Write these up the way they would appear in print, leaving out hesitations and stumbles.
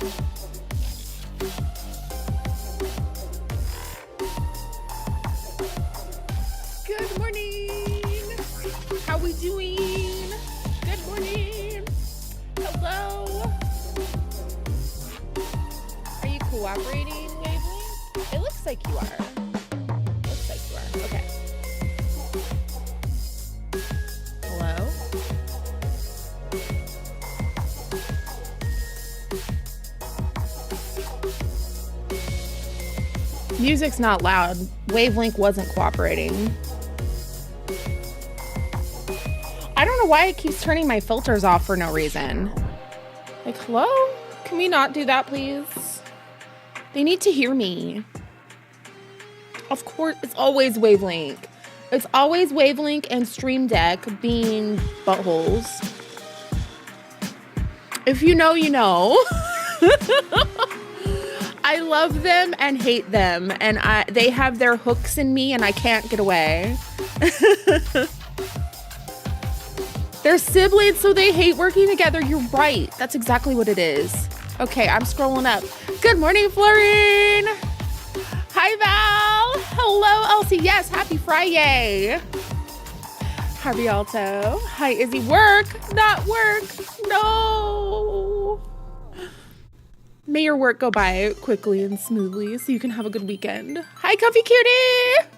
Good morning. How we doing? Good morning. Hello. Are you cooperating, Wavelength? It looks like you are. Looks like you are. Okay. Hello? Music's not loud. Wavelength wasn't cooperating. I don't know why it keeps turning my filters off for no reason. Like, hello? Can we not do that, please? They need to hear me. Of course, it's always Wavelength. It's always Wavelength and Stream Deck being buttholes. If you know, you know. I love them and hate them, and they have their hooks in me, and I can't get away. They're siblings, so they hate working together. You're right. That's exactly what it is. Okay, I'm scrolling up. Good morning, Florine. Hi, Val. Hello, Elsie. Yes, happy Friday. Hi, Rialto. Hi, Izzy. Work, not work. No. May your work go by quickly and smoothly so you can have a good weekend. Hi, Comfy Cutie.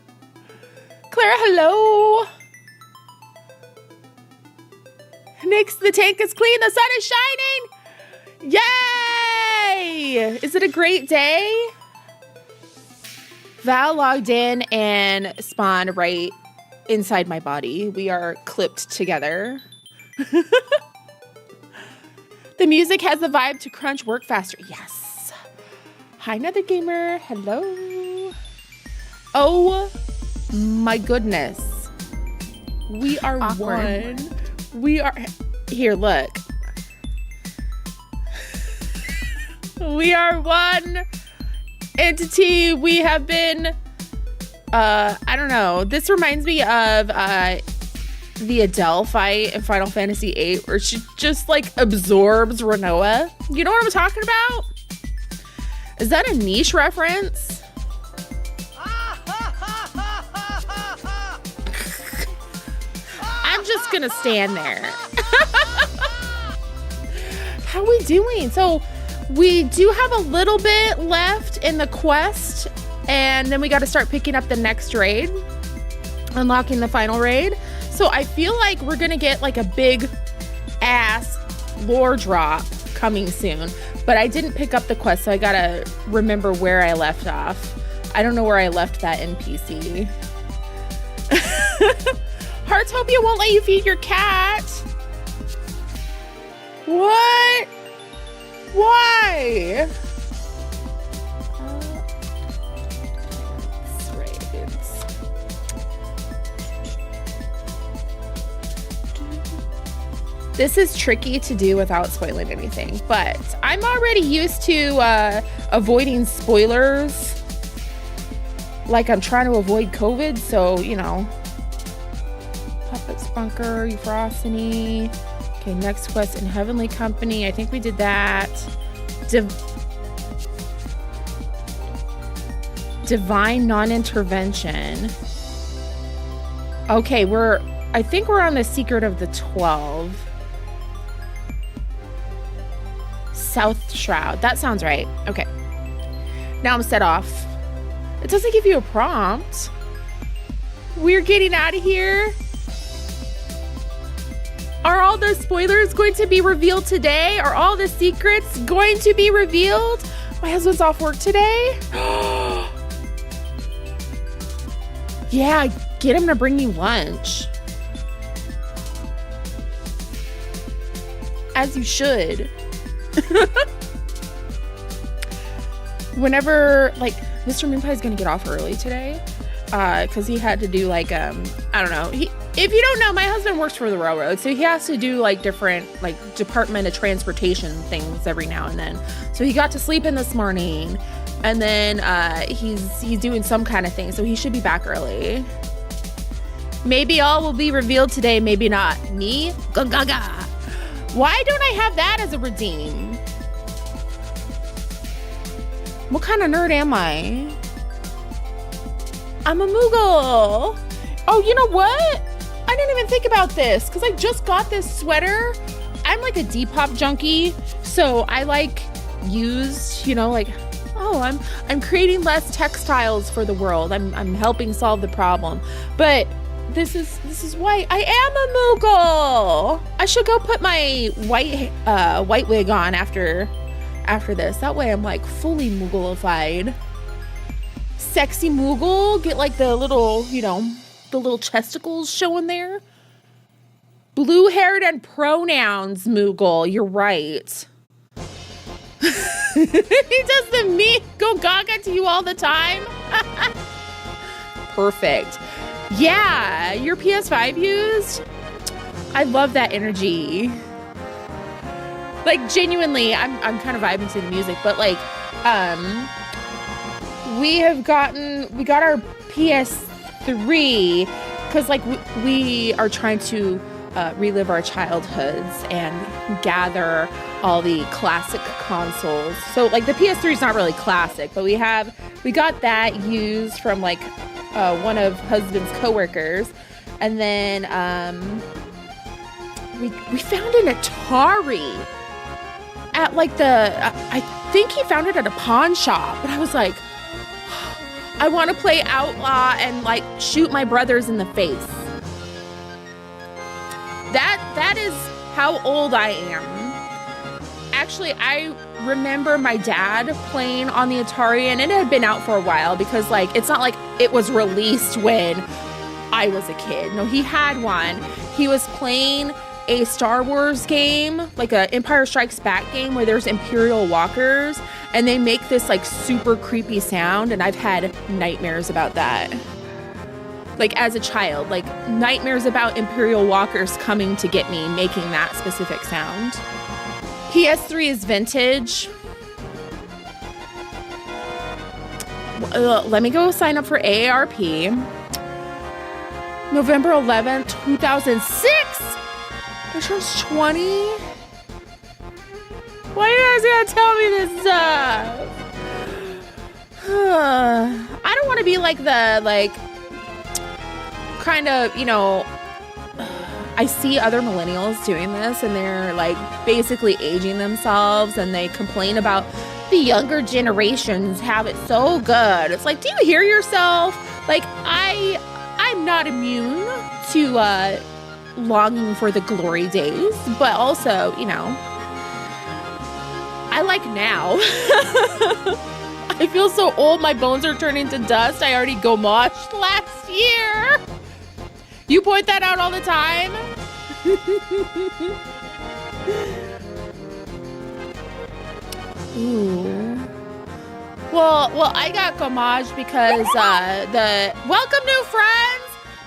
Clara, hello. Nix, the tank is clean. The sun is shining. Yay! Is it a great day? Val logged in and spawned right inside my body. We are clipped together. The music has the vibe to crunch work faster. Yes. Hi, Nether Gamer. Hello. Oh my goodness. We are Awkward. one. We are here. Look. We are one entity. We have been. I don't know. This reminds me of the Adele fight in Final Fantasy VIII, where she just like absorbs Renoa. You know what I'm talking about? Is that a niche reference? I'm just gonna stand there. How are we doing? So we do have a little bit left in the quest, and then we got to start picking up the next raid, unlocking the final raid. So I feel like we're gonna get like a big ass lore drop coming soon, but I didn't pick up the quest, so I gotta remember where I left off. I don't know where I left that NPC. Heartopia won't let you feed your cat. What? Why? This is tricky to do without spoiling anything, but I'm already used to avoiding spoilers. Like I'm trying to avoid COVID, so, you know. Puppet Spunker, Euphorosity. Okay, next quest in Heavenly Company. I think we did that. Divine non-intervention. Okay, I think we're on the Secret of the 12. South Shroud. That sounds right. Okay. Now I'm set off. It doesn't give you a prompt. We're getting out of here. Are all the spoilers going to be revealed today? Are all the secrets going to be revealed? My husband's off work today. Yeah, get him to bring you lunch. As you should. Whenever, like, Mr. Moonpie is gonna get off early today, because he had to do like I don't know. If you don't know, my husband works for the railroad, so he has to do like different like Department of Transportation things every now and then. So he got to sleep in this morning, and then he's doing some kind of thing, so he should be back early. Maybe all will be revealed today, maybe not. Me? Gaga. Why don't I have that as a redeem? What kind of nerd am I? I'm a Moogle. Oh, you know what? I didn't even think about this because I just got this sweater. I'm like a Depop junkie, so I like used, you know, like, oh, I'm creating less textiles for the world. I'm helping solve the problem. But this is white. I am a Moogle. I should go put my white wig on after this. That way I'm like fully Moogleified. Sexy Moogle. Get like the little, you know, the little chesticles showing there. Blue-haired and pronouns Moogle. You're right. He does the me go gaga to you all the time. Perfect. Yeah, your PS5 used? I love that energy. Like genuinely, I'm kind of vibing to the music, but like we got our PS3 because like we are trying to relive our childhoods and gather all the classic consoles. So like the PS3 is not really classic, but we got that used from like one of husband's coworkers, and then we found an Atari at like I think he found it at a pawn shop, but I was like, I want to play Outlaw and like shoot my brothers in the face. That is how old I am. Actually, I remember my dad playing on the Atari, and it had been out for a while because like it's not like it was released when I was a kid. No, he had one. He was playing a Star Wars game, like a Empire Strikes Back game where there's Imperial walkers and they make this like super creepy sound, and I've had nightmares about that. Like as a child, like nightmares about Imperial walkers coming to get me, making that specific sound. PS3 is vintage. Let me go sign up for AARP. November 11th, 2006. It turns 20. Why you guys gotta tell me this stuff? I don't want to be like the kind of, you know, I see other millennials doing this and they're like basically aging themselves, and they complain about the younger generations have it so good. It's like, do you hear yourself? Like I'm not immune to longing for the glory days, but also, you know, I like now. I feel so old, my bones are turning to dust. I already gomoshed last year. You point that out all the time. Ooh. Well, I got gomage because welcome new friends.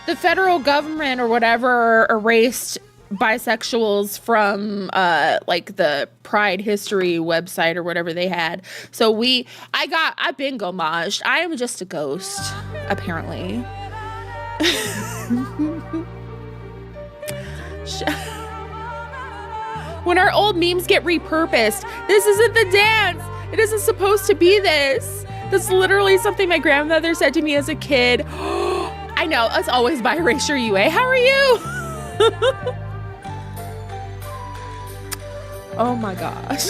The federal government or whatever erased bisexuals from like the Pride History website or whatever they had. So I've been gomaged. I am just a ghost, apparently. When our old memes get repurposed, this isn't the dance. It isn't supposed to be this. That's literally something my grandmother said to me as a kid. I know, it's always by Erasure UA. How are you? Oh my gosh.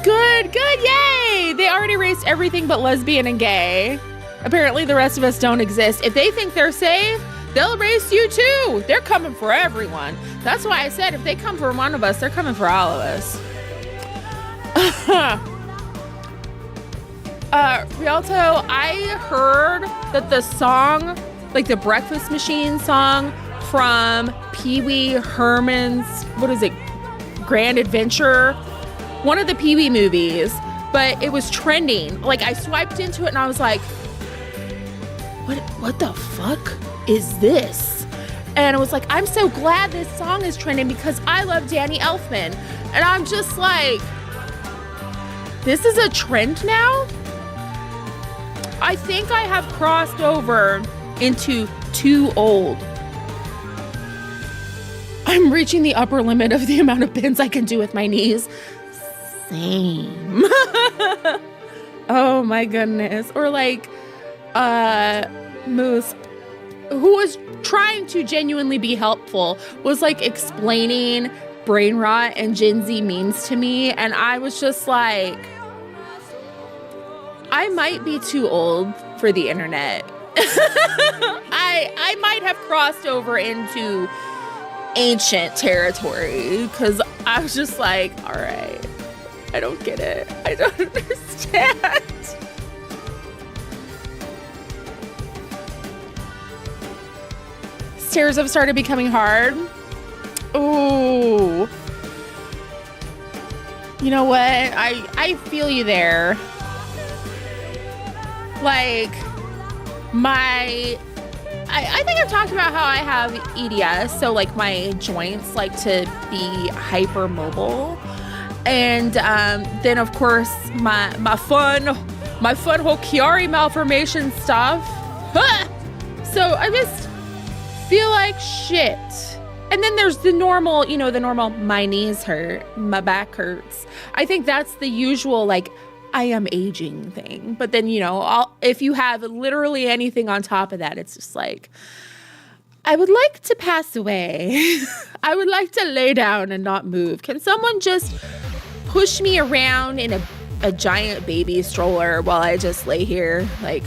Good, yay! They already erased everything but lesbian and gay. Apparently the rest of us don't exist. If they think they're safe, they'll erase you too. They're coming for everyone. That's why I said if they come for one of us, they're coming for all of us. Rialto, I heard that the song, like the Breakfast Machine song from Pee Wee Herman's, what is it, Grand Adventure? One of the Pee Wee movies, but it was trending. Like I swiped into it and I was like, what the fuck is this? And I was like, I'm so glad this song is trending because I love Danny Elfman. And I'm just like, this is a trend now? I think I have crossed over into too old. I'm reaching the upper limit of the amount of bends I can do with my knees. Same. Oh my goodness. Or like, Moose, who was trying to genuinely be helpful, was like explaining brain rot and Gen Z memes to me. And I was just like, I might be too old for the internet. I might have crossed over into ancient territory because I was just like, all right, I don't get it. I don't understand. Stairs have started becoming hard. Ooh. You know what? I feel you there. Like, I think I've talked about how I have EDS, so like my joints like to be hypermobile. And then of course my fun whole Chiari malformation stuff. So I just feel like shit. And then there's the normal, my knees hurt, my back hurts. I think that's the usual, like, I am aging thing. But then, if you have literally anything on top of that, it's just like, I would like to pass away. I would like to lay down and not move. Can someone just push me around in a giant baby stroller while I just lay here? Like,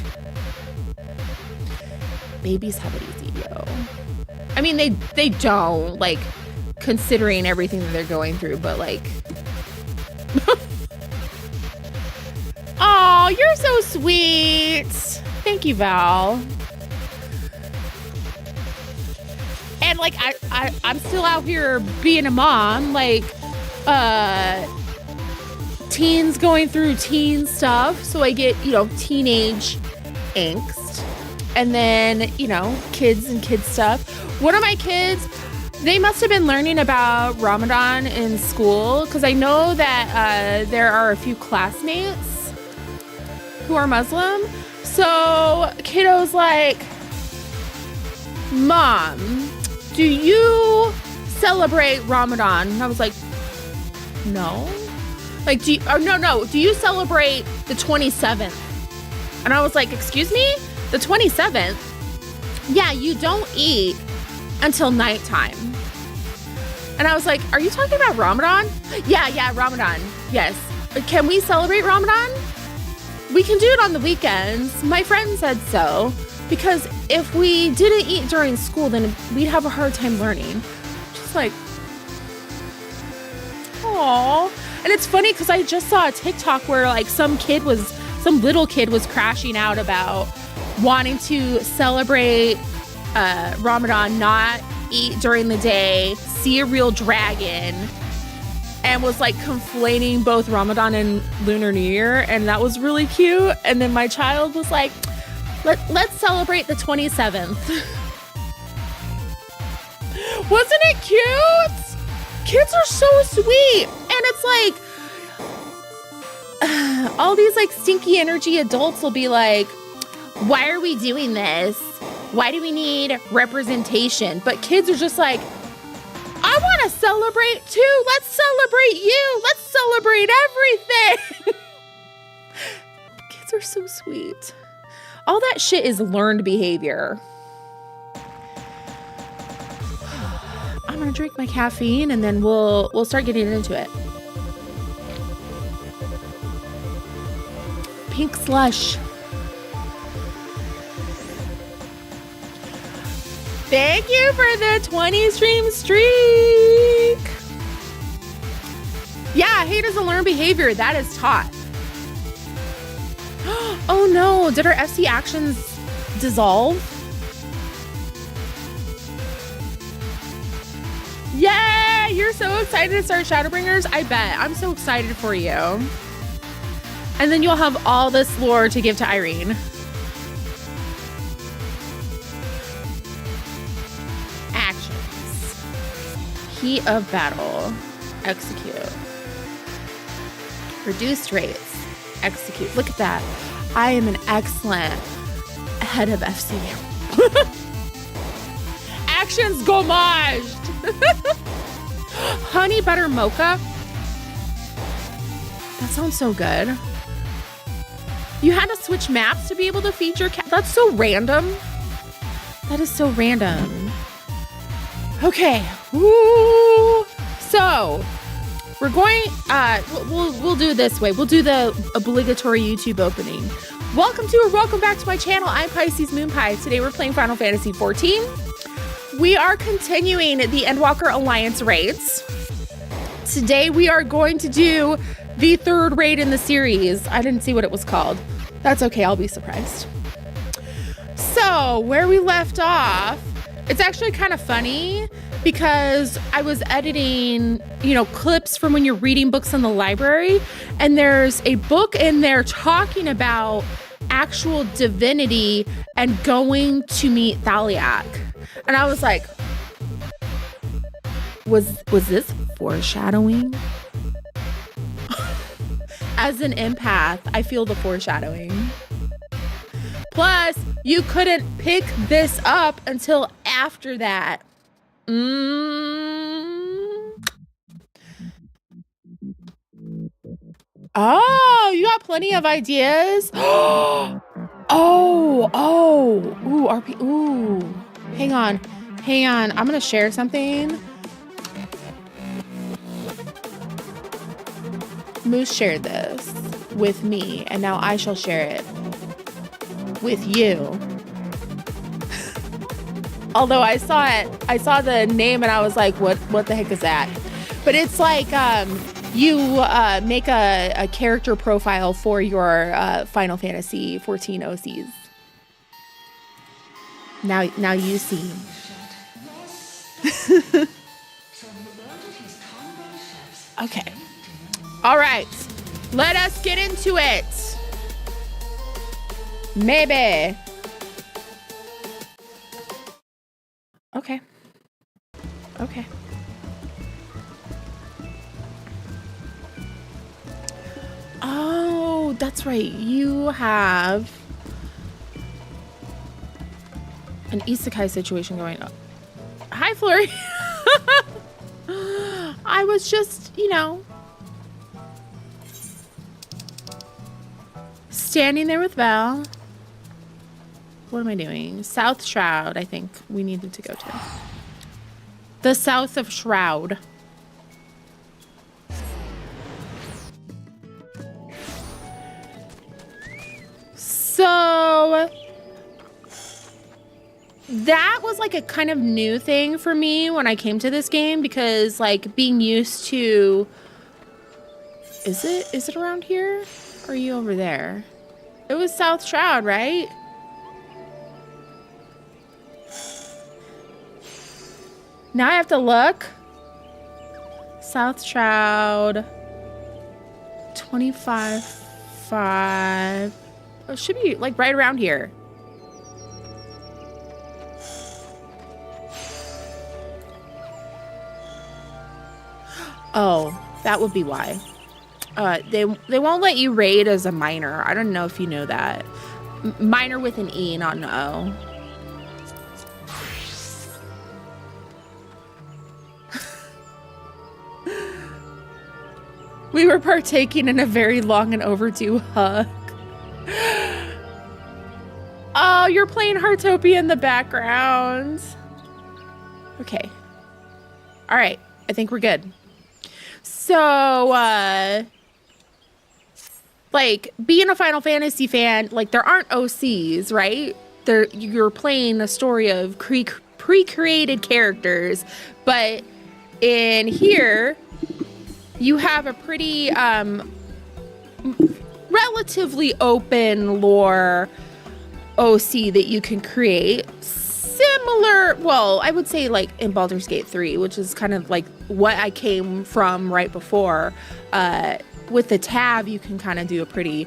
babies have it easy, yo. I mean, they don't, like, considering everything that they're going through, but like, oh, you're so sweet. Thank you, Val. And like, I'm still out here being a mom, like, teens going through teen stuff. So I get, teenage angst, and then, kids and kid stuff. One of my kids, they must have been learning about Ramadan in school, because I know that there are a few classmates who are Muslim. So kiddo's like, Mom, do you celebrate Ramadan? And I was like, no. Like, do you celebrate the 27th? And I was like, excuse me? The 27th? Yeah, you don't eat until nighttime. And I was like, are you talking about Ramadan? Yeah, Ramadan. Yes. Can we celebrate Ramadan? We can do it on the weekends. My friend said so. Because if we didn't eat during school, then we'd have a hard time learning. Just like, aww. And it's funny because I just saw a TikTok where like some little kid was crashing out about wanting to celebrate Ramadan, not eat during the day, see a real dragon, and was like conflating both Ramadan and Lunar New Year. And that was really cute. And then my child was like, let's celebrate the 27th. Wasn't it cute? Kids are so sweet. And it's like, all these like stinky energy adults will be like, why are we doing this? Why do we need representation? But kids are just like, I want to celebrate too. Let's celebrate you. Let's celebrate everything. Kids are so sweet. All that shit is learned behavior. I'm gonna drink my caffeine and then we'll start getting into it. Pink slush. Thank you for the 20 stream streak. Yeah, hate is a learned behavior. That is taught. Oh no, did our FC actions dissolve? Yeah, you're so excited to start Shadowbringers. I bet. I'm so excited for you. And then you'll have all this lore to give to Irene. Actions. Heat of battle. Execute. Reduced rates. Execute. Look at that. I am an excellent head of FC. Actions gomaged. Honey butter mocha. That sounds so good. You had to switch maps to be able to feed your cat. That's so random. That is so random. Okay. Woo. So we're going, we'll do it this way. We'll do the obligatory YouTube opening. Welcome to or welcome back to my channel. I'm Pisces Moon Pie. Today we're playing Final Fantasy XIV. We are continuing the Endwalker Alliance raids. Today we are going to do the third raid in the series. I didn't see what it was called. That's okay, I'll be surprised. So where we left off, it's actually kind of funny because I was editing, you know, clips from when you're reading books in the library, and there's a book in there talking about actual divinity and going to meet Thaliak. And I was like, was this foreshadowing? As an empath, I feel the foreshadowing. Plus, you couldn't pick this up until after that. Oh, you got plenty of ideas. Ooh, RP. Ooh, hang on. I'm gonna share something. Moose shared this with me, and now I shall share it with you. Although I saw the name and I was like, what the heck is that? But it's like you make a character profile for your Final Fantasy XIV OCs. Now you see. Okay. All right. Let us get into it. Maybe. Okay. Oh, that's right. You have an isekai situation going on. Hi, Flurry. I was just, you know, standing there with Val. What am I doing? South Shroud, I think we needed to go to. The south of Shroud. So that was like a kind of new thing for me when I came to this game, because like being used to, is it around here? Or are you over there? It was South Shroud, right? Now I have to look. South Shroud. 25.5. Oh, it should be like right around here. Oh, that would be why. They won't let you raid as a minor. I don't know if you know that. Minor with an E, not an O. We were partaking in a very long and overdue hug. Oh, you're playing Heartopia in the background. Okay. All right. I think we're good. So, like, being a Final Fantasy fan, like, there aren't OCs, right? You're playing a story of pre-created characters, but in here, you have a pretty relatively open lore OC that you can create. Similar, well, I would say like in Baldur's Gate 3, which is kind of like what I came from right before. With the tab, you can kind of do a pretty,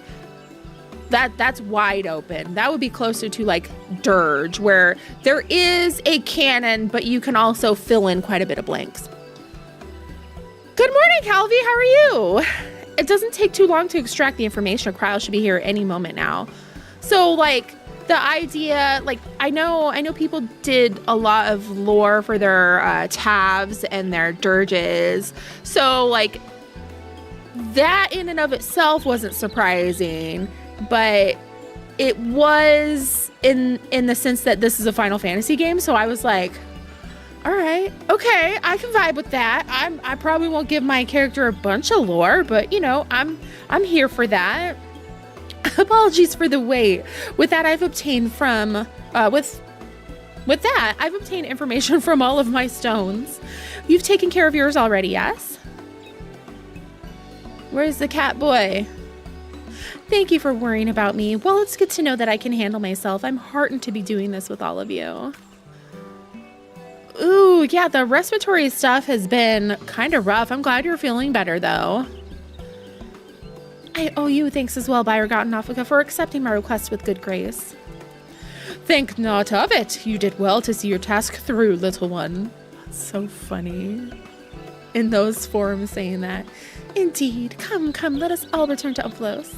that's wide open. That would be closer to like Dirge, where there is a canon, but you can also fill in quite a bit of blanks. Good morning, Calvi. How are you? It doesn't take too long to extract the information. A cryo should be here any moment now. So, like, the idea, like, I know people did a lot of lore for their tabs and their dirges. So, like, that in and of itself wasn't surprising, but it was in the sense that this is a Final Fantasy game. So I was like, all right, okay, I can vibe with that. I probably won't give my character a bunch of lore, but you know, I'm here for that. Apologies for the wait. With that, I've obtained from with that, I've obtained information from all of my stones. You've taken care of yours already, yes? Where's the cat boy? Thank you for worrying about me. Well, it's good to know that I can handle myself. I'm heartened to be doing this with all of you. Ooh, yeah, the respiratory stuff has been kind of rough. I'm glad you're feeling better, though. I owe you thanks as well, Byregot and Nafika, for accepting my request with good grace. Think not of it. You did well to see your task through, little one. That's so funny. In those forums saying that. Indeed. Come, let us all return to Uplos.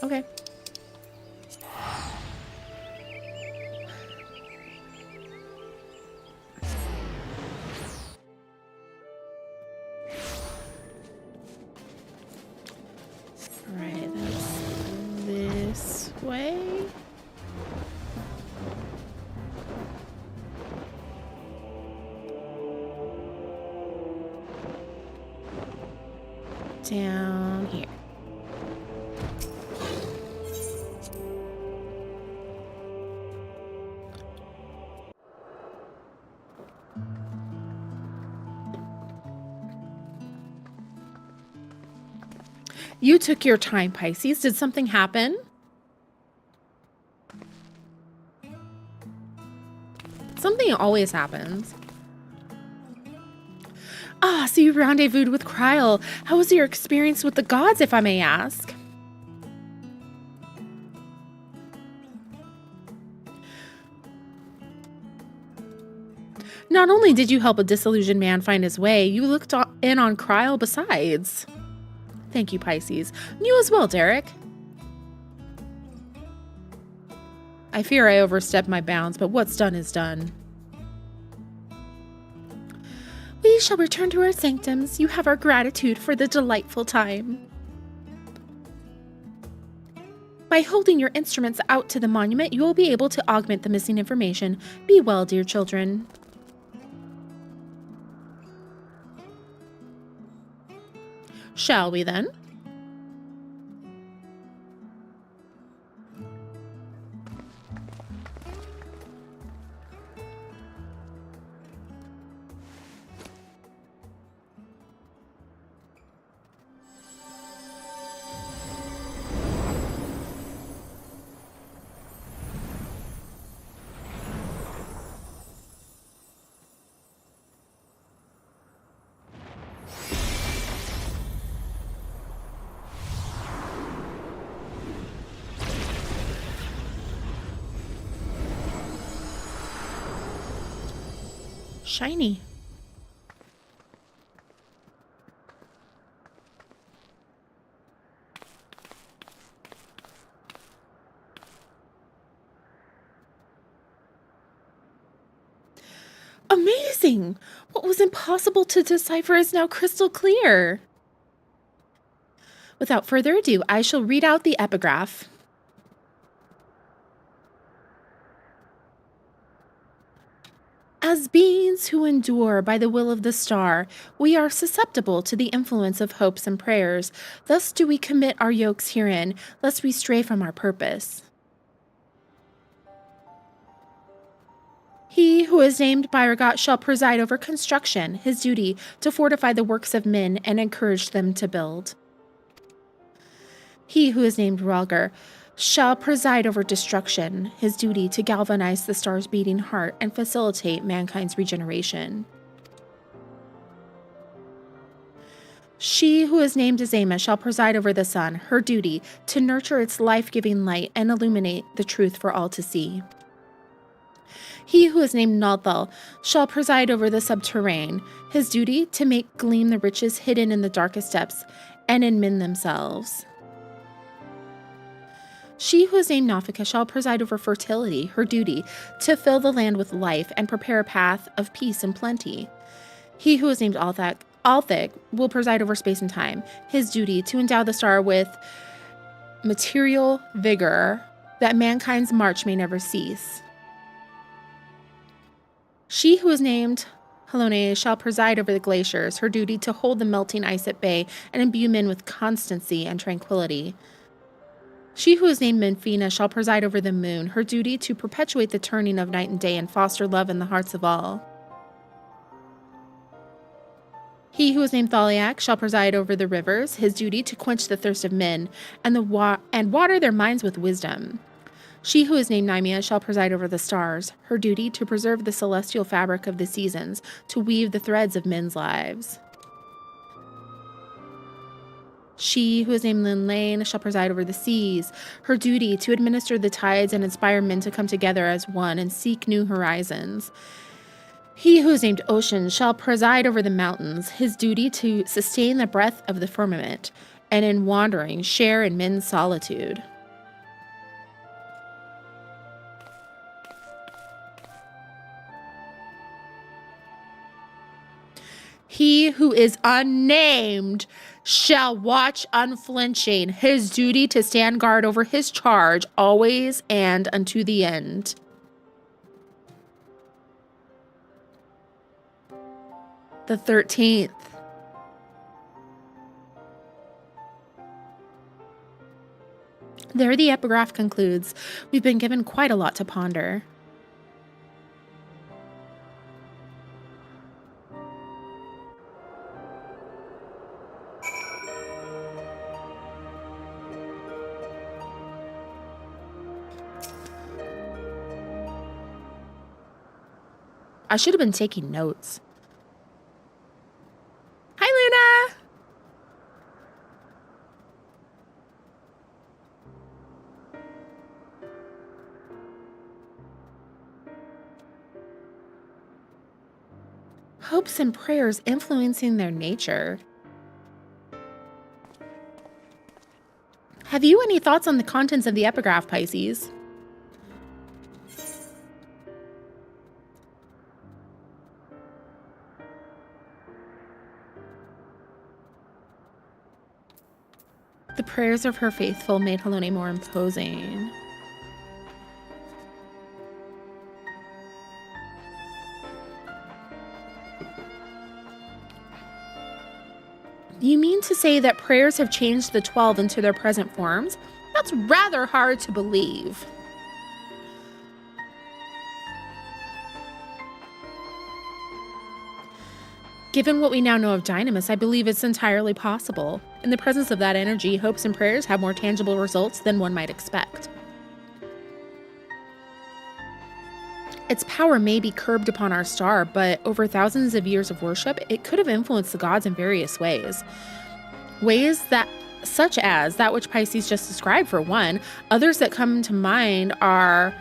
Okay. All right, that's this way. Down here. You took your time, Pisces. Did something happen? Something always happens. Ah, so you rendezvoused with Kryl. How was your experience with the gods, if I may ask? Not only did you help a disillusioned man find his way, you looked in on Kryl besides. Thank you, Pisces. You as well, Derek. I fear I overstepped my bounds, but what's done is done. We shall return to our sanctums. You have our gratitude for the delightful time. By holding your instruments out to the monument, you will be able to augment the missing information. Be well, dear children. Shall we then? Shiny. Amazing! What was impossible to decipher is now crystal clear. Without further ado, I shall read out the epigraph. As beings who endure by the will of the star, we are susceptible to the influence of hopes and prayers. Thus do we commit our yokes herein, lest we stray from our purpose. He who is named Byregot shall preside over construction, his duty to fortify the works of men and encourage them to build. He who is named Ralger shall preside over destruction, his duty to galvanize the star's beating heart and facilitate mankind's regeneration. She who is named Azema shall preside over the sun, her duty to nurture its life-giving light and illuminate the truth for all to see. He who is named Nalthal shall preside over the subterrane, his duty to make gleam the riches hidden in the darkest depths and in men themselves. She who is named Nafika shall preside over fertility, her duty to fill the land with life and prepare a path of peace and plenty. He who is named Althik will preside over space and time, his duty to endow the star with material vigor that mankind's march may never cease. She who is named Halone shall preside over the glaciers, her duty to hold the melting ice at bay and imbue men with constancy and tranquility. She who is named Menfina shall preside over the moon, her duty to perpetuate the turning of night and day and foster love in the hearts of all. He who is named Thaliak shall preside over the rivers, his duty to quench the thirst of men and water their minds with wisdom. She who is named Nymea shall preside over the stars, her duty to preserve the celestial fabric of the seasons, to weave the threads of men's lives. She who is named Linlane shall preside over the seas, her duty to administer the tides and inspire men to come together as one and seek new horizons. He who is named Ocean shall preside over the mountains, his duty to sustain the breath of the firmament, and in wandering share in men's solitude. He who is unnamed shall watch unflinching, his duty to stand guard over his charge always and unto the end. The 13th. There the epigraph concludes. We've been given quite a lot to ponder. I should have been taking notes. Hi, Luna! Hopes and prayers influencing their nature. Have you any thoughts on the contents of the epigraph, Pisces? The prayers of her faithful made Halone more imposing. You mean to say that prayers have changed the 12 into their present forms? That's rather hard to believe. Given what we now know of Dynamis, I believe it's entirely possible. In the presence of that energy, hopes and prayers have more tangible results than one might expect. Its power may be curbed upon our star, but over thousands of years of worship, it could have influenced the gods in various ways. Ways that, such as that which Pisces just described for one. Others that come to mind are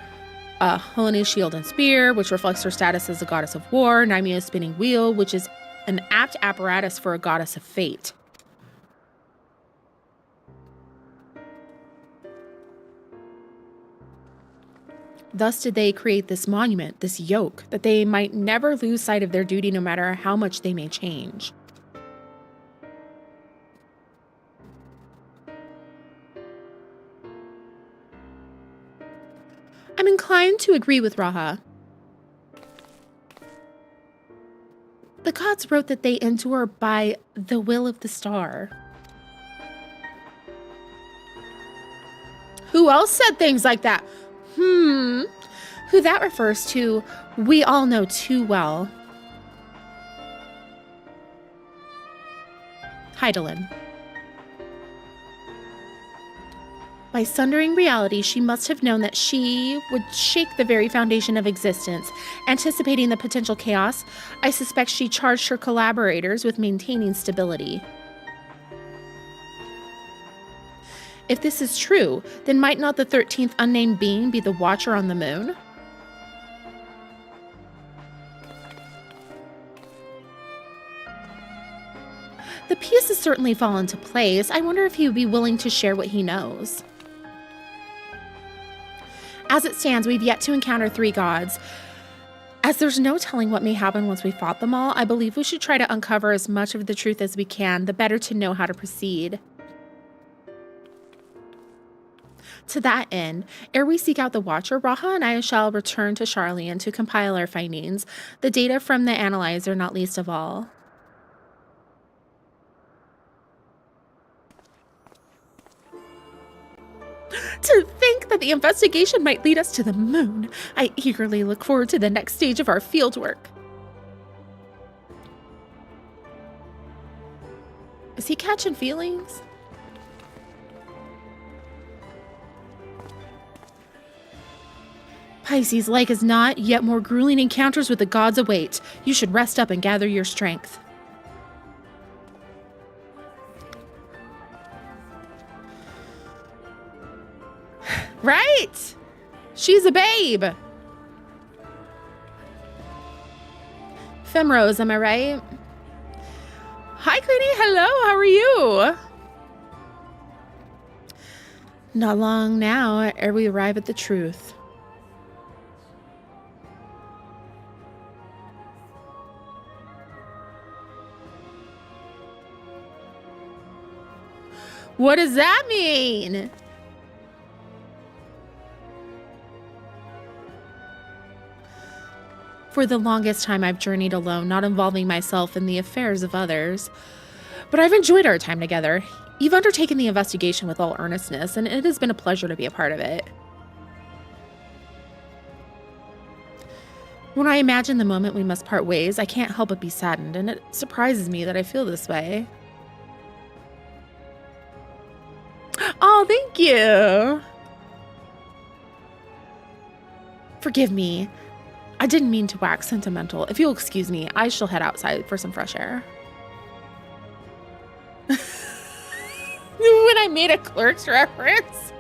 Helene's shield and spear, which reflects her status as a goddess of war, Nymea's spinning wheel, which is an apt apparatus for a goddess of fate. Thus did they create this monument, this yoke, that they might never lose sight of their duty no matter how much they may change. I'm inclined to agree with Raha. The gods wrote that they endure by the will of the star. Who else said things like that? Who that refers to, we all know too well. Heidelin. By sundering reality, she must have known that she would shake the very foundation of existence. Anticipating the potential chaos, I suspect she charged her collaborators with maintaining stability. If this is true, then might not the 13th unnamed being be the Watcher on the moon? The pieces certainly fall into place. I wonder if he would be willing to share what he knows. As it stands, we've yet to encounter 3 gods. As there's no telling what may happen once we fought them all, I believe we should try to uncover as much of the truth as we can, the better to know how to proceed. To that end, ere we seek out the Watcher, Raha and I shall return to Charlian to compile our findings, the data from the analyzer not least of all. To think that the investigation might lead us to the moon. I eagerly look forward to the next stage of our fieldwork. Is he catching feelings? Pisces, like as not, yet more grueling encounters with the gods await. You should rest up and gather your strength. Right? She's a babe. Femrose, am I right? Hi, Queenie. Hello. How are you? Not long now ere we arrive at the truth. What does that mean? For the longest time, I've journeyed alone, not involving myself in the affairs of others. But I've enjoyed our time together. You've undertaken the investigation with all earnestness, and it has been a pleasure to be a part of it. When I imagine the moment we must part ways, I can't help but be saddened, and it surprises me that I feel this way. Oh, thank you. Forgive me. I didn't mean to wax sentimental. If you'll excuse me, I shall head outside for some fresh air. When I made a Clerks reference.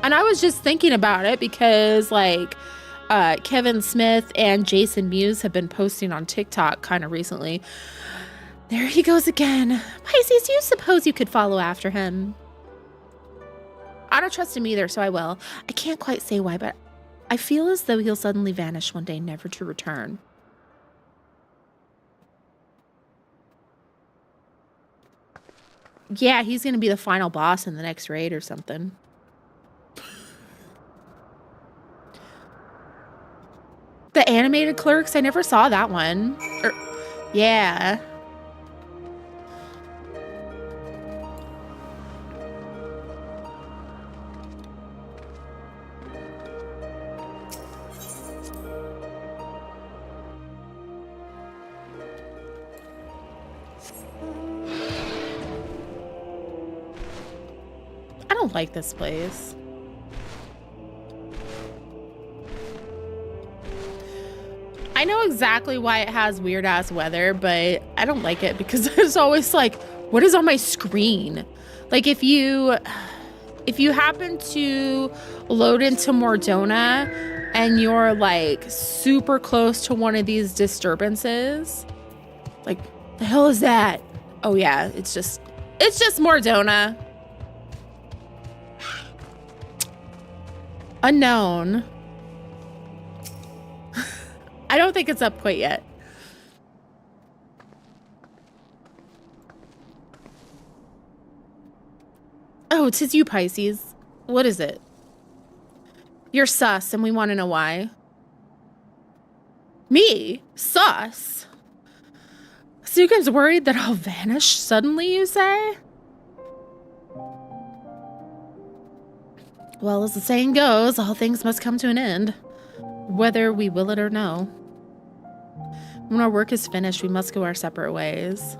And I was just thinking about it because, like, Kevin Smith and Jason Mewes have been posting on TikTok kind of recently. There he goes again. Pisces, do you suppose you could follow after him? I don't trust him either, so I will. I can't quite say why, but I feel as though he'll suddenly vanish one day, never to return. Yeah, he's going to be the final boss in the next raid or something. The animated Clerks, I never saw that one. Yeah. I don't like this place. I know exactly why it has weird ass weather, but I don't like it because it's always like, what is on my screen? Like if you happen to load into Mordona and you're like super close to one of these disturbances, like the hell is that? Oh yeah, it's just Mordona. Unknown. I don't think it's up quite yet. Oh, 'tis you, Pisces. What is it? You're sus, and we want to know why. Me? Sus? Sugan's worried that I'll vanish suddenly, you say? Well, as the saying goes, all things must come to an end, whether we will it or no. When our work is finished, we must go our separate ways.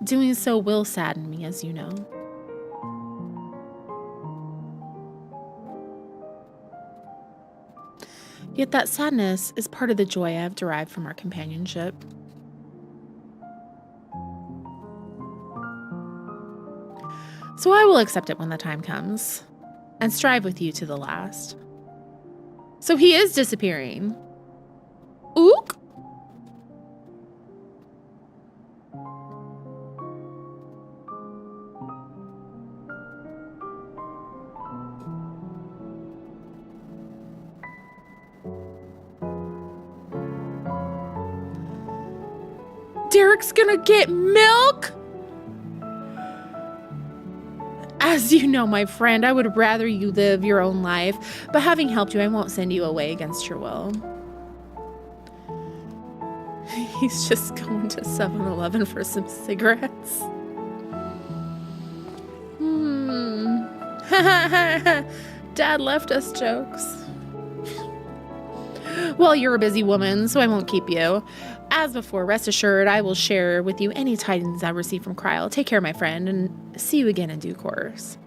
Doing so will sadden me, as you know. Yet that sadness is part of the joy I have derived from our companionship. So I will accept it when the time comes, and strive with you to the last. So he is disappearing. Ook! Derek's gonna get milk? As you know, my friend, I would rather you live your own life, but having helped you, I won't send you away against your will. He's just going to 7-Eleven for some cigarettes. Dad left us jokes. Well, you're a busy woman, so I won't keep you. As before, rest assured, I will share with you any tidings I receive from Kryl. Take care, my friend, and see you again in due course.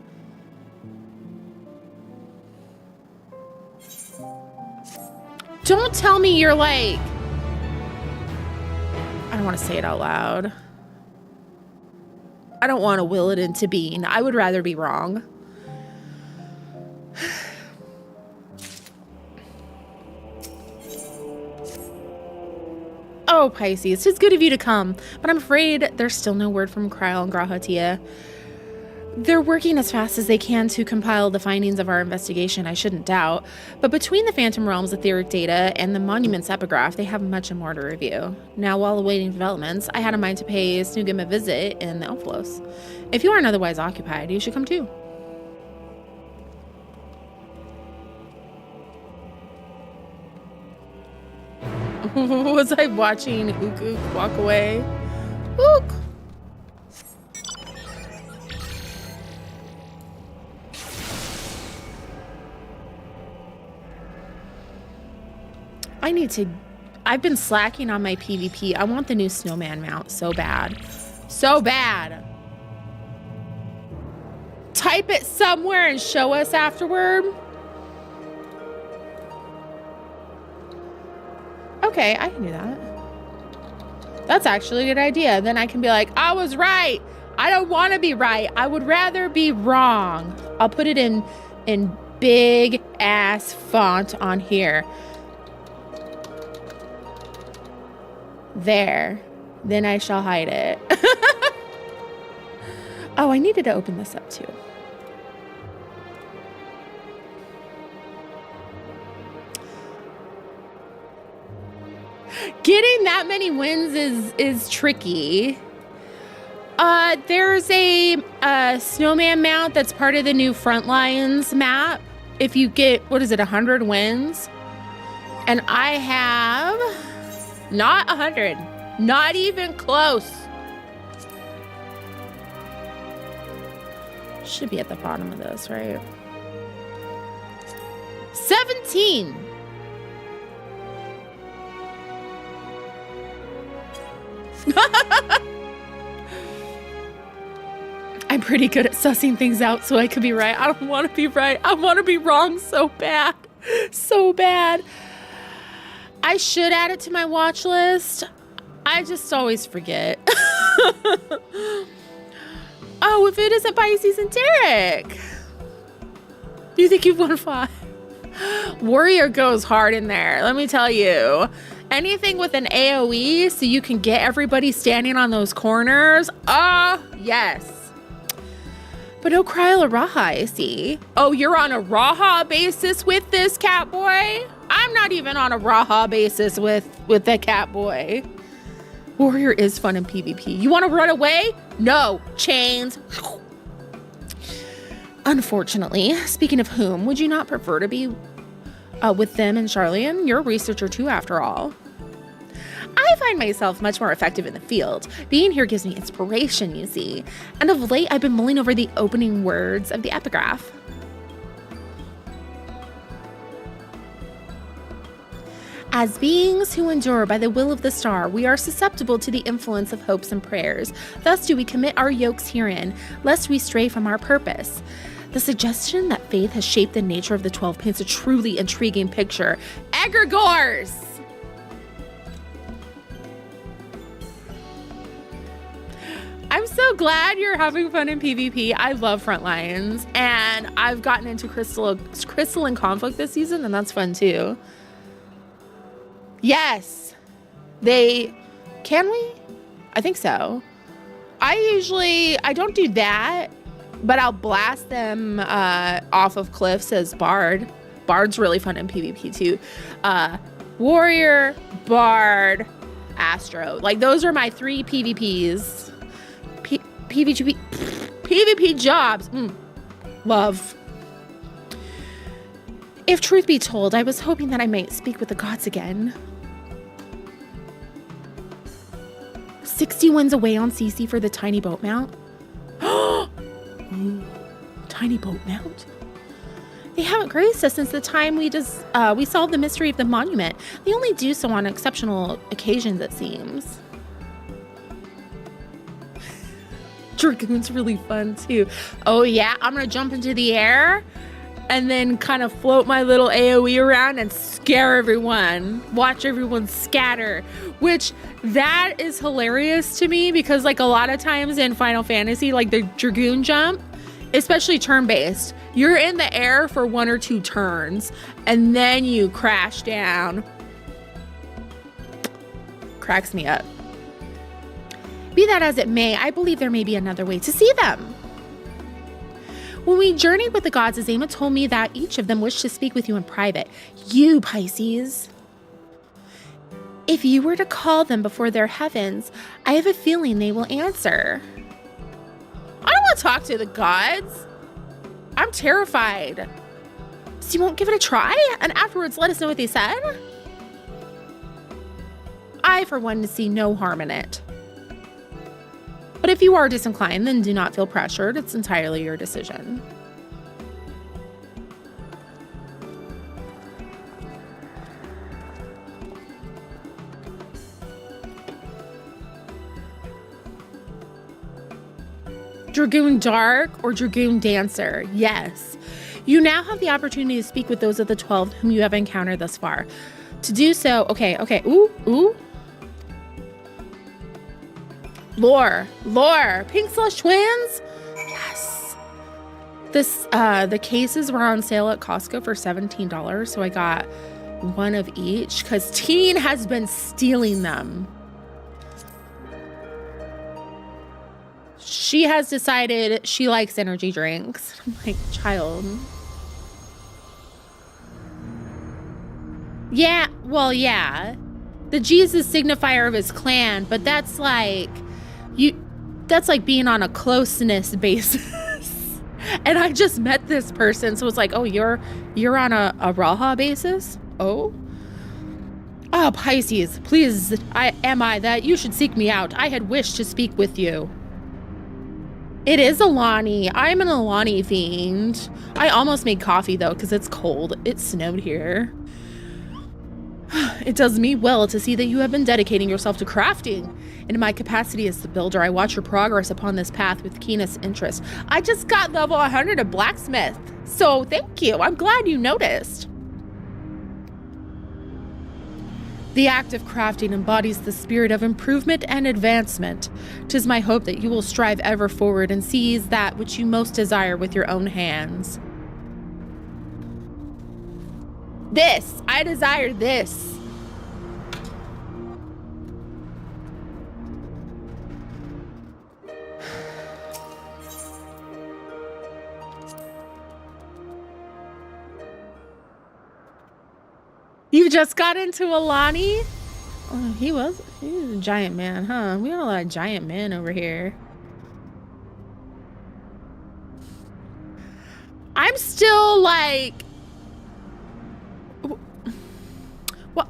Don't tell me you're like... I don't want to say it out loud. I don't want to will it into being. I would rather be wrong. Oh, Pisces, it's good of you to come, but I'm afraid there's still no word from Kryl and Grahatia. They're working as fast as they can to compile the findings of our investigation, I shouldn't doubt, but between the Phantom Realms etheric data and the Monument's epigraph, they have much more to review. Now, while awaiting developments, I had in mind to pay Snoogum a visit in the Elflos. If you aren't otherwise occupied, you should come too. Was I watching Ook Ook walk away? Ook! I've been slacking on my PvP. I want the new snowman mount so bad. So bad. Type it somewhere and show us afterward. Okay, I can do that. That's actually a good idea. Then I can be like, I was right. I don't want to be right. I would rather be wrong. I'll put it in big ass font on here. There. Then I shall hide it. Oh, I needed to open this up too. Getting that many wins is tricky. There's a snowman mount that's part of the new Frontlines map. If you get, 100 wins? And I have not 100. Not even close. Should be at the bottom of this, right? 17. I'm pretty good at sussing things out so I could be right. I don't want to be right. I want to be wrong so bad. So bad. I should add it to my watch list. I just always forget. Oh, if it isn't Pisces and Derek. You think you've won 5? Warrior goes hard in there, let me tell you. Anything with an AoE so you can get everybody standing on those corners. Yes. But no Kryl or Raha, I see. Oh, you're on a Raha basis with this cat boy? I'm not even on a Raha basis with the cat boy. Warrior is fun in PvP. You want to run away? No. Chains. Unfortunately, speaking of whom, would you not prefer to be with them and Charlian? You're a researcher too, after all. I find myself much more effective in the field. Being here gives me inspiration, you see. And of late, I've been mulling over the opening words of the epigraph. As beings who endure by the will of the star, we are susceptible to the influence of hopes and prayers. Thus do we commit our yokes herein, lest we stray from our purpose. The suggestion that faith has shaped the nature of the 12 paints a truly intriguing picture. egregores. I'm so glad you're having fun in PvP. I love Frontlines, and I've gotten into crystalline conflict this season, and that's fun too. Yes, can we? I think so. I don't do that, but I'll blast them off of cliffs as Bard. Bard's really fun in PvP too. Warrior, Bard, Astro. Like, those are my 3 PvPs. PvP jobs. Love. If truth be told, I was hoping that I might speak with the gods again. 60 wins away on CC for the tiny boat mount. Tiny boat mount? They haven't graced us since the time we solved the mystery of the monument. They only do so on exceptional occasions, it seems. Dragoon's really fun too. Oh yeah, I'm gonna jump into the air and then kind of float my little AoE around and scare everyone. Watch everyone scatter, which that is hilarious to me because, like, a lot of times in Final Fantasy, like the Dragoon jump, especially turn-based, you're in the air for 1 or 2 turns and then you crash down. Cracks me up. Be that as it may, I believe there may be another way to see them. When we journeyed with the gods, Azema told me that each of them wished to speak with you in private. You, Pisces. If you were to call them before their heavens, I have a feeling they will answer. I don't want to talk to the gods. I'm terrified. So you won't give it a try? And afterwards let us know what they said? I, for one, see no harm in it. But if you are disinclined, then do not feel pressured. It's entirely your decision. Dragoon Dark or Dragoon Dancer? Yes. You now have the opportunity to speak with those of the 12 whom you have encountered thus far. To do so, okay. Ooh. Lore, Pink Slush Twins. Yes. The cases were on sale at Costco for $17, so I got 1 of each because Teen has been stealing them. She has decided she likes energy drinks. I'm like, child. Yeah, well, yeah. The G is the signifier of his clan, but that's like being on a closeness basis. And I just met this person, so it's like, oh, you're on a Raha basis? Oh, Pisces, please, that you should seek me out. I had wished to speak with you. It is Alani. I'm an Alani fiend. I almost made coffee though, because it's cold. It snowed here. It does me well to see that you have been dedicating yourself to crafting. In my capacity as the builder, I watch your progress upon this path with keenest interest. I just got level 100 of blacksmith, so thank you. I'm glad you noticed. The act of crafting embodies the spirit of improvement and advancement. 'Tis my hope that you will strive ever forward and seize that which you most desire with your own hands. I desire this. You just got into Alani? Oh, he was a giant man, huh? We got a lot of giant men over here. I'm still like,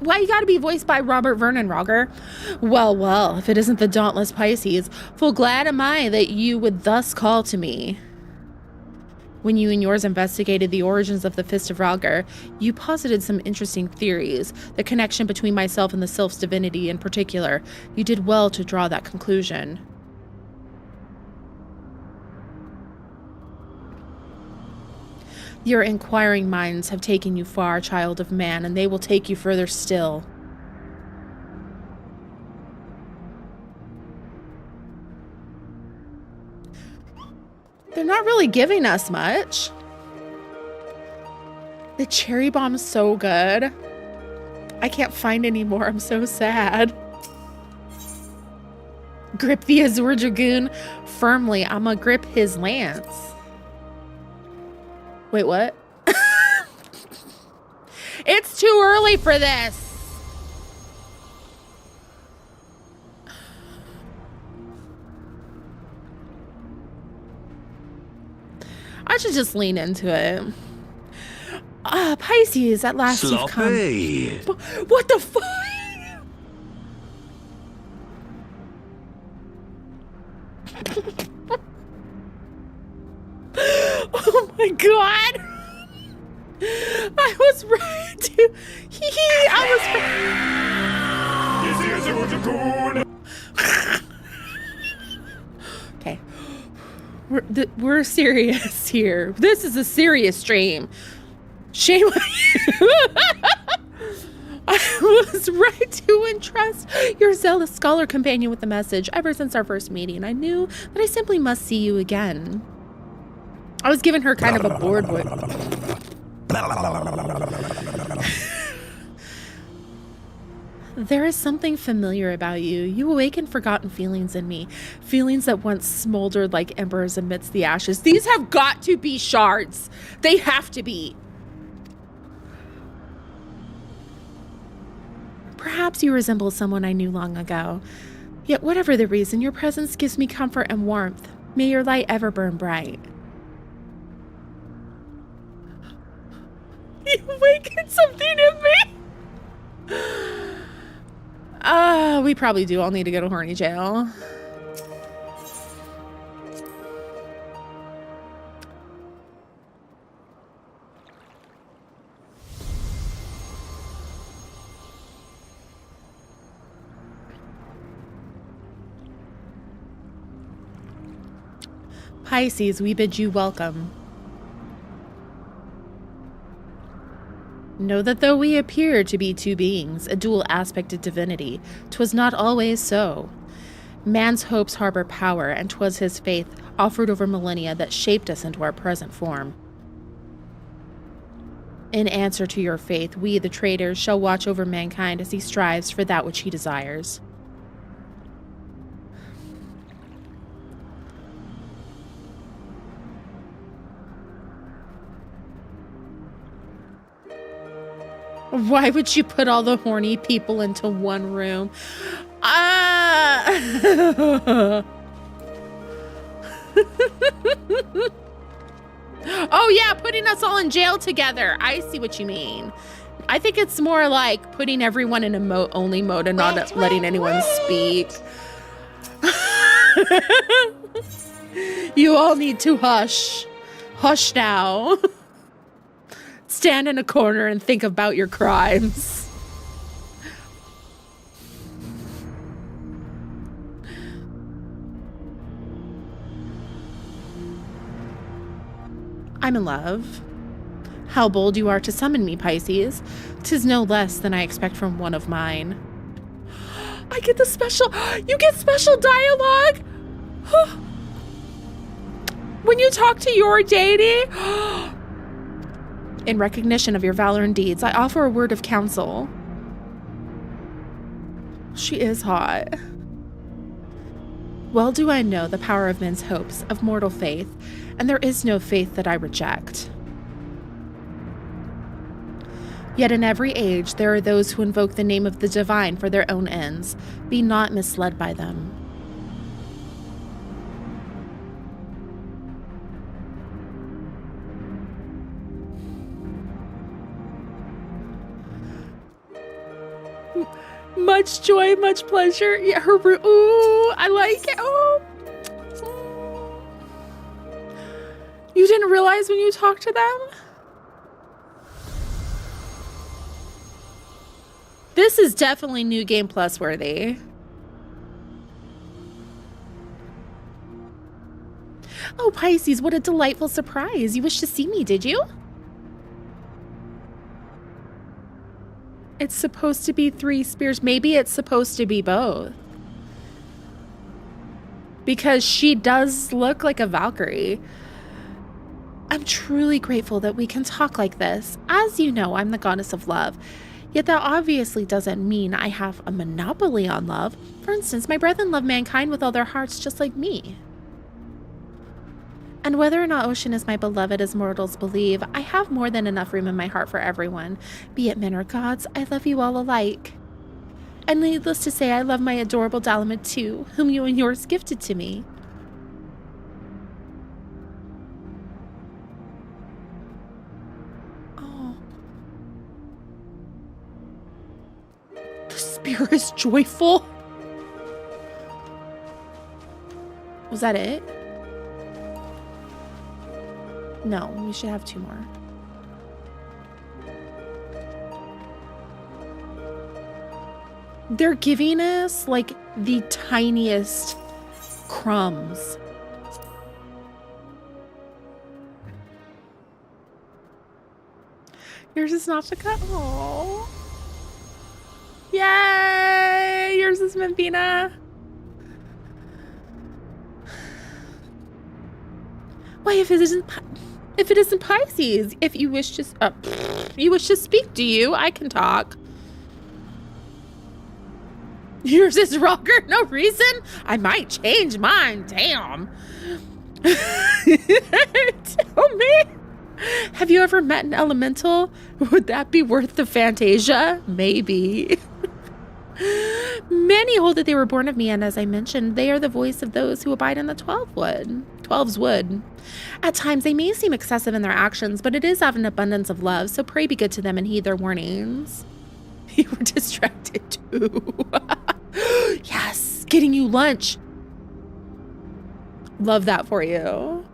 why you gotta be voiced by Robert Vernon, Roger? Well, if it isn't the dauntless Pisces, full glad am I that you would thus call to me. When you and yours investigated the origins of the Fist of Roger, you posited some interesting theories, the connection between myself and the Sylph's divinity in particular. You did well to draw that conclusion. Your inquiring minds have taken you far, child of man, and they will take you further still. They're not really giving us much. The cherry bomb's so good. I can't find any more. I'm so sad. Grip the Azure Dragoon firmly. I'ma grip his lance. Wait, what? It's too early for this. I should just lean into it. Pisces, at last you've come. What the fuck? Oh my god. I was right to... Okay. We're serious here. This is a serious stream. Shame on you. I was right to entrust your zealous scholar companion with the message. Ever since our first meeting, I knew that I simply must see you again. I was giving her kind of a bored look. There is something familiar about you. You awaken forgotten feelings in me. Feelings that once smoldered like embers amidst the ashes. These have got to be shards. They have to be. Perhaps you resemble someone I knew long ago. Yet whatever the reason, your presence gives me comfort and warmth. May your light ever burn bright. You awakened something in me. We probably do all need to go to horny jail. Pisces, we bid you welcome. Know that though we appear to be two beings, a dual-aspected divinity, 'twas not always so. Man's hopes harbor power, and 'twas his faith, offered over millennia, that shaped us into our present form. In answer to your faith, we, the traitors, shall watch over mankind as he strives for that which he desires. Why would you put all the horny people into one room? Oh yeah, putting us all in jail together. I see what you mean. I think it's more like putting everyone in emote-only mode and not letting anyone speak. You all need to hush. Hush now. Stand in a corner and think about your crimes. I'm in love. How bold you are to summon me, Pisces. 'Tis no less than I expect from one of mine. I get the special... You get special dialogue? When you talk to your deity... In recognition of your valor and deeds, I offer a word of counsel. She is hot. Well do I know the power of men's hopes, of mortal faith, and there is no faith that I reject. Yet in every age, there are those who invoke the name of the divine for their own ends. Be not misled by them. Much joy, much pleasure. Yeah, her ooh, I like it. Oh. You didn't realize when you talked to them? This is definitely New Game Plus worthy. Oh, Pisces, what a delightful surprise. You wished to see me, did you? It's supposed to be 3 spears. Maybe it's supposed to be both. Because she does look like a Valkyrie. I'm truly grateful that we can talk like this. As you know, I'm the goddess of love. Yet that obviously doesn't mean I have a monopoly on love. For instance, my brethren love mankind with all their hearts just like me. And whether or not Ocean is my beloved as mortals believe, I have more than enough room in my heart for everyone. Be it men or gods, I love you all alike. And needless to say, I love my adorable Dalamud too, whom you and yours gifted to me. Oh. The spear is joyful. Was that it? No, we should have 2 more. They're giving us like the tiniest crumbs. Yours is not the cut. Oh. Yay! Yours is Membina. Why, if it isn't Pisces, if you wish to speak, do you? I can talk. Yours is Rocker, no reason? I might change mine, damn. Tell me. Have you ever met an elemental? Would that be worth the Fantasia? Maybe. Many hold that they were born of me, and as I mentioned, they are the voice of those who abide in the 12's wood. At times they may seem excessive in their actions, but it is out of an abundance of love, so pray be good to them and heed their warnings. You were distracted too. Yes, getting you lunch. Love that for you.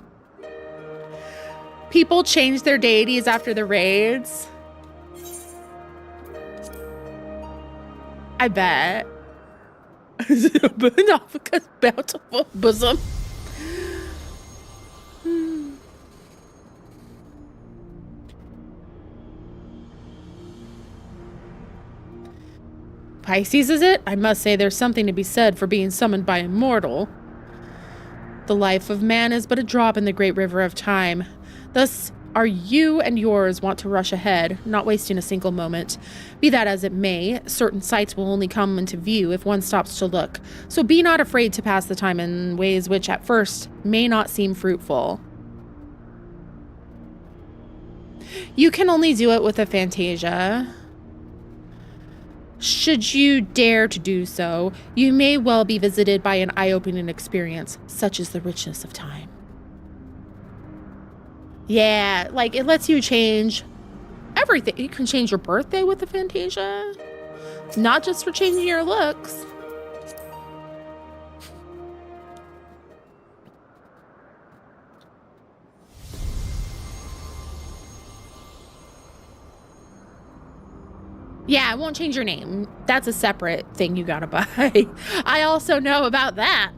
People change their deities after the raids. I bet. Because bountiful bosom. Pisces, is it? I must say there's something to be said for being summoned by a mortal. The life of man is but a drop in the great river of time. Thus are you and yours want to rush ahead, not wasting a single moment. Be that as it may, certain sights will only come into view if one stops to look. So be not afraid to pass the time in ways which at first may not seem fruitful. You can only do it with a Fantasia. Should you dare to do so, you may well be visited by an eye-opening experience, such as the richness of time. Yeah, like it lets you change everything. You can change your birthday with the Fantasia. Not just for changing your looks. Yeah, it won't change your name. That's a separate thing you gotta buy. I also know about that.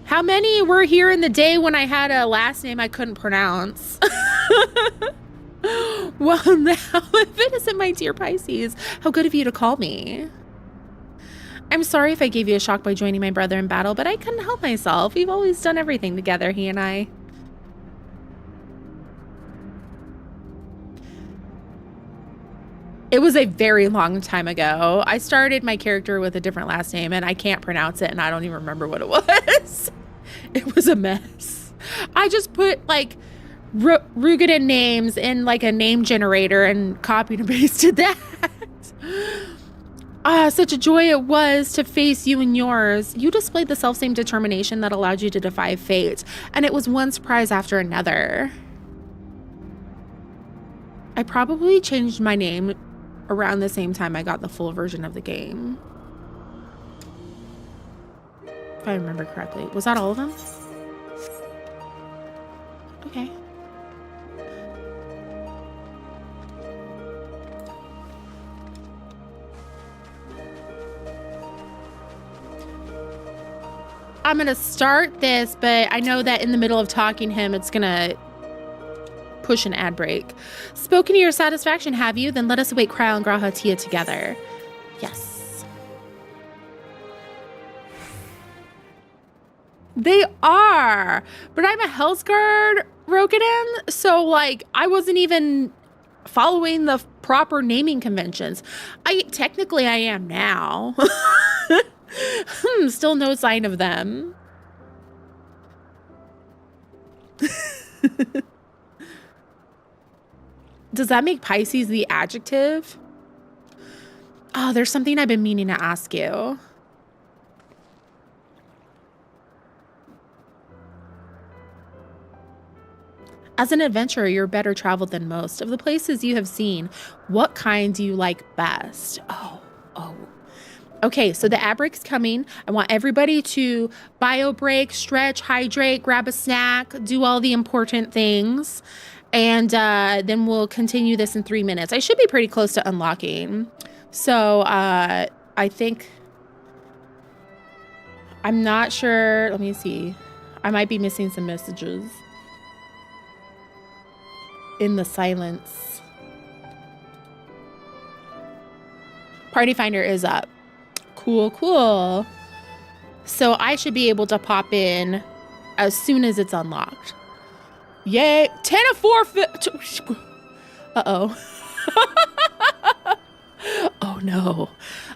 How many were here in the day when I had a last name I couldn't pronounce? Well, now, if it isn't my dear Pisces, how good of you to call me. I'm sorry if I gave you a shock by joining my brother in battle, but I couldn't help myself. We've always done everything together, he and I. It was a very long time ago. I started my character with a different last name and I can't pronounce it and I don't even remember what it was. It was a mess. I just put like Rugadan names in like a name generator and copied and pasted that. Such a joy it was to face you and yours. You displayed the self-same determination that allowed you to defy fate, and it was one surprise after another. I probably changed my name around the same time I got the full version of the game. If I remember correctly. Was that all of them? Okay. I'm gonna start this, but I know that in the middle of talking him, it's gonna push an ad break. Spoken to your satisfaction, have you? Then let us await Kryle and Graha Tia together. Yes. They are. But I'm a Hellsguard Rokugan, so like I wasn't even following the proper naming conventions. Technically I am now. Still no sign of them. Does that make Pisces the adjective? Oh, there's something I've been meaning to ask you. As an adventurer, you're better traveled than most. Of the places you have seen, what kind do you like best? Oh. Okay, so the ad break's coming. I want everybody to bio break, stretch, hydrate, grab a snack, do all the important things. And then we'll continue this in 3 minutes. I should be pretty close to unlocking. So I think, I'm not sure. Let me see. I might be missing some messages in the silence. Party Finder is up. Cool. So I should be able to pop in as soon as it's unlocked. Yay. 10 of 4. Uh-oh. Oh no.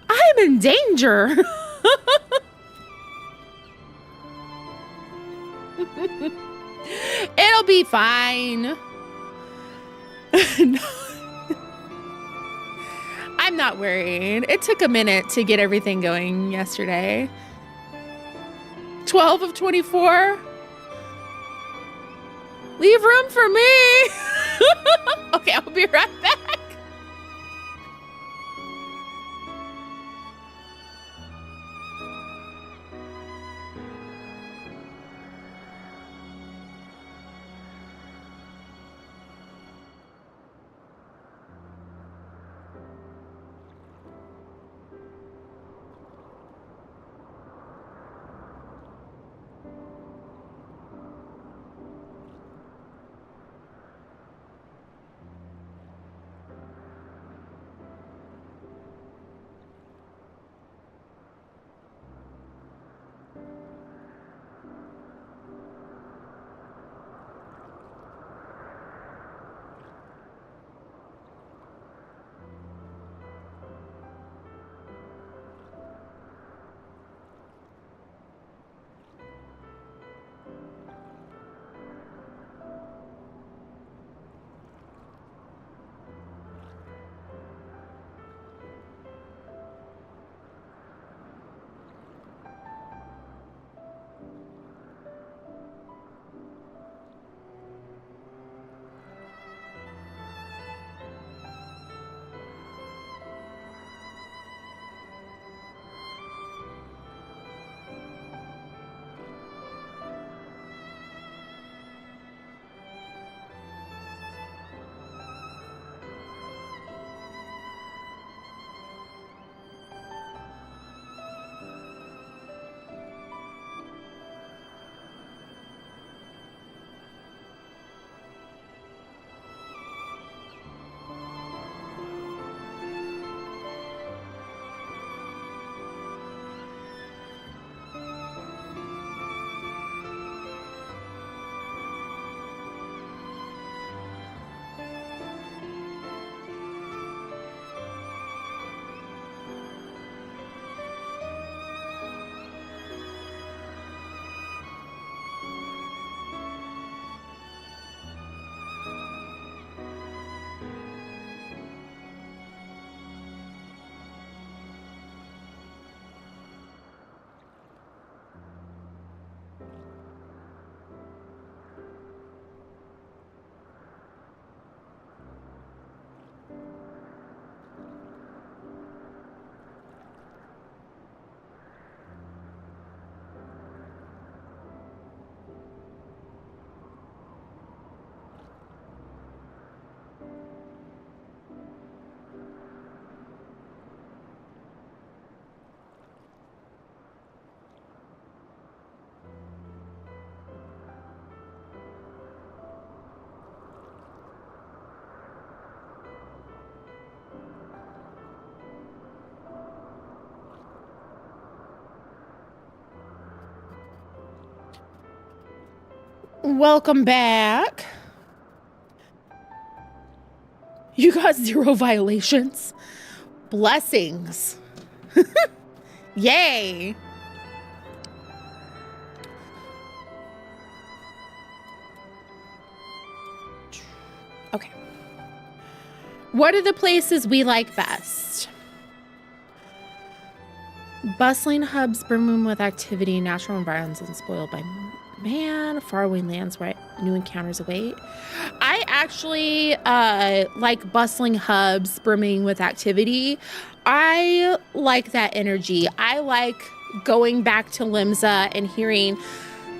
I'm in danger. It'll be fine. No. I'm not worried. It took a minute to get everything going yesterday. 12 of 24. Leave room for me. Okay, I'll be right back. Welcome back. You got 0 violations. Blessings. Yay. Okay. What are the places we like best? Bustling hubs brimming with activity, natural environments unspoiled by man, faraway lands where new encounters await. I actually like bustling hubs brimming with activity. I like that energy. I like going back to Limsa and hearing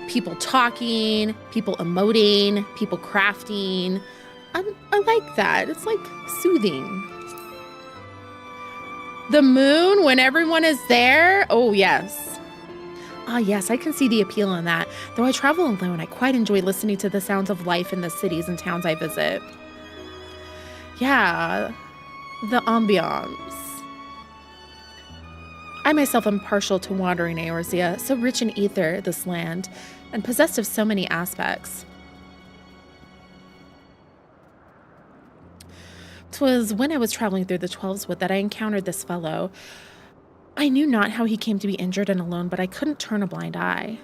people talking, people emoting, people crafting. I like that. It's like soothing. The moon when everyone is there. Oh, yes. Ah, yes, I can see the appeal in that. Though I travel alone, I quite enjoy listening to the sounds of life in the cities and towns I visit. Yeah, the ambiance. I myself am partial to wandering Eorzea, so rich in ether, this land, and possessed of so many aspects. 'Twas when I was traveling through the Twelveswood that I encountered this fellow. I knew not how he came to be injured and alone, but I couldn't turn a blind eye.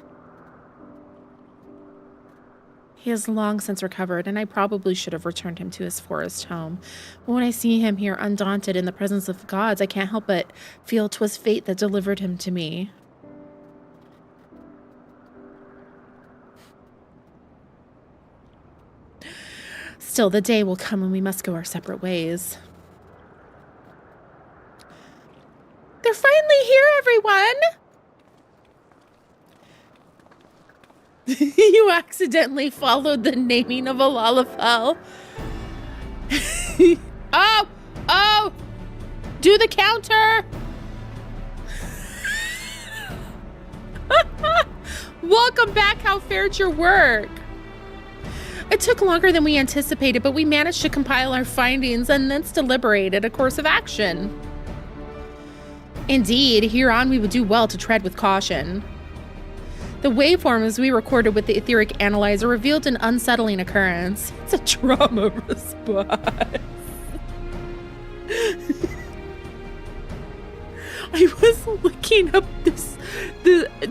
He has long since recovered, and I probably should have returned him to his forest home. But when I see him here undaunted in the presence of gods, I can't help but feel 'twas fate that delivered him to me. Still, the day will come when we must go our separate ways. They're finally here, everyone! You accidentally followed the naming of a Lalafell. Oh! Do the counter! Welcome back. How fared your work? It took longer than we anticipated, but we managed to compile our findings and thence deliberated a course of action. Indeed, hereon we would do well to tread with caution. The waveforms we recorded with the etheric analyzer revealed an unsettling occurrence. It's a trauma response. I was looking up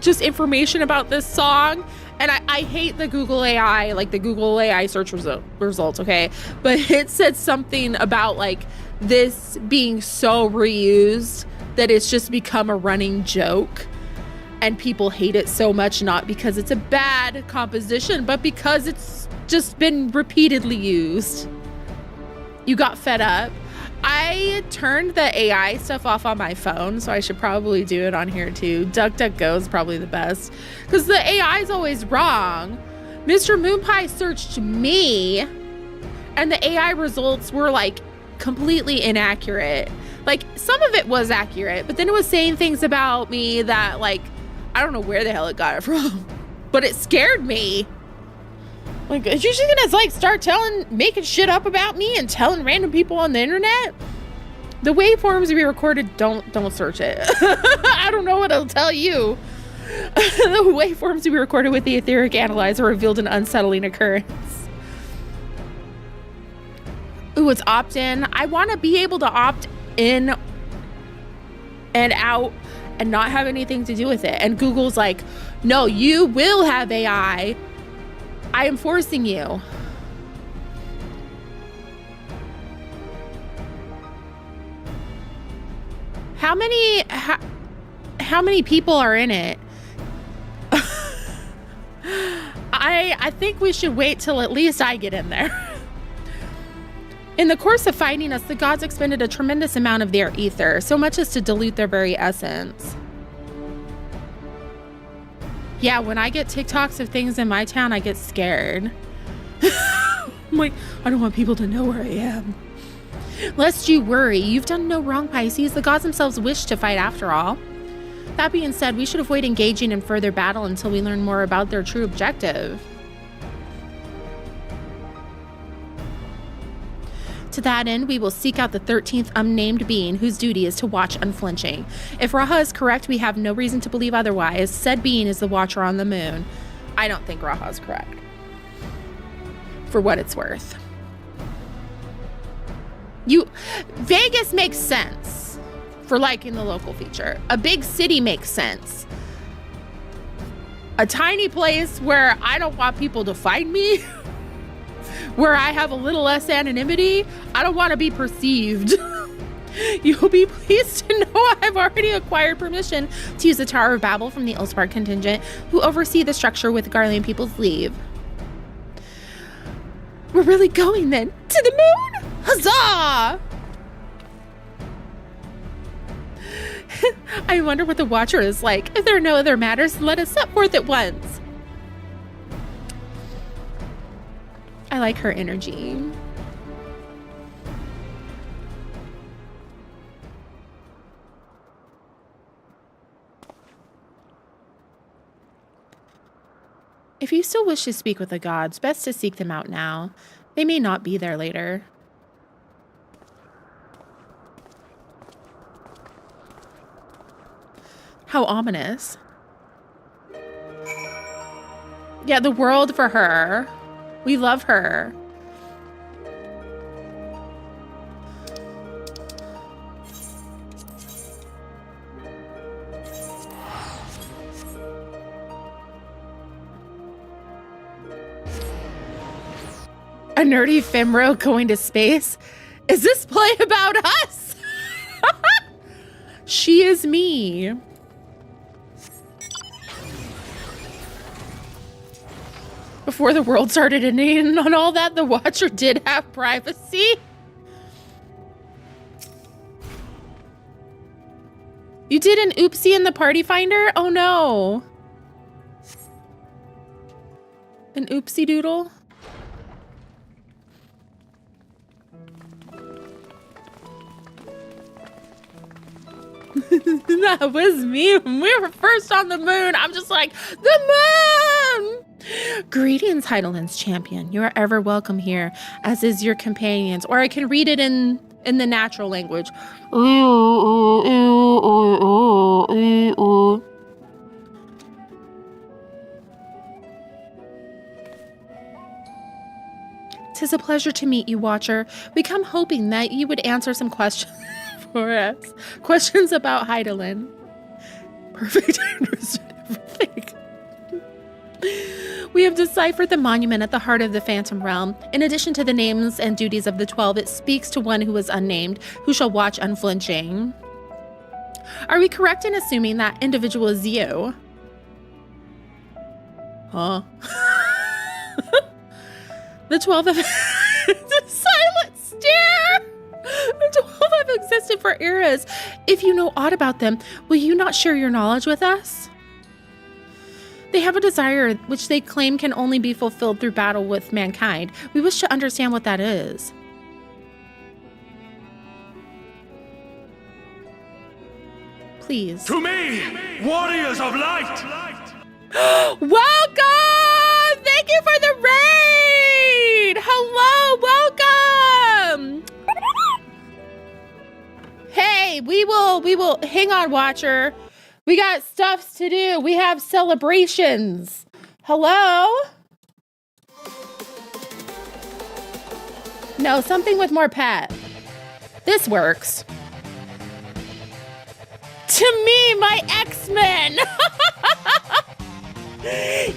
just information about this song, and I hate the Google AI, like the Google AI search results, okay? But it said something about like this being so reused that it's just become a running joke. And people hate it so much, not because it's a bad composition, but because it's just been repeatedly used. You got fed up. I turned the AI stuff off on my phone, so I should probably do it on here too. DuckDuckGo is probably the best because the AI is always wrong. Mr. Moonpie searched me and the AI results were like completely inaccurate. Like some of it was accurate, but then it was saying things about me that like, I don't know where the hell it got it from, but it scared me. Like, is you just gonna like start making shit up about me and telling random people on the internet? The waveforms we recorded, don't search it. I don't know what it'll tell you. The waveforms we recorded with the etheric analyzer revealed an unsettling occurrence. Ooh, it's opt-in. I want to be able to opt in and out and not have anything to do with it. And Google's like, no, you will have AI. I am forcing you. How many people are in it? I think we should wait till at least I get in there. In the course of fighting us, the gods expended a tremendous amount of their ether, so much as to dilute their very essence. Yeah, when I get TikToks of things in my town, I get scared. I'm like, I don't want people to know where I am. Lest you worry, you've done no wrong, Pisces. The gods themselves wish to fight after all. That being said, we should avoid engaging in further battle until we learn more about their true objective. To that end, we will seek out the 13th unnamed being whose duty is to watch unflinching. If Raha is correct, we have no reason to believe otherwise. Said being is the watcher on the moon. I don't think Raha is correct. for what it's worth. Vegas makes sense for liking the local feature. A big city makes sense. A tiny place where I don't want people to find me, where I have a little less anonymity, I don't want to be perceived. You'll be pleased to know I've already acquired permission to use the Tower of Babel from the Ilspark contingent, who oversee the structure with Garlean people's leave. We're really going then to the moon? Huzzah! I wonder what the Watcher is like. If there are no other matters, let us set forth at once. I like her energy. If you still wish to speak with the gods, best to seek them out now. They may not be there later. How ominous. Yeah, the world for her. We love her. A nerdy Femro going to space? Is this play about us? She is me. Before the world started ending on all that, the Watcher did have privacy. You did an oopsie in the party finder? Oh no. An oopsie doodle? That was me when we were first on the moon. I'm just like, the moon! Greetings, Heideland's champion. You are ever welcome here, as is your companions. Or I can read it in the natural language. Tis a pleasure to meet you, Watcher. We come hoping that you would answer some questions for us. Questions about Heideland. Perfect. I understood everything. We have deciphered the monument at the heart of the Phantom Realm. In addition to the names and duties of the 12, it speaks to one who is unnamed, who shall watch unflinching. Are we correct in assuming that individual is you? Huh? The 12 have... the silent stare! The 12 have existed for eras. If you know aught about them, will you not share your knowledge with us? They have a desire which they claim can only be fulfilled through battle with mankind. We wish to understand what that is. Please. To me, warriors of light! Welcome! Thank you for the raid! Hello, welcome! Hey, we will, hang on, Watcher. We got stuff to do. We have celebrations. Hello? No, something with more pet. This works. To me, my X-Men.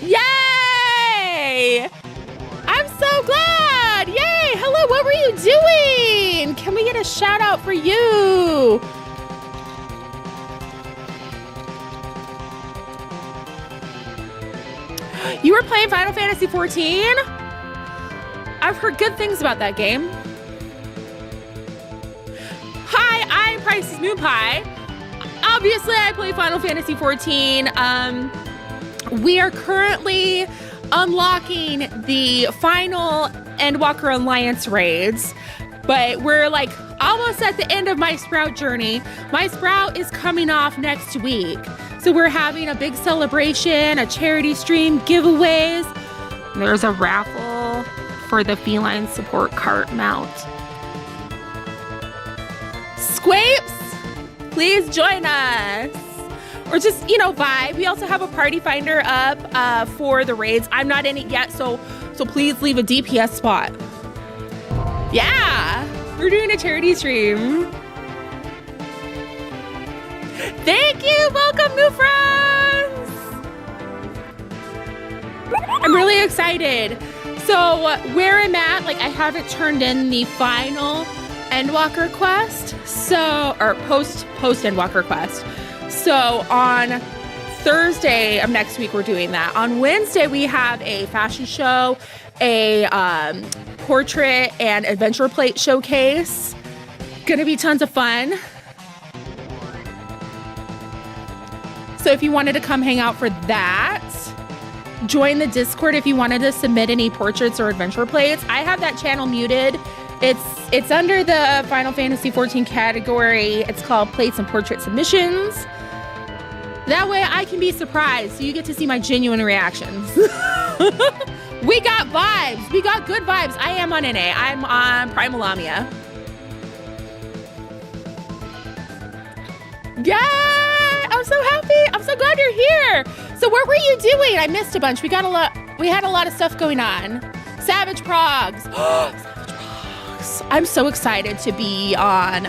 Yay! I'm so glad. Yay. Hello, what were you doing? Can we get a shout out for you? You were playing Final Fantasy XIV? I've heard good things about that game. Hi, I'm Price's Moon Pie. Obviously, I play Final Fantasy XIV. We are currently unlocking the final Endwalker Alliance raids, but we're like almost at the end of my Sprout journey. My Sprout is coming off next week. So we're having a big celebration, a charity stream, giveaways. There's a raffle for the feline support cart mount. Squapes, please join us. or just, you know, vibe. We also have a party finder up for the raids. I'm not in it yet, so please leave a DPS spot. Yeah, we're doing a charity stream. Thank you, welcome new friends. I'm really excited. So where I'm at, like I haven't turned in the final Endwalker quest, or post Endwalker quest. So on Thursday of next week, we're doing that. On Wednesday, we have a fashion show, a portrait and adventure plate showcase. Gonna be tons of fun. So if you wanted to come hang out for that, join the Discord if you wanted to submit any portraits or adventure plates. I have that channel muted. It's under the Final Fantasy XIV category. It's called Plates and Portrait Submissions. That way I can be surprised, so you get to see my genuine reactions. We got vibes. We got good vibes. I am on NA. I'm on Primal Lamia. Yeah, I'm so happy. I'm so glad you're here. So what were you doing? I missed a bunch. We had a lot of stuff going on. Savage Progs. Savage Progs. I'm so excited to be on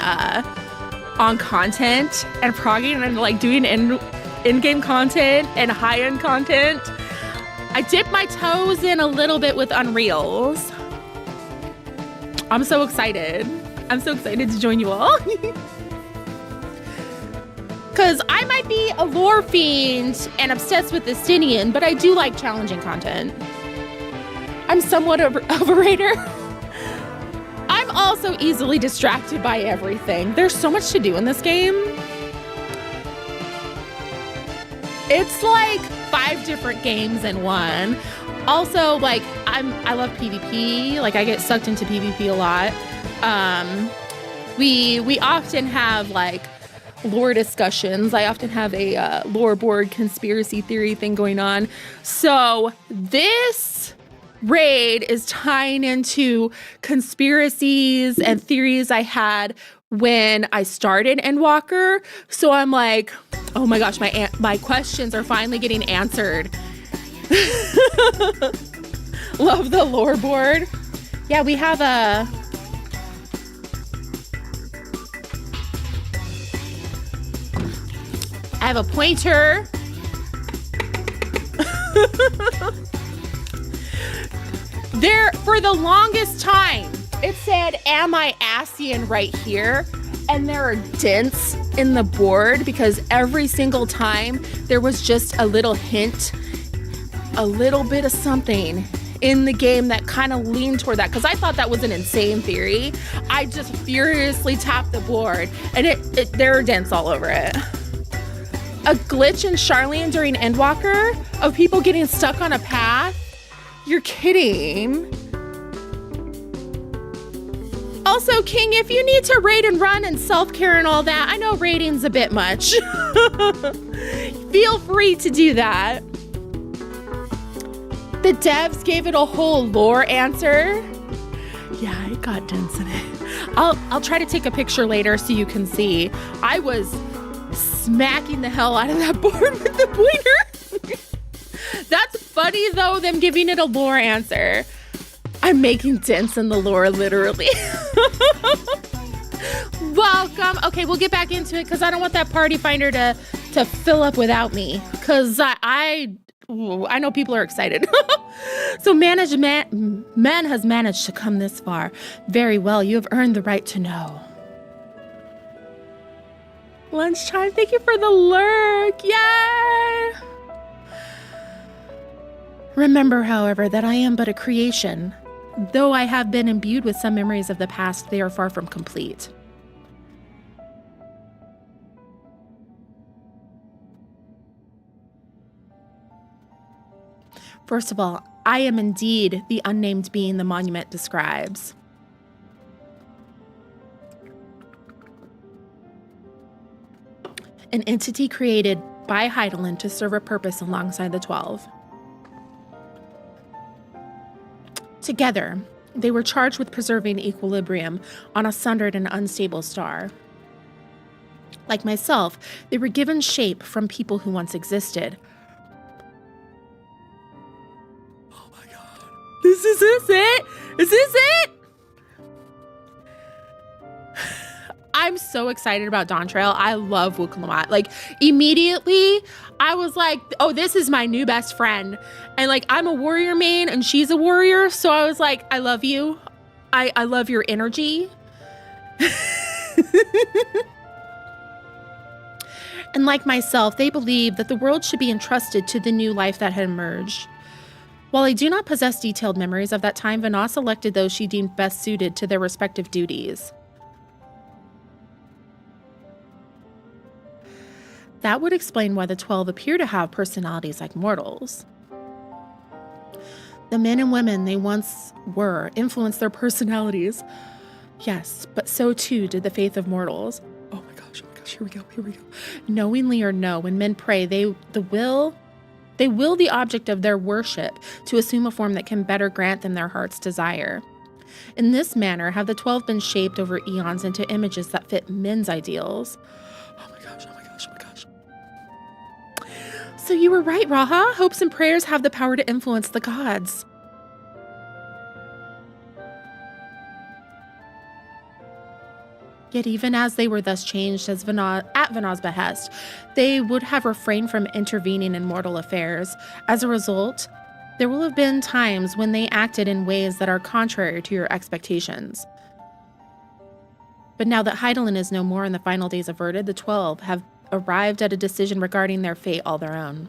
content and progging and like doing in-game content and high-end content. I dipped my toes in a little bit with Unreals. I'm so excited. I'm so excited to join you all. Because I might be a lore fiend and obsessed with Justinian, but I do like challenging content. I'm somewhat of a raider. I'm also easily distracted by everything. There's so much to do in this game. It's like 5 different games in one. Also, like, I love PvP. Like, I get sucked into PvP a lot. We often have, like, lore discussions. I often have a lore board conspiracy theory thing going on. So this raid is tying into conspiracies and theories I had when I started Endwalker. So I'm like, oh my gosh, my questions are finally getting answered. Love the lore board. Yeah, we have a I have a pointer. There, for the longest time, it said, am I Asian right here? And there are dents in the board because every single time there was just a little hint, a little bit of something in the game that kind of leaned toward that, because I thought that was an insane theory. I just furiously tapped the board and there are dents all over it. A glitch in Charlene during Endwalker of people getting stuck on a path? You're kidding. Also, King, if you need to raid and run and self-care and all that, I know raiding's a bit much. Feel free to do that. The devs gave it a whole lore answer. Yeah, it got dense in it. I'll try to take a picture later so you can see. I was smacking the hell out of that board with the pointer. That's funny though, them giving it a lore answer. I'm making dents in the lore, literally. Welcome. Okay, we'll get back into it because I don't want that party finder to fill up without me. Because I know people are excited. So man has managed to come this far. Very well, you have earned the right to know. Lunchtime, thank you for the lurk. Yay! Remember, however, that I am but a creation. Though I have been imbued with some memories of the past, they are far from complete. First of all, I am indeed the unnamed being the monument describes. An entity created by Heidelin to serve a purpose alongside the 12. Together, they were charged with preserving equilibrium on a sundered and unstable star. Like myself, they were given shape from people who once existed. Oh my god. Is this it? Is this it? I'm so excited about Dawn Trail. I love Wukalamat. Like, immediately, I was like, oh, this is my new best friend. And, like, I'm a warrior main, and she's a warrior. So I was like, I love you. I love your energy. And like myself, they believed that the world should be entrusted to the new life that had emerged. While I do not possess detailed memories of that time, Vana selected those she deemed best suited to their respective duties. That would explain why the 12 appear to have personalities like mortals. The men and women they once were influenced their personalities. Yes, but so too did the faith of mortals. Oh my gosh, here we go. Knowingly or no, when men pray, they will the object of their worship to assume a form that can better grant them their heart's desire. In this manner have the 12 been shaped over eons into images that fit men's ideals. Oh my gosh. So you were right, Raha. Hopes and prayers have the power to influence the gods. Yet even as they were thus changed at Vana's behest, they would have refrained from intervening in mortal affairs. As a result, there will have been times when they acted in ways that are contrary to your expectations. But now that Hydaelyn is no more and the final days averted, the 12 have arrived at a decision regarding their fate all their own.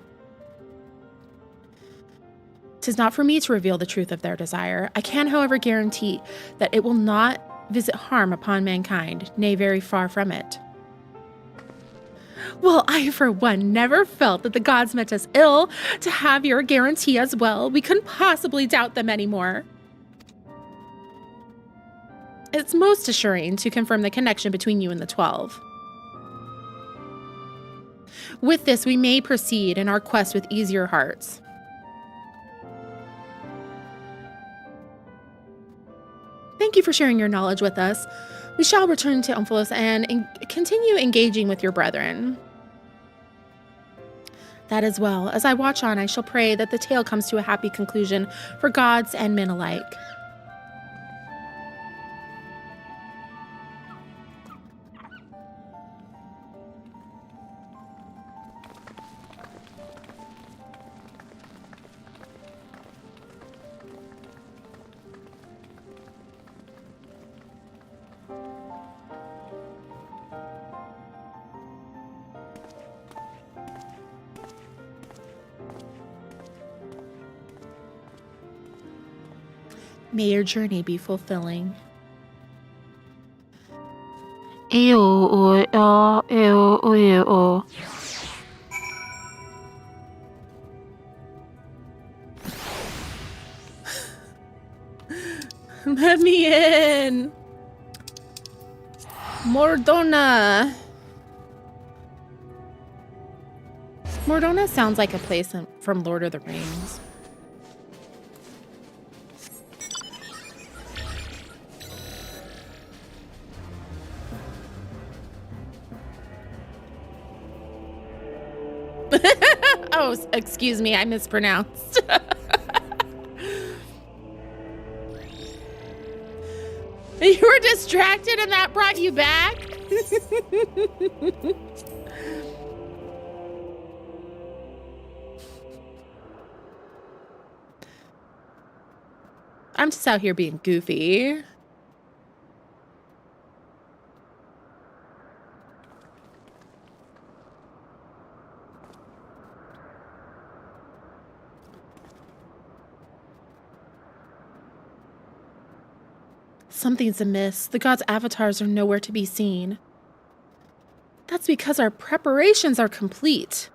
'Tis not for me to reveal the truth of their desire. I can, however, guarantee that it will not visit harm upon mankind, nay, very far from it. Well, I, for one, never felt that the gods meant us ill. To have your guarantee as well, we couldn't possibly doubt them anymore. It's most assuring to confirm the connection between you and the 12. With this, we may proceed in our quest with easier hearts. Thank you for sharing your knowledge with us. We shall return to Omphalos and continue engaging with your brethren. That as well. As I watch on, I shall pray that the tale comes to a happy conclusion for gods and men alike. May your journey be fulfilling. Let me in. Mordona. Mordona sounds like a place from Lord of the Rings. Oh, excuse me, I mispronounced. You were distracted and that brought you back? I'm just out here being goofy. Something's amiss. The gods' avatars are nowhere to be seen. That's because our preparations are complete.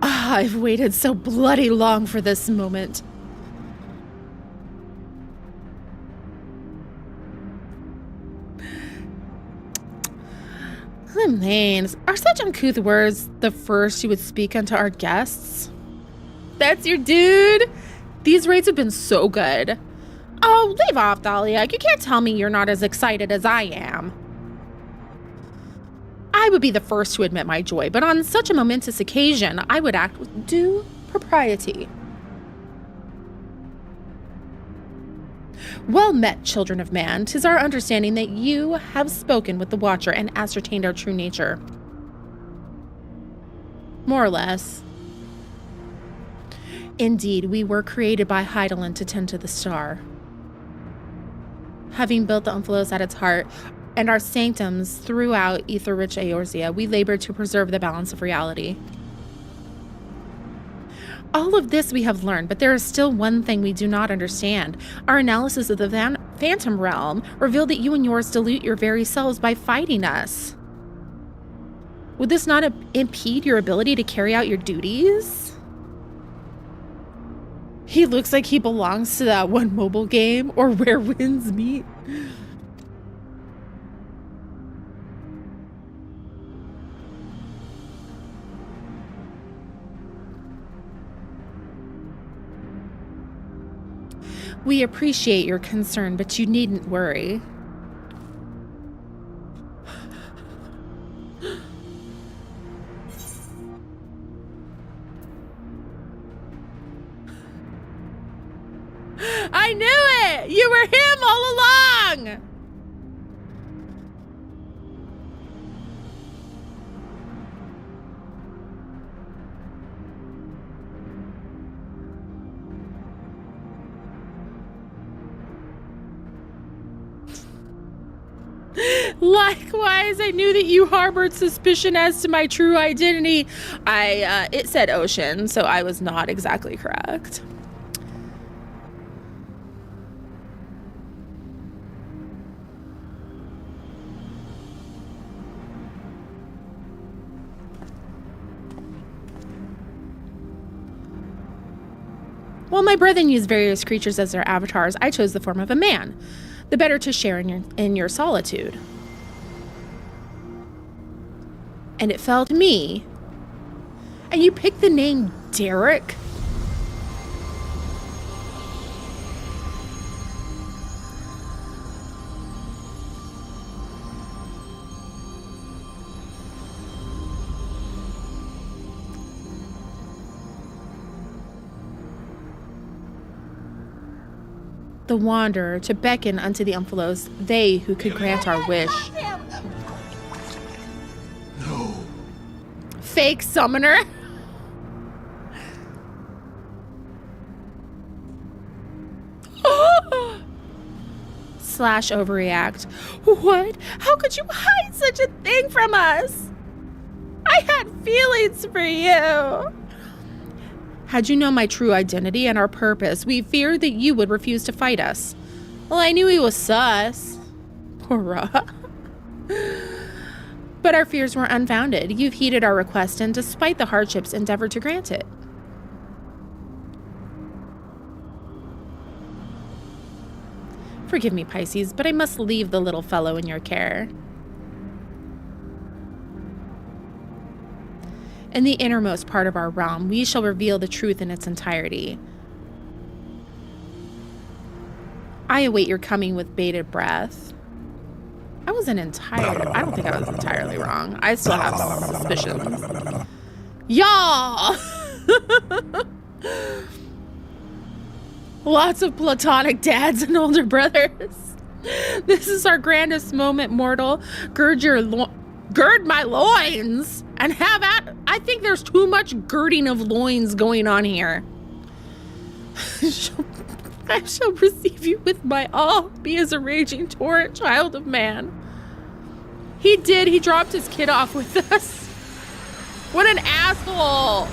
Ah, I've waited so bloody long for this moment. Lanes, are such uncouth words the first you would speak unto our guests? That's your dude? These rates have been so good. Oh, leave off, Dahlia. You can't tell me you're not as excited as I am. I would be the first to admit my joy, but on such a momentous occasion, I would act with due propriety. Well met, children of man. 'Tis our understanding that you have spoken with the Watcher and ascertained our true nature. More or less. Indeed, we were created by Heidelin to tend to the star. Having built the Umphalos at its heart and our sanctums throughout ether-rich Eorzea, we labor to preserve the balance of reality. All of this we have learned, but there is still one thing we do not understand. Our analysis of the Phantom Realm revealed that you and yours dilute your very selves by fighting us. Would this not impede your ability to carry out your duties? He looks like he belongs to that one mobile game, or Where Winds Meet. We appreciate your concern, but you needn't worry. I knew it! You were him all along! Likewise, I knew that you harbored suspicion as to my true identity. It said ocean, so I was not exactly correct. While my brethren used various creatures as their avatars, I chose the form of a man, the better to share in your solitude. And it fell to me. And you picked the name Derek? The Wanderer, to beckon unto the Umphalos, they who could grant our wish. No. Fake summoner. Slash overreact. What? How could you hide such a thing from us? I had feelings for you. Had you known my true identity and our purpose, we feared that you would refuse to fight us. Well, I knew he was sus. Hurrah. But our fears were unfounded. You've heeded our request and, despite the hardships, endeavored to grant it. Forgive me, Pisces, but I must leave the little fellow in your care. In the innermost part of our realm, we shall reveal the truth in its entirety. I await your coming with bated breath. I don't think I was entirely wrong. I still have suspicions. Y'all! Lots of platonic dads and older brothers. This is our grandest moment, mortal. Gird my loins and have at. I think there's too much girding of loins going on here. I shall receive you with my all. Be as a raging torrent, child of man. He did. He dropped his kid off with us. What an asshole.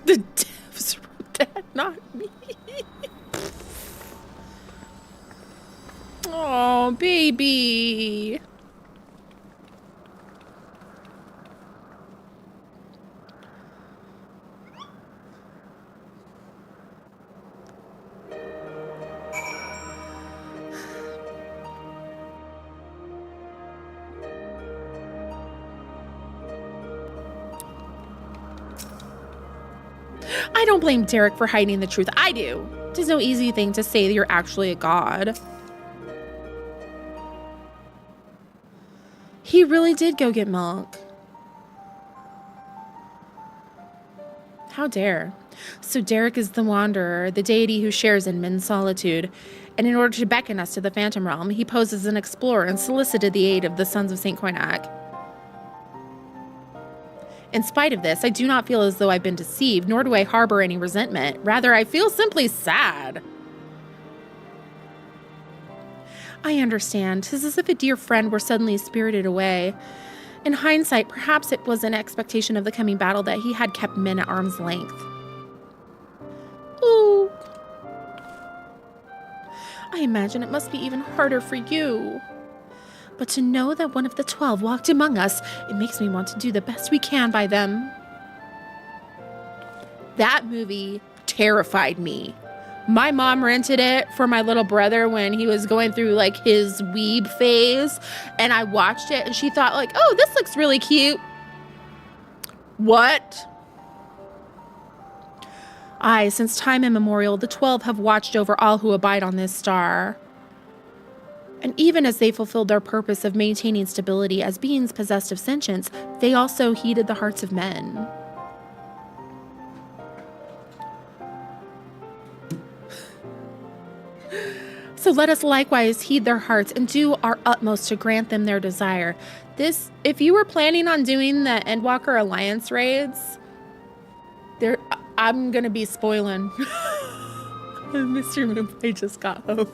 The devs wrote that, not me. Oh. Oh, baby. I don't blame Derek for hiding the truth. I do. It is no easy thing to say that you're actually a god. He really did go get milk. How dare. So Derek is the Wanderer, the deity who shares in men's solitude. And in order to beckon us to the Phantom Realm, he posed as an explorer and solicited the aid of the Sons of St. Coinac. In spite of this, I do not feel as though I've been deceived, nor do I harbor any resentment. Rather, I feel simply sad. I understand. 'Tis as if a dear friend were suddenly spirited away. In hindsight, perhaps it was an expectation of the coming battle that he had kept men at arm's length. Ooh. I imagine it must be even harder for you. But to know that one of the 12 walked among us, it makes me want to do the best we can by them. That movie terrified me. My mom rented it for my little brother when he was going through like his weeb phase, and I watched it and she thought like, oh, this looks really cute. What? Aye, since time immemorial, the 12 have watched over all who abide on this star. And even as they fulfilled their purpose of maintaining stability as beings possessed of sentience, they also heeded the hearts of men. So let us likewise heed their hearts and do our utmost to grant them their desire. This, if you were planning on doing the Endwalker Alliance raids, I'm gonna be spoiling. Mr. Moonplay just got home.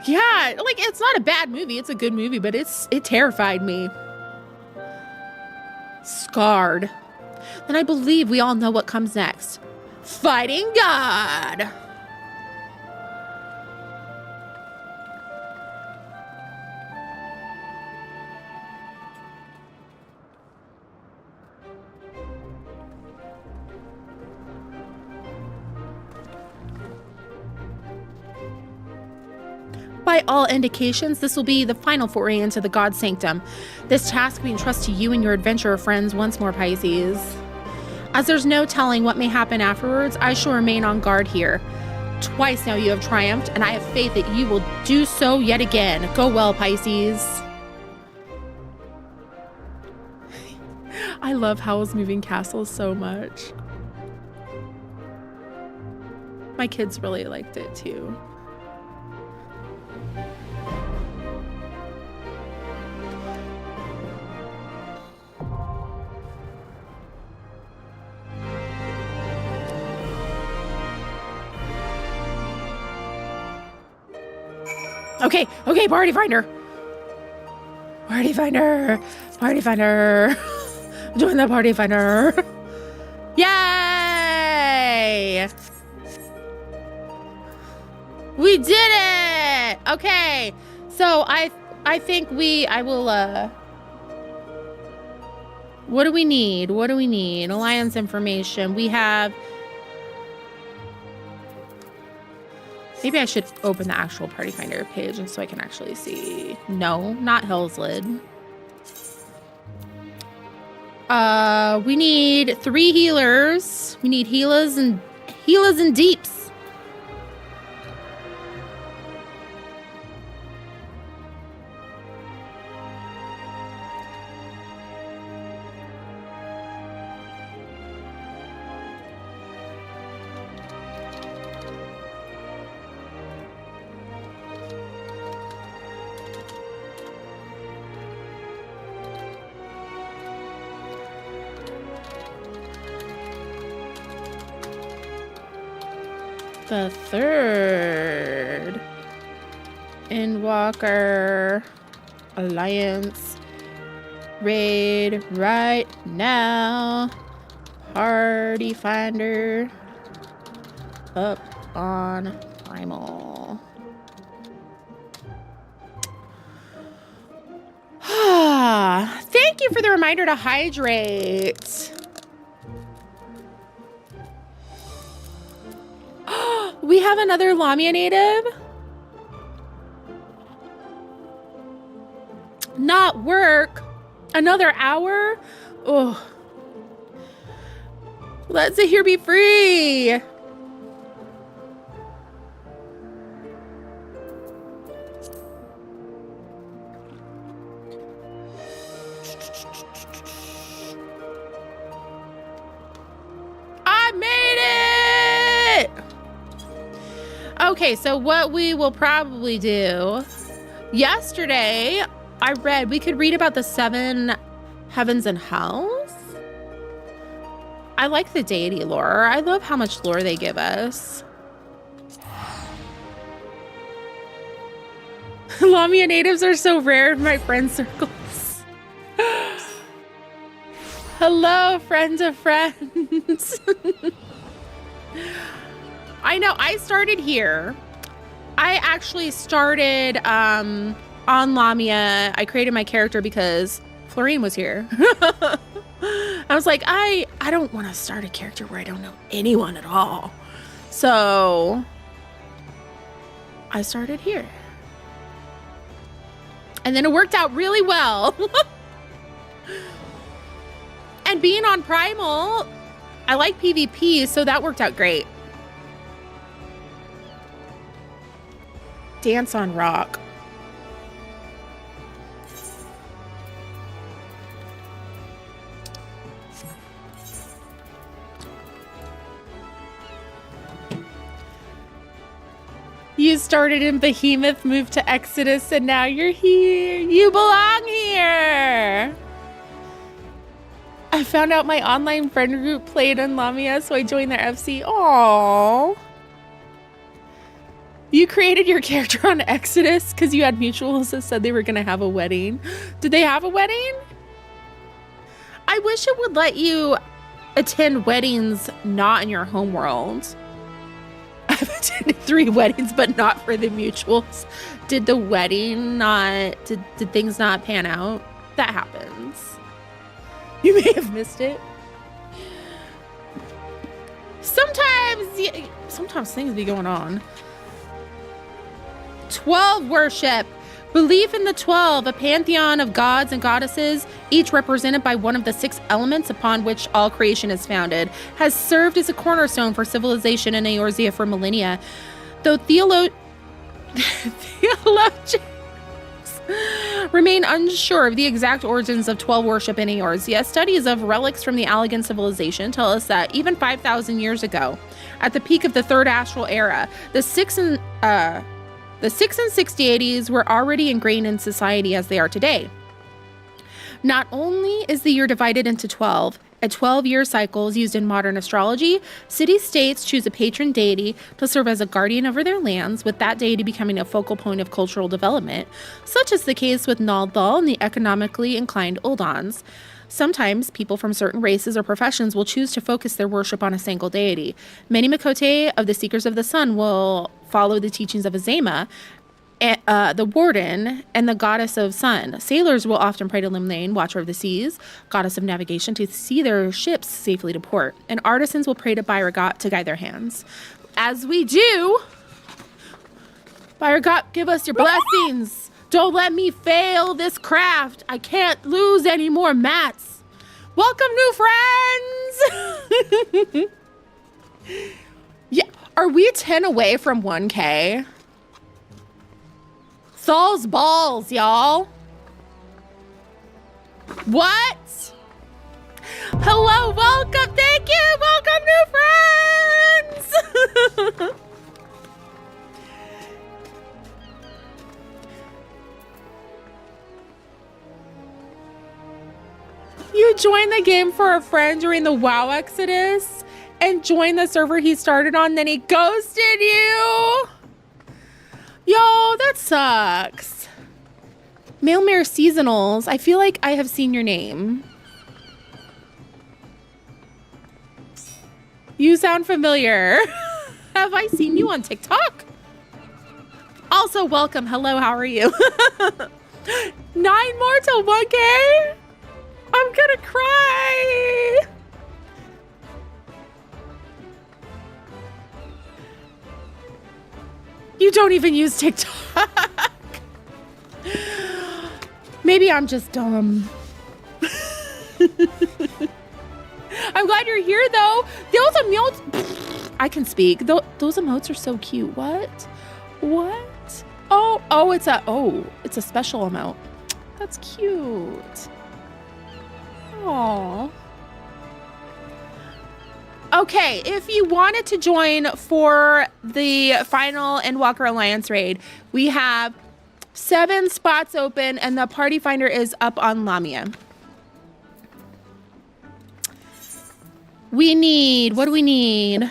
Yeah, like it's not a bad movie. It's a good movie, but it terrified me. Scarred. Then I believe we all know what comes next. Fighting God. By all indications, this will be the final foray into the God Sanctum. This task we entrust to you and your adventurer friends once more, Pisces. As there's no telling what may happen afterwards, I shall remain on guard here. Twice now you have triumphed, and I have faith that you will do so yet again. Go well, Pisces. I love Howl's Moving Castle so much. My kids really liked it too. Okay, party finder. Party finder. Party finder. Join the party finder. Yay! We did it! Okay. So I think I will what do we need? What do we need? Alliance information. We have. Maybe I should open the actual Party Finder page and so I can actually see. No, not Hell's Lid. We need 3 healers. We need healers and deeps. The 3rd Endwalker Alliance raid right now. Party Finder. up on Primal. Thank you for the reminder to hydrate. We have another Lamia native. Not work. Another hour? Oh. Let Zahir be free. I made it! Okay, so what we will probably do, yesterday I read, we could read about the 7 heavens and hells. I like the deity lore. I love how much lore they give us. Lamia natives are so rare in my friend circles. Hello, friend of friends. I know, I started here. I actually started on Lamia. I created my character because Florine was here. I was like, I don't want to start a character where I don't know anyone at all. So I started here. And then it worked out really well. And being on Primal, I like PvP, so that worked out great. Dance on Rock. You started in Behemoth, moved to Exodus, and now you're here. You belong here. I found out my online friend group played in Lamia, so I joined their FC. Aww. You created your character on Exodus because you had mutuals that said they were going to have a wedding. Did they have a wedding? I wish it would let you attend weddings not in your home world. I've attended 3 weddings, but not for the mutuals. Did the wedding not, did things not pan out? That happens. You may have missed it. Sometimes things be going on. 12 worship. Belief in the 12, a pantheon of gods and goddesses, each represented by one of the 6 elements upon which all creation is founded, has served as a cornerstone for civilization in Eorzea for millennia. Though theologians remain unsure of the exact origins of 12 worship in Eorzea, studies of relics from the Allegan civilization tell us that even 5,000 years ago, at the peak of the 3rd astral era, the 6 and 6 deities were already ingrained in society as they are today. Not only is the year divided into 12, a 12-year cycle is used in modern astrology, city-states choose a patron deity to serve as a guardian over their lands, with that deity becoming a focal point of cultural development, such as the case with Naldbal and the economically inclined Uldans. Sometimes people from certain races or professions will choose to focus their worship on a single deity. Many Makote of the Seekers of the Sun will follow the teachings of Azema, the warden, and the goddess of sun. Sailors will often pray to Limlane, watcher of the seas, goddess of navigation, to see their ships safely to port. And artisans will pray to Byragot to guide their hands. As we do, Byragot, give us your blessings. Don't let me fail this craft. I can't lose any more mats. Welcome, new friends. Yeah, are we 10 away from 1K? Saul's balls, y'all. What? Hello, welcome, thank you, welcome, new friends. You joined the game for a friend during the WoW Exodus and joined the server he started on, then he ghosted you? Yo, that sucks. Mailmare Seasonals, I feel like I have seen your name. You sound familiar. have I seen you on TikTok? Also, welcome. Hello, how are you? 9 more till 1K? I'm gonna cry. You don't even use TikTok. Maybe I'm just dumb. I'm glad you're here, though. Those emotes, I can speak. Those emotes are so cute. What? Oh, it's a special emote. That's cute. Aww. Okay, if you wanted to join for the final Endwalker Alliance raid, we have 7 spots open and the party finder is up on Lamia. We need, what do we need?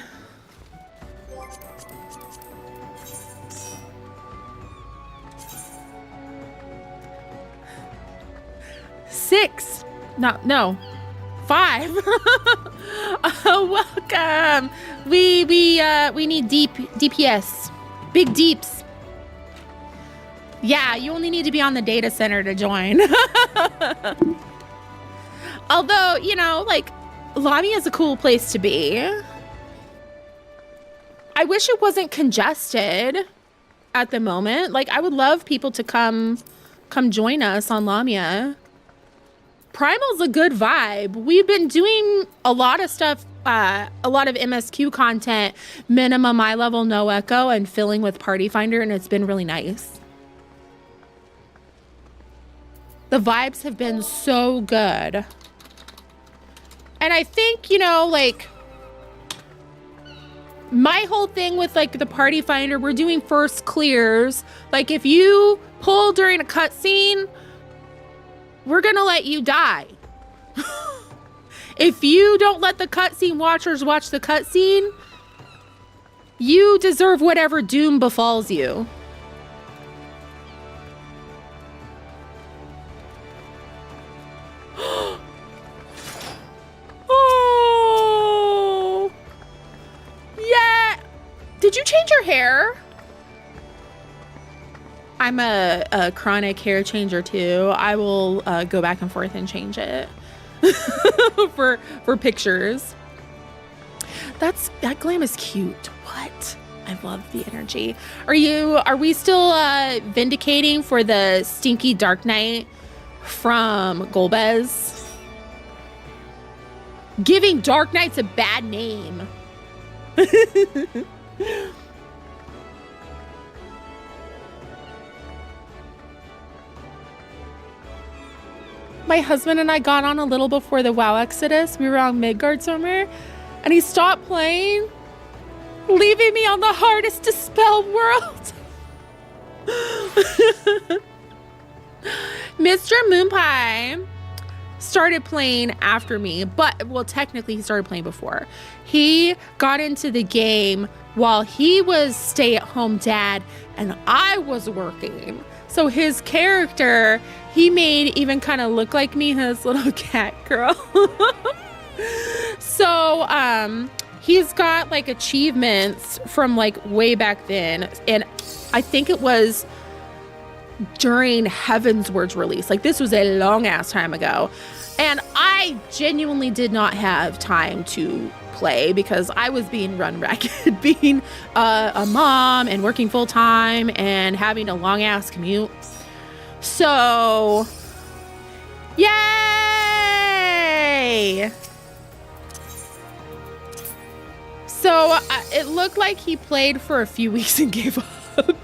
Six. No. 5. Welcome. We need DPS. Big deeps. Yeah, you only need to be on the data center to join. Although, you know, like, Lamia is a cool place to be. I wish it wasn't congested at the moment. Like, I would love people to come join us on Lamia. Primal's a good vibe. We've been doing a lot of stuff, a lot of MSQ content, minimum eye level, no echo, and filling with Party Finder, and it's been really nice. The vibes have been so good. And I think, you know, like, my whole thing with, like, the Party Finder, we're doing first clears. Like, if you pull during a cutscene, we're gonna let you die. If you don't let the cutscene watchers watch the cutscene, you deserve whatever doom befalls you. Oh, yeah. Did you change your hair? I'm a chronic hair changer too. I will go back and forth and change it for pictures. That glam is cute. What? I love the energy. Are we still vindicating for the stinky Dark Knight from Golbez? Giving Dark Knights a bad name. My husband and I got on a little before the WoW Exodus. We were on Midgard somewhere, and he stopped playing, leaving me on the hardest to spell world. Mr. Moonpie started playing after me, but, well, technically he started playing before. He got into the game while he was stay-at-home dad, and I was working. So his character, he made even kind of look like me, his little cat girl. So he's got like achievements from like way back then. And I think it was during Heavensward's release. Like this was a long ass time ago. And I genuinely did not have time to play because I was being run ragged, being a mom and working full time and having a long ass commute. So, yay! So it looked like he played for a few weeks and gave up.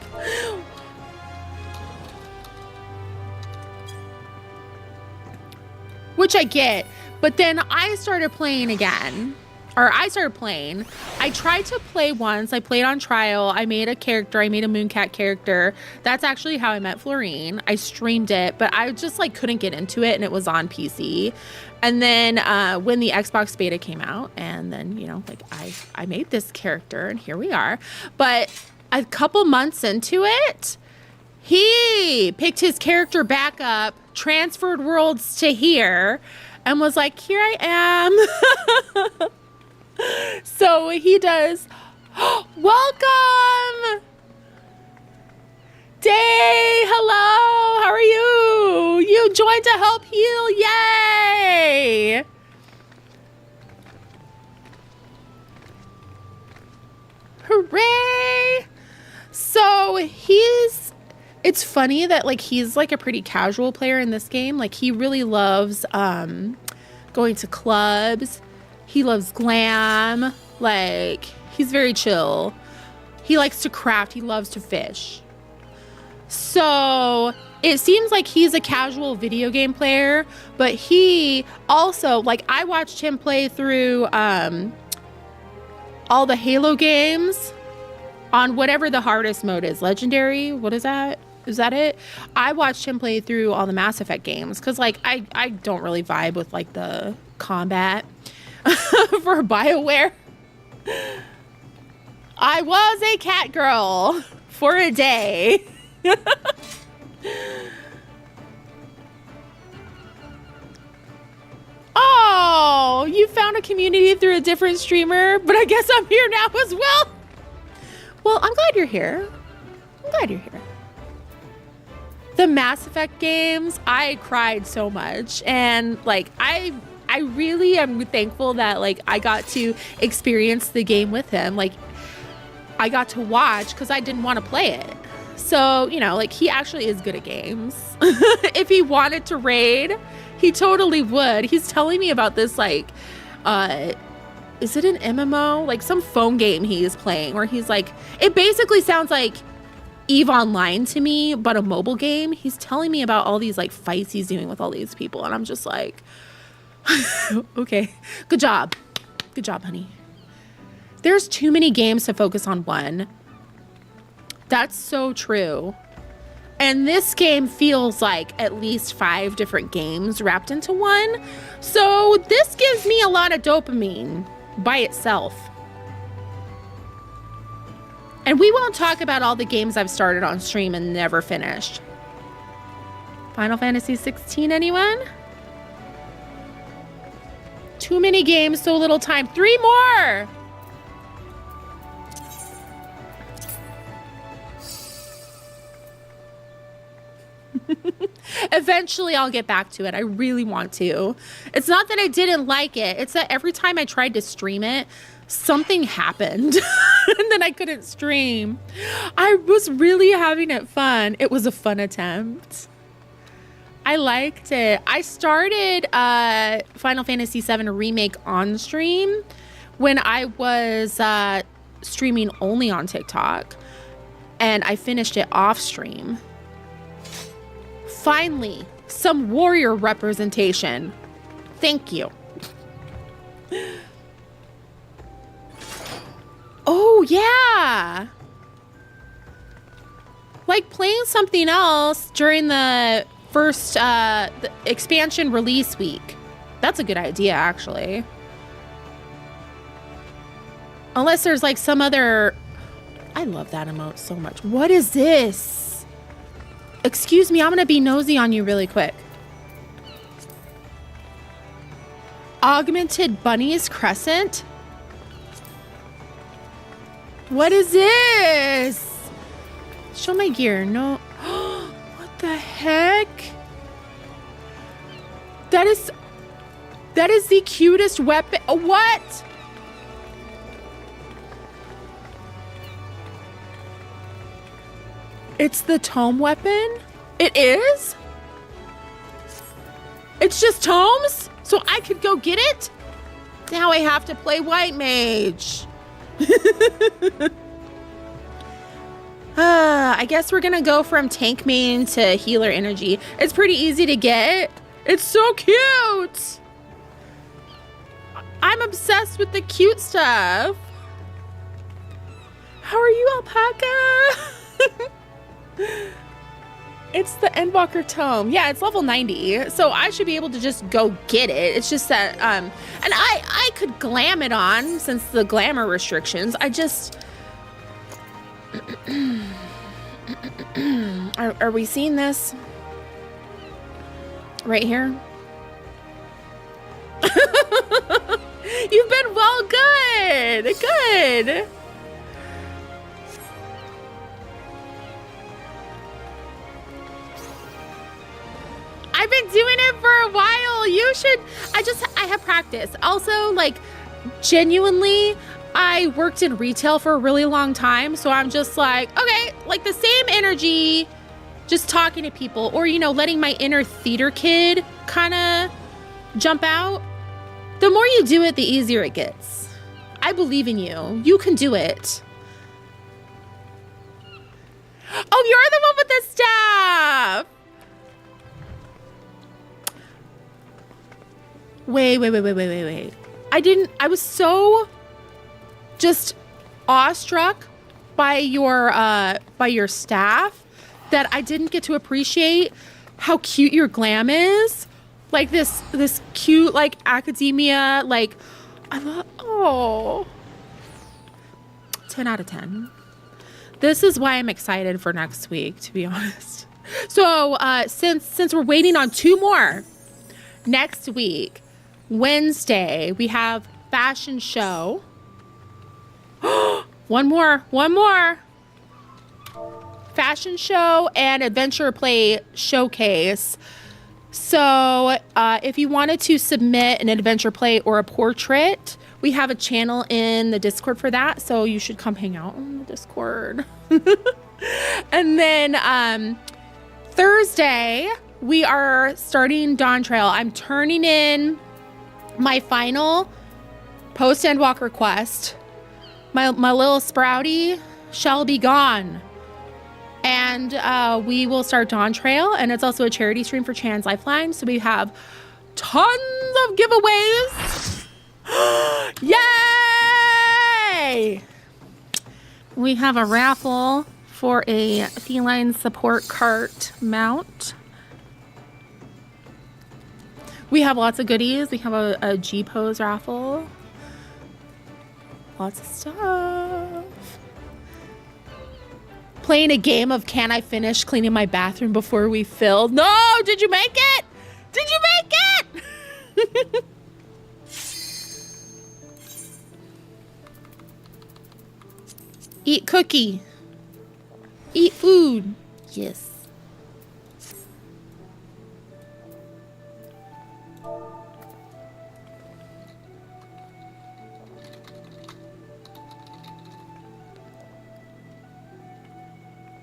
Which I get, but then I started playing again. I tried to play once. I played on trial. I made a character. I made a Mooncat character. That's actually how I met Florine. I streamed it, but I just like couldn't get into it, and it was on PC. And then when the Xbox beta came out, and then, you know, like I made this character, and here we are. But a couple months into it, he picked his character back up, transferred worlds to here, and was like, here I am. So he does Welcome! Day, hello, how are you? You joined to help heal, yay! Hooray! So it's funny that like he's like a pretty casual player in this game. Like he really loves going to clubs. He loves glam. Like he's very chill. He likes to craft. He loves to fish. So it seems like he's a casual video game player, but he also, like, I watched him play through all the Halo games on whatever the hardest mode is. Legendary? What is that? Is that it? I watched him play through all the Mass Effect games because, like, I don't really vibe with, like, the combat for BioWare. I was a cat girl for a day. Oh, you found a community through a different streamer, but I guess I'm here now as well. Well, I'm glad you're here. I'm glad you're here. The Mass Effect games, I cried so much. And like, I really am thankful that like I got to experience the game with him. Like I got to watch because I didn't want to play it. So, you know, like he actually is good at games. If he wanted to raid, he totally would. He's telling me about this, like, is it an MMO? Like some phone game he is playing where he's like, it basically sounds like EVE Online to me, but a mobile game. He's telling me about all these like fights he's doing with all these people. And I'm just like, okay, good job. Good job, honey. There's too many games to focus on one. That's so true. And this game feels like at least 5 different games wrapped into one. So this gives me a lot of dopamine by itself. And we won't talk about all the games I've started on stream and never finished. Final Fantasy 16, anyone? Too many games, so little time. 3 more! Eventually I'll get back to it. I really want to. It's not that I didn't like it. It's that every time I tried to stream it, something happened and then I couldn't stream. I was really having it fun. It was a fun attempt. I liked it. I started Final Fantasy VII Remake on stream when I was streaming only on TikTok, and I finished it off stream. Finally, some warrior representation. Thank you. Oh, yeah. Like playing something else during the first the expansion release week. That's a good idea, actually. Unless there's like some other... I love that emote so much. What is this? Excuse me, I'm gonna be nosy on you really quick. Augmented Bunny's Crescent? What is this? Show my gear. No. What the heck? That is the cutest weapon. What? It's the tome weapon? It is? It's just tomes? So I could go get it? Now I have to play White Mage. I guess we're gonna go from tank main to healer energy. It's pretty easy to get. It's so cute. I'm obsessed with the cute stuff. How are you, Alpaca? It's the ENDWALKER tome. Yeah, it's level 90. So I should be able to just go get it. It's just that, and I could glam it on since the glamour restrictions. I just, are we seeing this? Right here? You've been well, good. doing it for a while. You should. I have practice. Also, like, genuinely, I worked in retail for a really long time. So I'm just like, okay, like the same energy, just talking to people, or, you know, letting my inner theater kid kind of jump out. The more you do it, the easier it gets. I believe in you. You can do it. Oh, you're the one with the staff. Wait. I was so just awestruck by your staff that I didn't get to appreciate how cute your glam is. Like this cute, like, academia, like, I love, oh, 10 out of 10. This is why I'm excited for next week, to be honest. So since we're waiting on 2 more, next week, Wednesday, we have fashion show. One more. Fashion show and adventure play showcase. So if you wanted to submit an adventure play or a portrait, we have a channel in the Discord for that. So you should come hang out on the Discord. And then Thursday, we are starting Dawn Trail. I'm turning in my final post-Endwalker quest. My little Sprouty shall be gone. And we will start Dawn Trail, and it's also a charity stream for Trans Lifeline. So we have tons of giveaways. Yay! We have a raffle for a feline support cart mount. We have lots of goodies. We have a G-Pose raffle. Lots of stuff. Playing a game of can I finish cleaning my bathroom before we fill? No! Did you make it? Did you make it? Eat cookie. Eat food. Yes.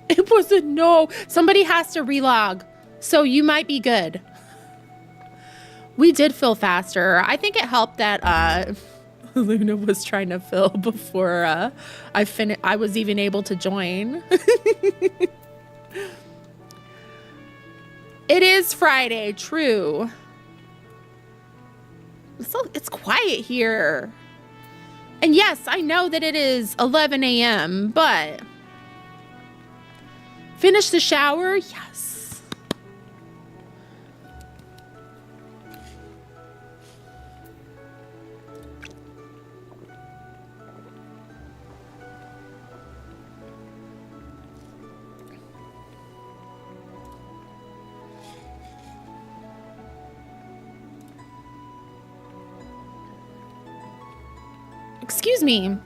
It was a no. Somebody has to relog. So you might be good. We did fill faster. I think it helped that Luna was trying to fill before I was even able to join. It is Friday, true. It's quiet here. And yes, I know that it is 11 a.m., but finish the shower? Yes. Excuse me.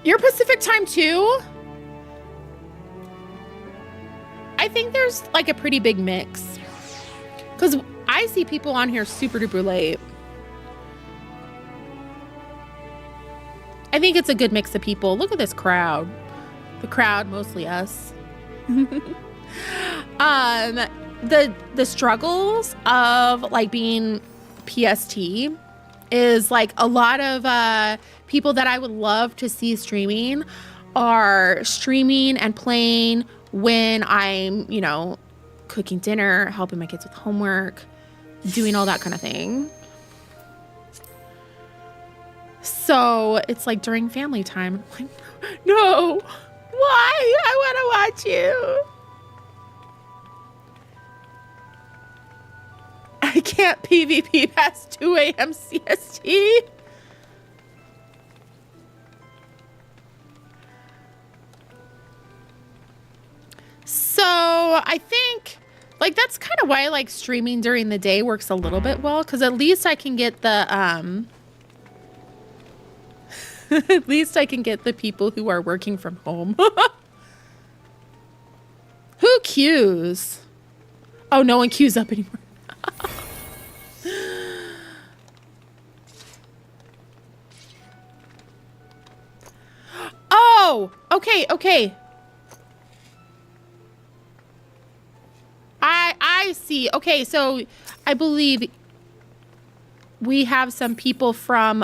You're Pacific time too? I think there's like a pretty big mix. Because I see people on here super duper late. I think it's a good mix of people. Look at this crowd. The crowd, mostly us. The struggles of like being PST is like a lot of people that I would love to see streaming are streaming and playing when I'm, you know, cooking dinner, helping my kids with homework, doing all that kind of thing. So it's like during family time, I'm like, no, why? I want to watch you. I can't PvP past 2 a.m. CST. So I think like that's kind of why like streaming during the day works a little bit well, because at least I can get the at least I can get the people who are working from home. Who queues? Oh, no one queues up anymore. Oh, okay, okay. I see. Okay, so I believe we have some people from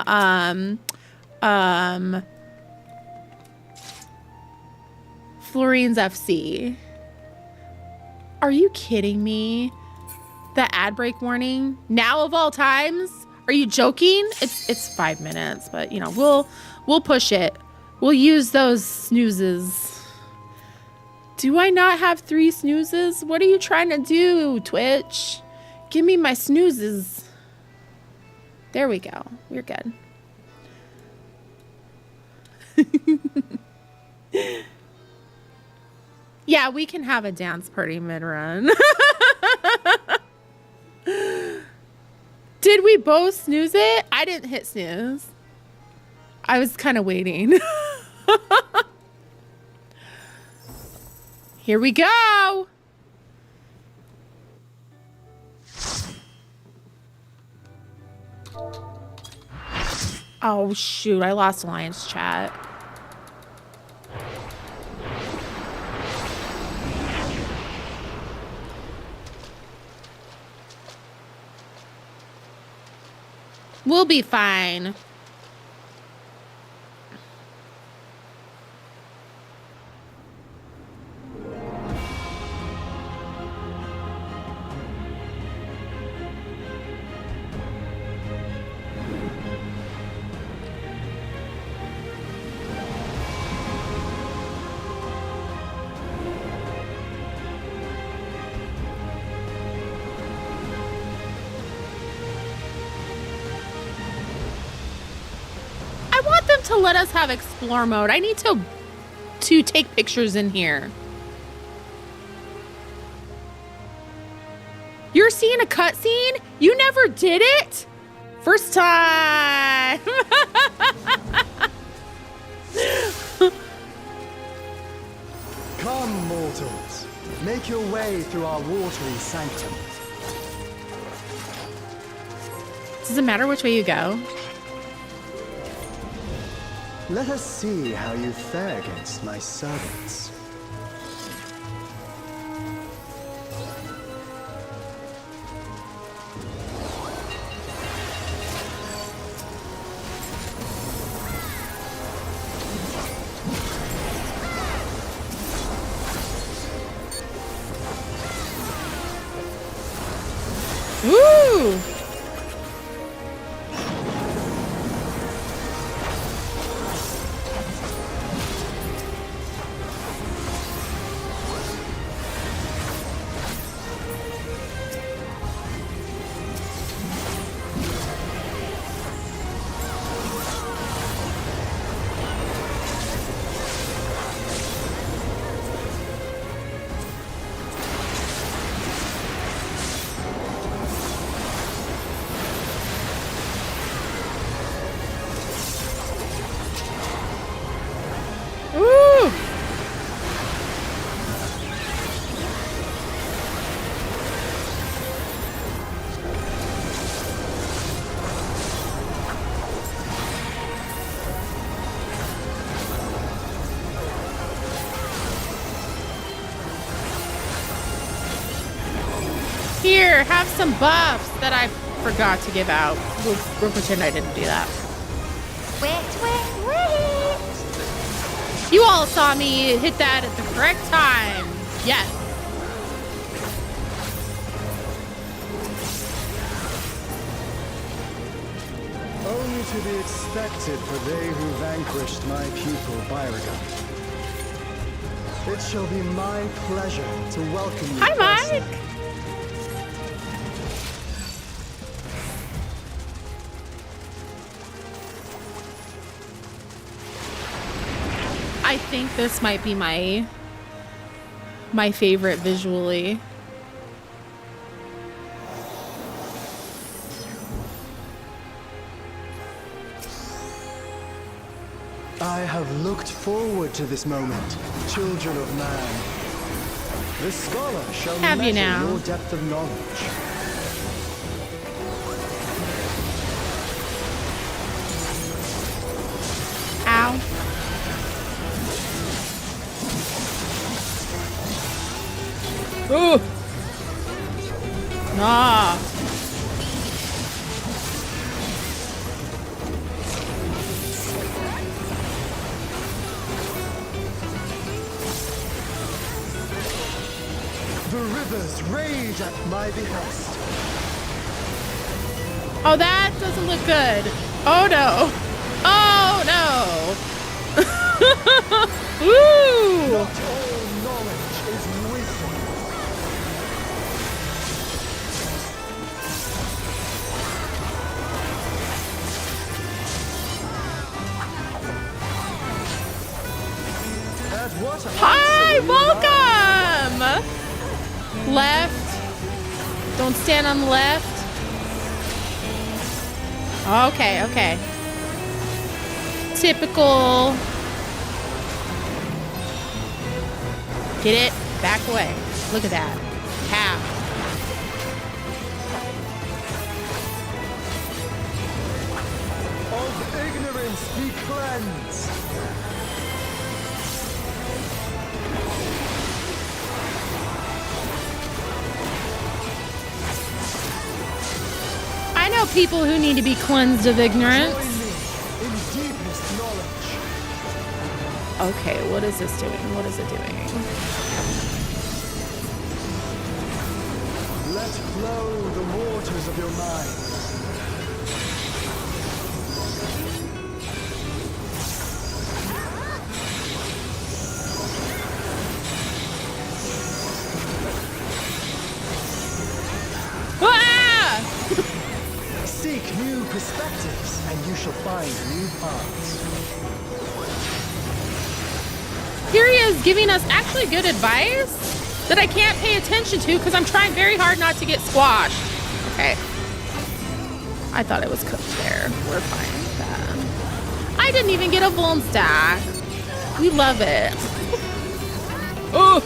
Florine's FC. Are you kidding me? The ad break warning now of all times? Are you joking? It's 5 minutes, but you know, we'll push it. We'll use those snoozes. Do I not have 3 snoozes? What are you trying to do, Twitch? Give me my snoozes. There we go. We're good. Yeah, we can have a dance party mid-run. Did we both snooze it? I didn't hit snooze. I was kind of waiting. Here we go. Oh, shoot. I lost Alliance chat. We'll be fine. To let us have explore mode. I need to take pictures in here. You're seeing a cutscene? You never did it? First time. Come, mortals. Make your way through our watery sanctum. Does it matter which way you go? Let us see how you fare against my servants. Woo! Here, have some buffs that I forgot to give out. We'll pretend I didn't do that. Wait. You all saw me hit that at the correct time. Yes. Only to be expected for they who vanquished my pupil Byragon. It shall be my pleasure to welcome you. Hi, Mike. personally. I think this might be my favorite visually. I have looked forward to this moment, children of man. The scholar shall Have you measure now? your depth of knowledge. Ow. Ooh. Ah. The rivers rage at my behest. Oh, that doesn't look good. Oh no. Oh no. Ooh. Not all knowledge is wisdom. At what Hi, answer will you have? welcome. Left. Don't stand on the left. Okay, okay. Typical. Get it? Back away. Look at that. Half. Of ignorance be cleansed. I know people who need to be cleansed of ignorance. Join me in deepest knowledge. Okay, what is this doing? What is it doing? Let flow the waters of your mind. Ah! Seek new perspectives, and you shall find new paths. Here he is giving us actually good advice that I can't pay attention to because I'm trying very hard not to get squashed. Okay. I thought it was cooked there. We're fine with that. I didn't even get a Vuln stack. We love it. Oh!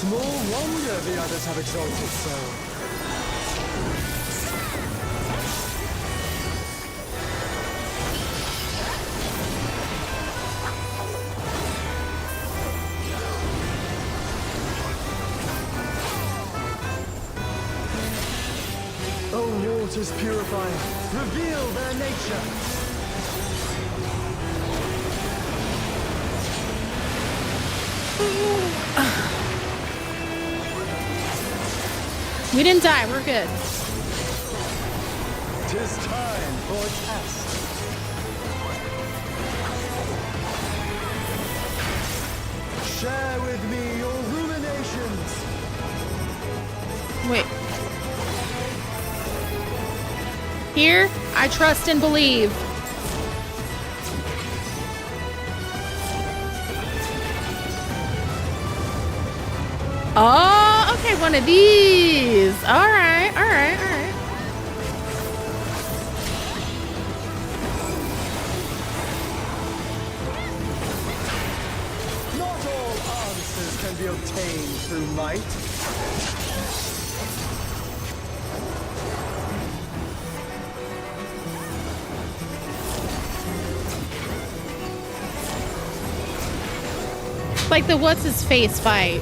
Small wonder the others have exalted so. O waters purifying, reveal their nature. We didn't die. We're good. 'Tis time for a test. Share with me your ruminations. Wait. Here, I trust and believe. Oh, okay, one of these. All right, all right, all right. Not all answers can be obtained through might. Like the what's his face fight.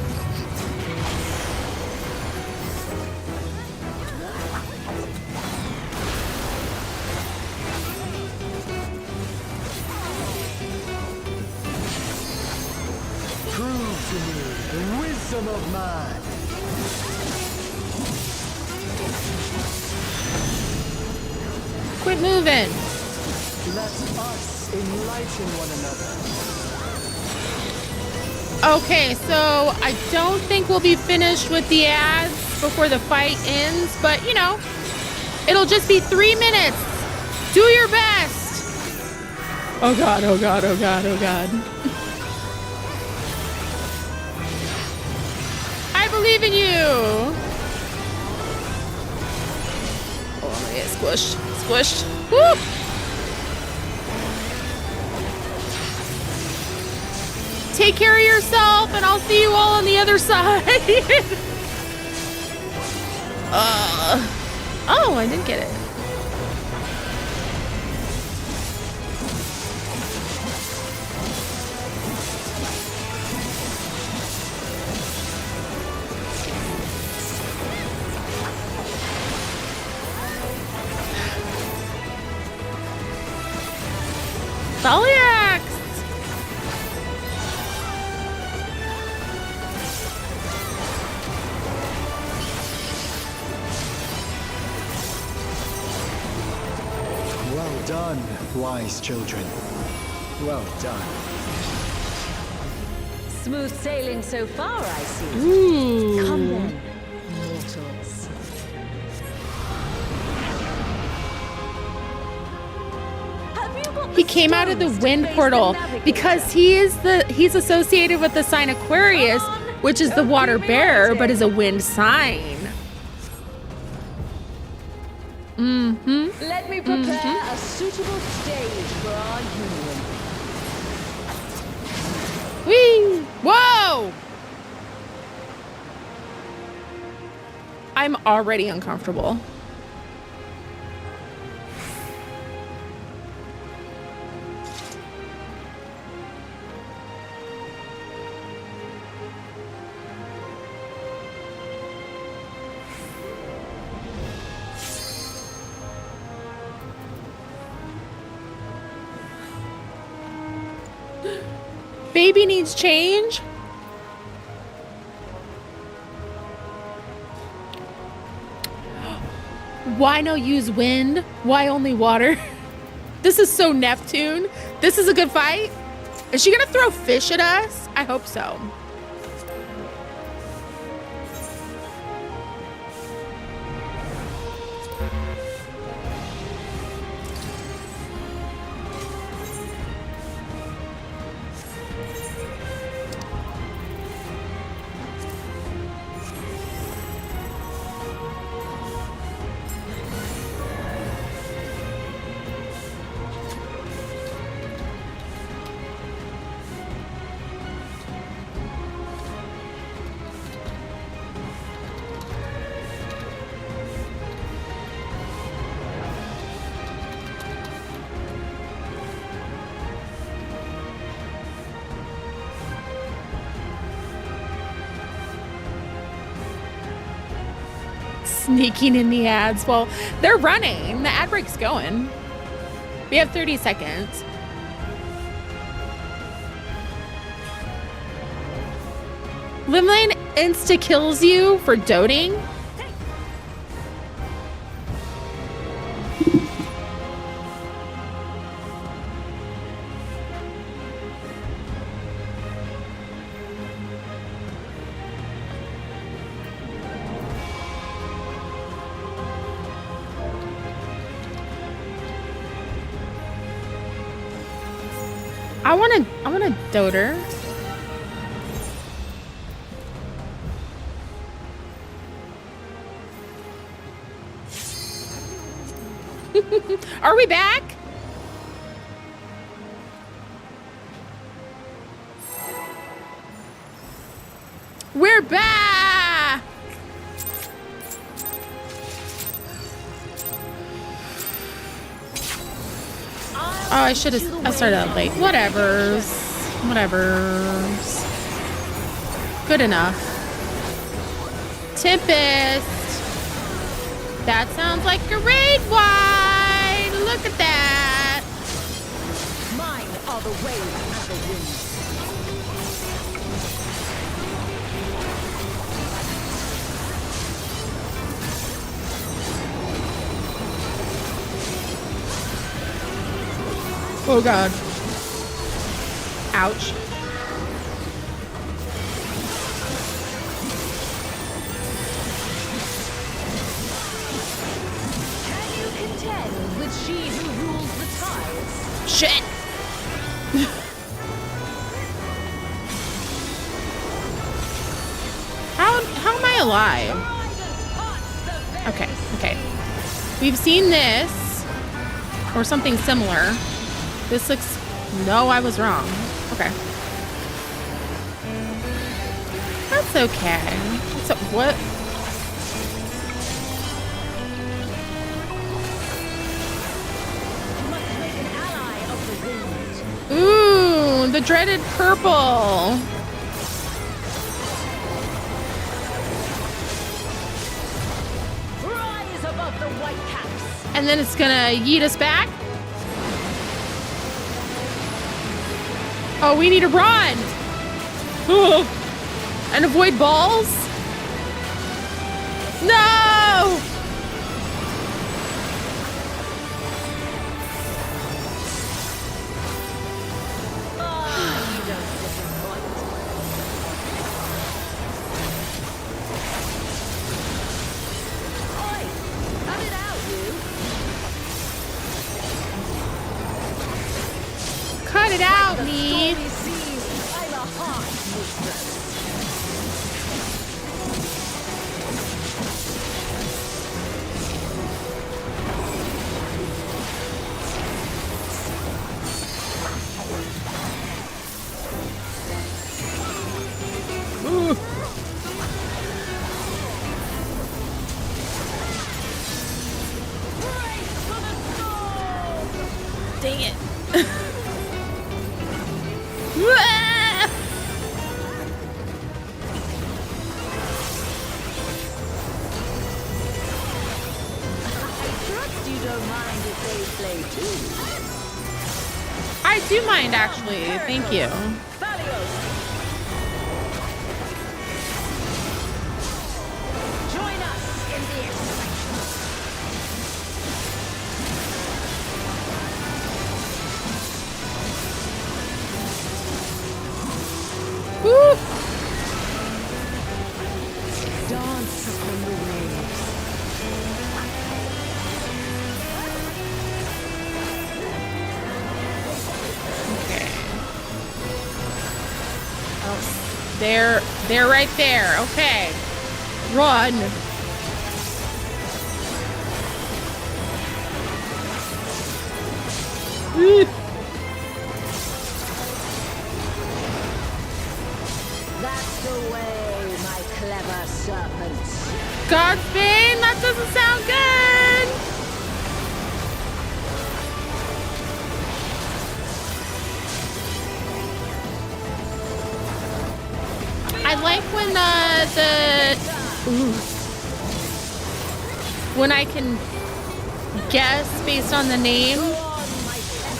Prove to me the wisdom of man. Quit moving. Let us enlighten one another. Okay, so I don't think we'll be finished with the ads before the fight ends, but you know, it'll just be 3 minutes. Do your best. Oh God, oh God, oh God, oh God. I believe in you. Oh, get squished. Squished. Woo! Take care of yourself, and I'll see you all on the other side. Oh, I didn't get it. Thaliax! Well done, wise children. Well done. Smooth sailing so far, I see. Ooh. Come then, mortals. Have you got He the came out of the stones to wind face portal the navigator? because he's associated with the sign Aquarius, which is the water bearer, but is a wind sign. Let me prepare a suitable stage for our union. Whee! Whoa! I'm already uncomfortable. Baby needs change. Why no use wind? Why only water? This is so Neptune. This is a good fight. Is she gonna throw fish at us? I hope so. Sneaking in the ads. Well, they're running. The ad break's going. We have 30 seconds. Limlane insta kills you for doting. I want a doter. Are we back? We're back. Oh, I should have. I started out late. Whatever's. Whatever's. Good enough. Tempest. That sounds like a raid wide. Look at that. Mine are the waves and the winds. Oh God. Ouch. Can you contend with she who rules the tides? Shit. How am I alive? Ride and touch the very Okay, okay. sea. We've seen this or something similar. This looks, no, I was wrong. Okay. That's okay. So what? Ooh, the dreaded purple. Rise above the white caps. And then it's gonna yeet us back. Oh, we need to run. Ooh. And avoid balls. No! Cut it out, me. Dang it. You don't mind if they play too. I do mind, actually. Thank you. Join us in the excitement. Woo! Dance upon the waves. Okay. Oh, they're right there. Okay. Run. That's the way, my clever serpent. Godbane, that doesn't sound good. I like when when I can guess based on the name. Go on, my pet.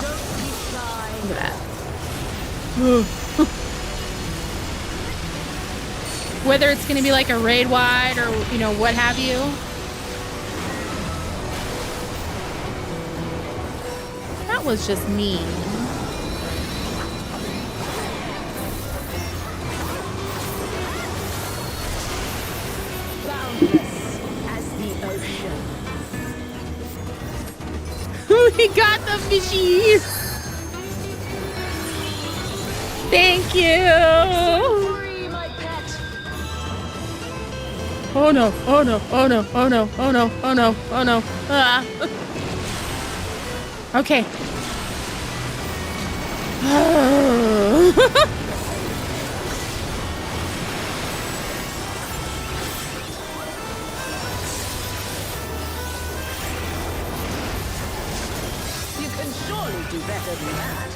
Don't be shy. Look at that. Whether it's going to be like a raid wide or, you know, what have you. That was just mean. Boundless as the ocean. We got the fishies. Thank you. Free, my pet. Oh no, oh no, oh no, oh no, oh no, oh no, oh no. Ah. Okay. You can surely do better than that.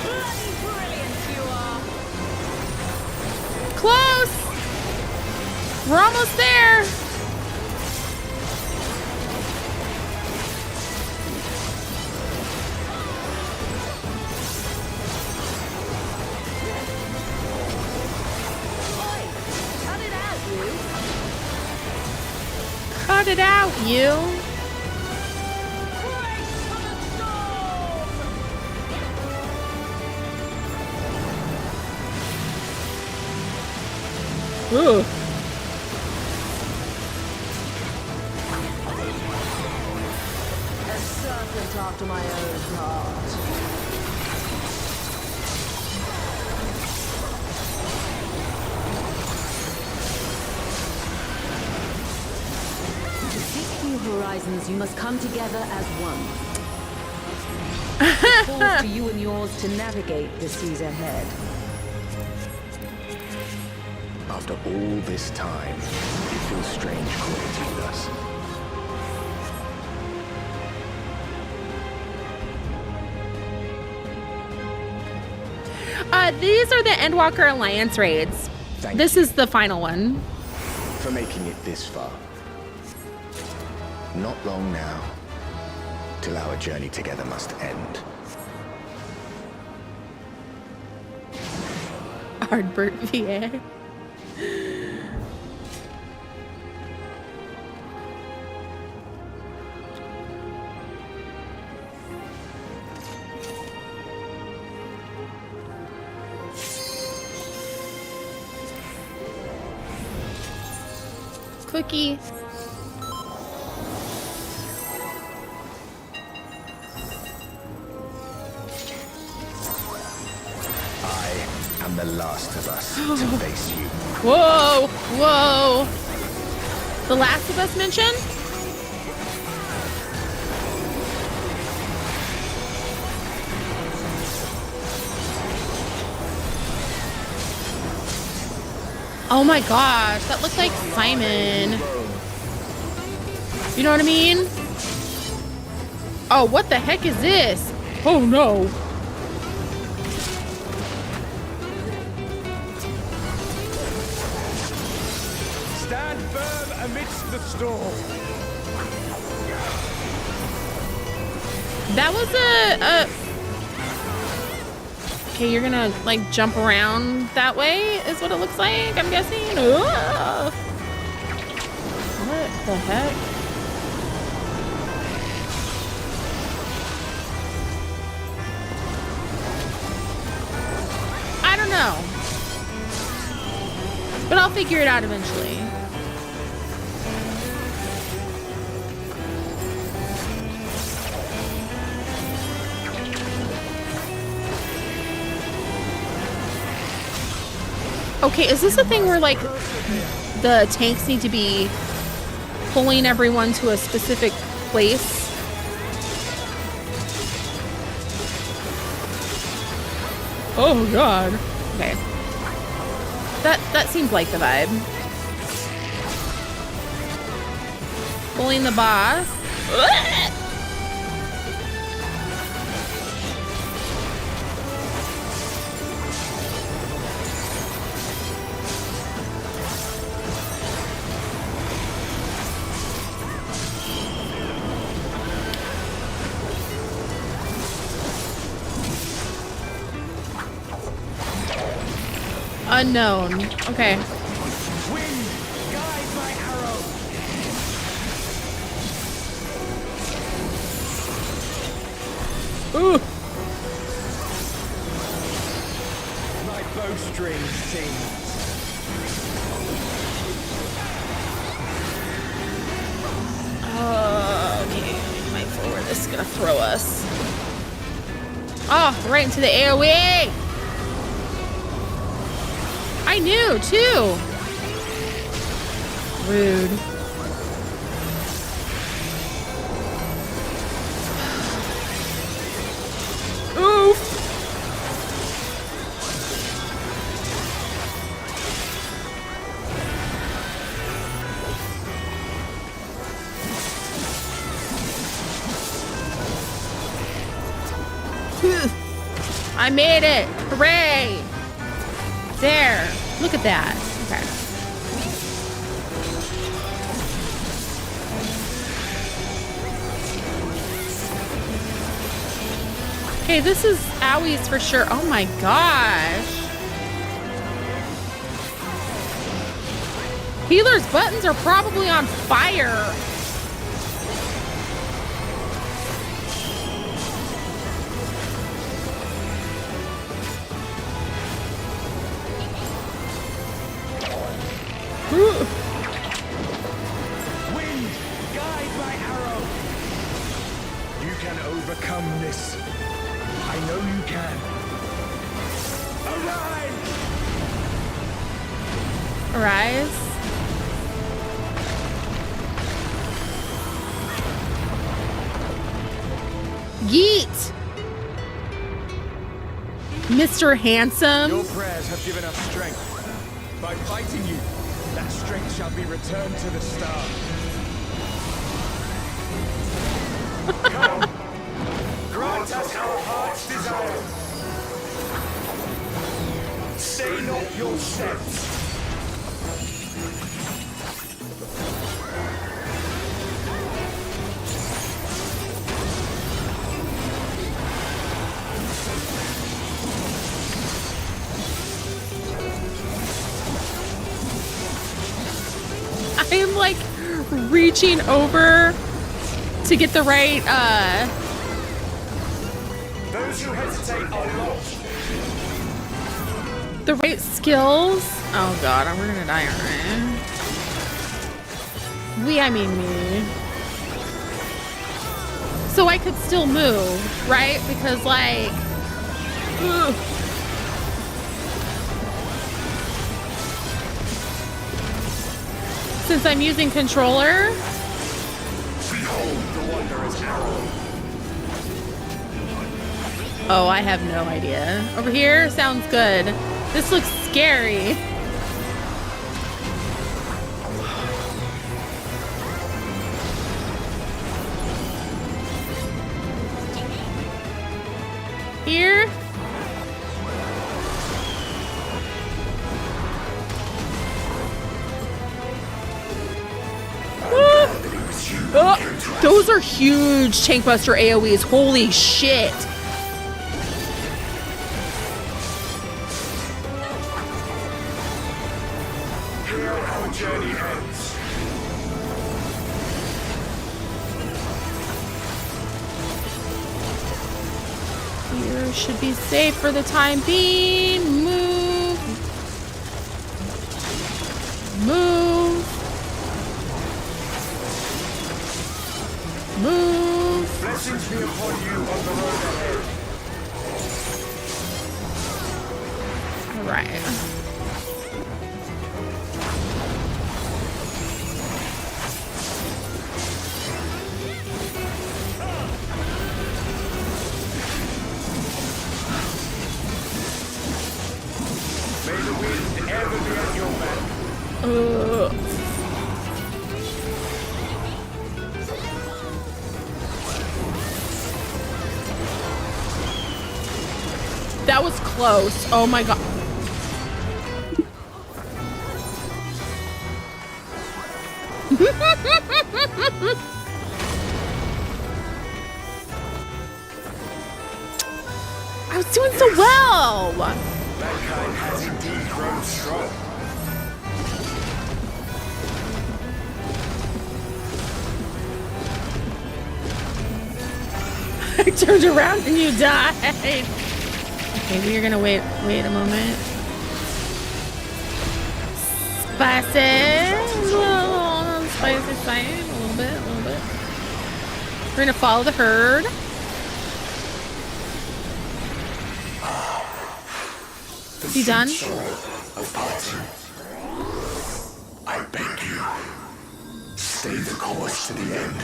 Bloody brilliant you are. Close. We're almost there. Oi, cut it out, you. Cut it out, you. Brace for the storm. Ooh. A serpent after my own heart. To seek new horizons, you must come together as one. It falls to you and yours to navigate the seas ahead. After all this time, it feels strange creating us. These are the Endwalker Alliance raids. This is the final one. For making it this far. Not long now, till our journey together must end. Ardbert VA. Cookie. I am the last of us to face you. Whoa, whoa. The Last of Us mention? Oh my gosh, that looked like Simon. You know what I mean? Oh, what the heck is this? Oh no. Stand firm amidst the storm. That was a okay, you're gonna like jump around that way is what it looks like, I'm guessing. Ugh. What the heck? I don't know. But I'll figure it out eventually. Okay, is this a thing where like the tanks need to be pulling everyone to a specific place? Oh god. Okay. That seems like the vibe. Pulling the boss. Unknown. Okay. Wind, guide my arrow. Ooh. My bowstring sings. Okay. Mindful where this is gonna throw us. Oh, right into the AoE! I knew, too! Rude. Oof! I made it! Hooray! There! Look at that. Okay. Okay, this is owies for sure. Oh my gosh. Healer's buttons are probably on fire. Wind, guide my arrow. You overcome this. I know you can. Arise! Arise. Yeet! Mr. Handsome. Your prayers have given us strength. By fighting you, that strength shall be returned to the star. Come, grant us our heart's desire. Stay not your steps. I am like reaching over to get the right Those who hesitate are lost. the right skills. Oh god, we're gonna die, aren't we? I mean me. So I could still move, right? Because like ugh. Since I'm using controller. Behold the wanderer's arrow. Oh, I have no idea. Over here sounds good. This looks scary. Here. Oh, those are huge tank buster AoEs. Holy shit. Here our journey ends. Here should be safe for the time being. Move. Move. Move. Blessings be upon you on the road ahead. All right. May the wind ever be at your back. That was close. Oh my god. I was doing so well. Mankind has indeed grown strong. I turned around and you died. Okay, we're gonna wait a moment. Spicy. Spicy side. A little bit. We're gonna follow the herd. Is he done? Of parting. I beg you, stay the course to the end.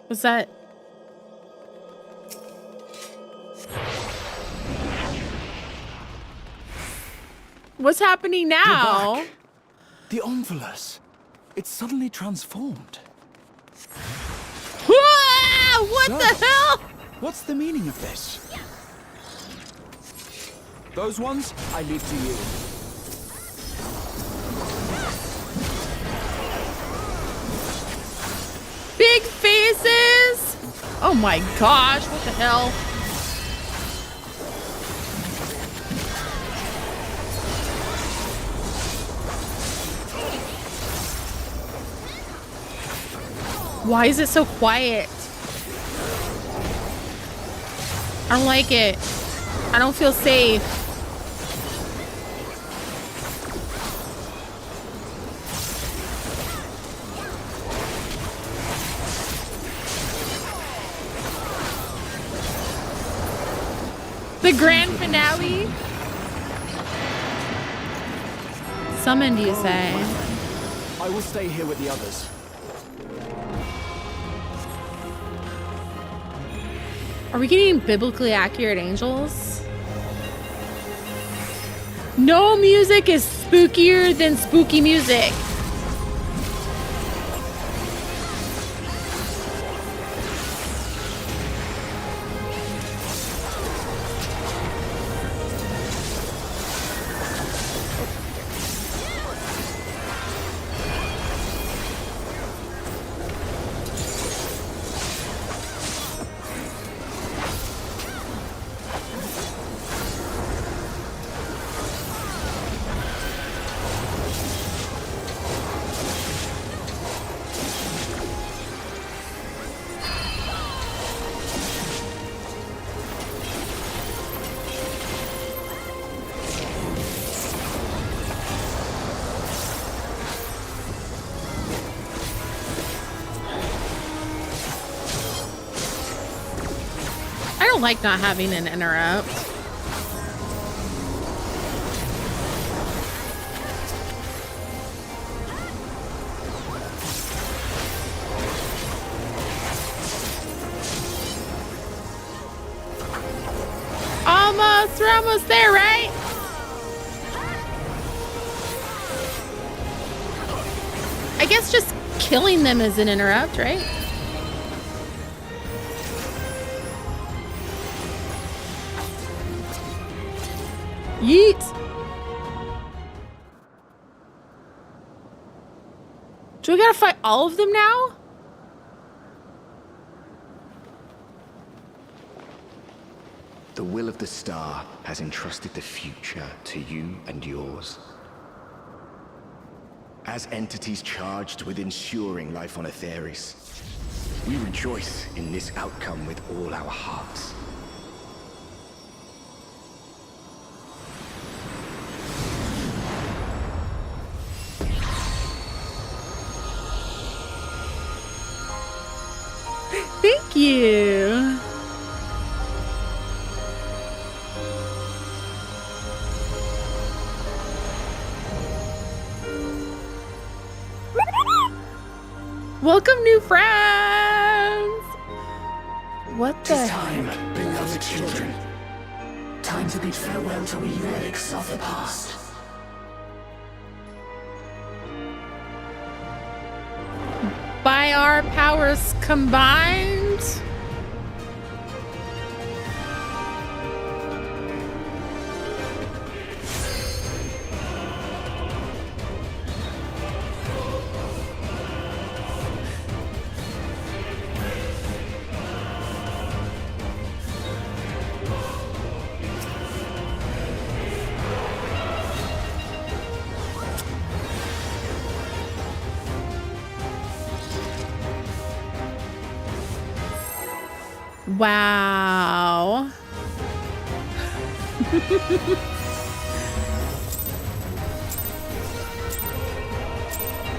What's that? What's happening now? You're back. The Omnivulus. It's suddenly transformed. Whoa! What So, the hell? What's the meaning of this? Those ones, I leave to you. Big faces! Oh my gosh, what the hell? Why is it so quiet? I don't like it. I don't feel safe. The grand finale? Summon, do you say? I will stay here with the others. Are we getting biblically accurate angels? No music is spookier than spooky music. I don't like not having an interrupt. Almost, we're almost there, right? I guess just killing them is an interrupt, right? Yeet! Do we gotta fight all of them now? The will of the star has entrusted the future to you and yours. As entities charged with ensuring life on Aetheris, we rejoice in this outcome with all our hearts. Thank you. Welcome, new friends. What the Time, beloved children. Time to bid farewell to we relics of the past. By our powers combined? Wow.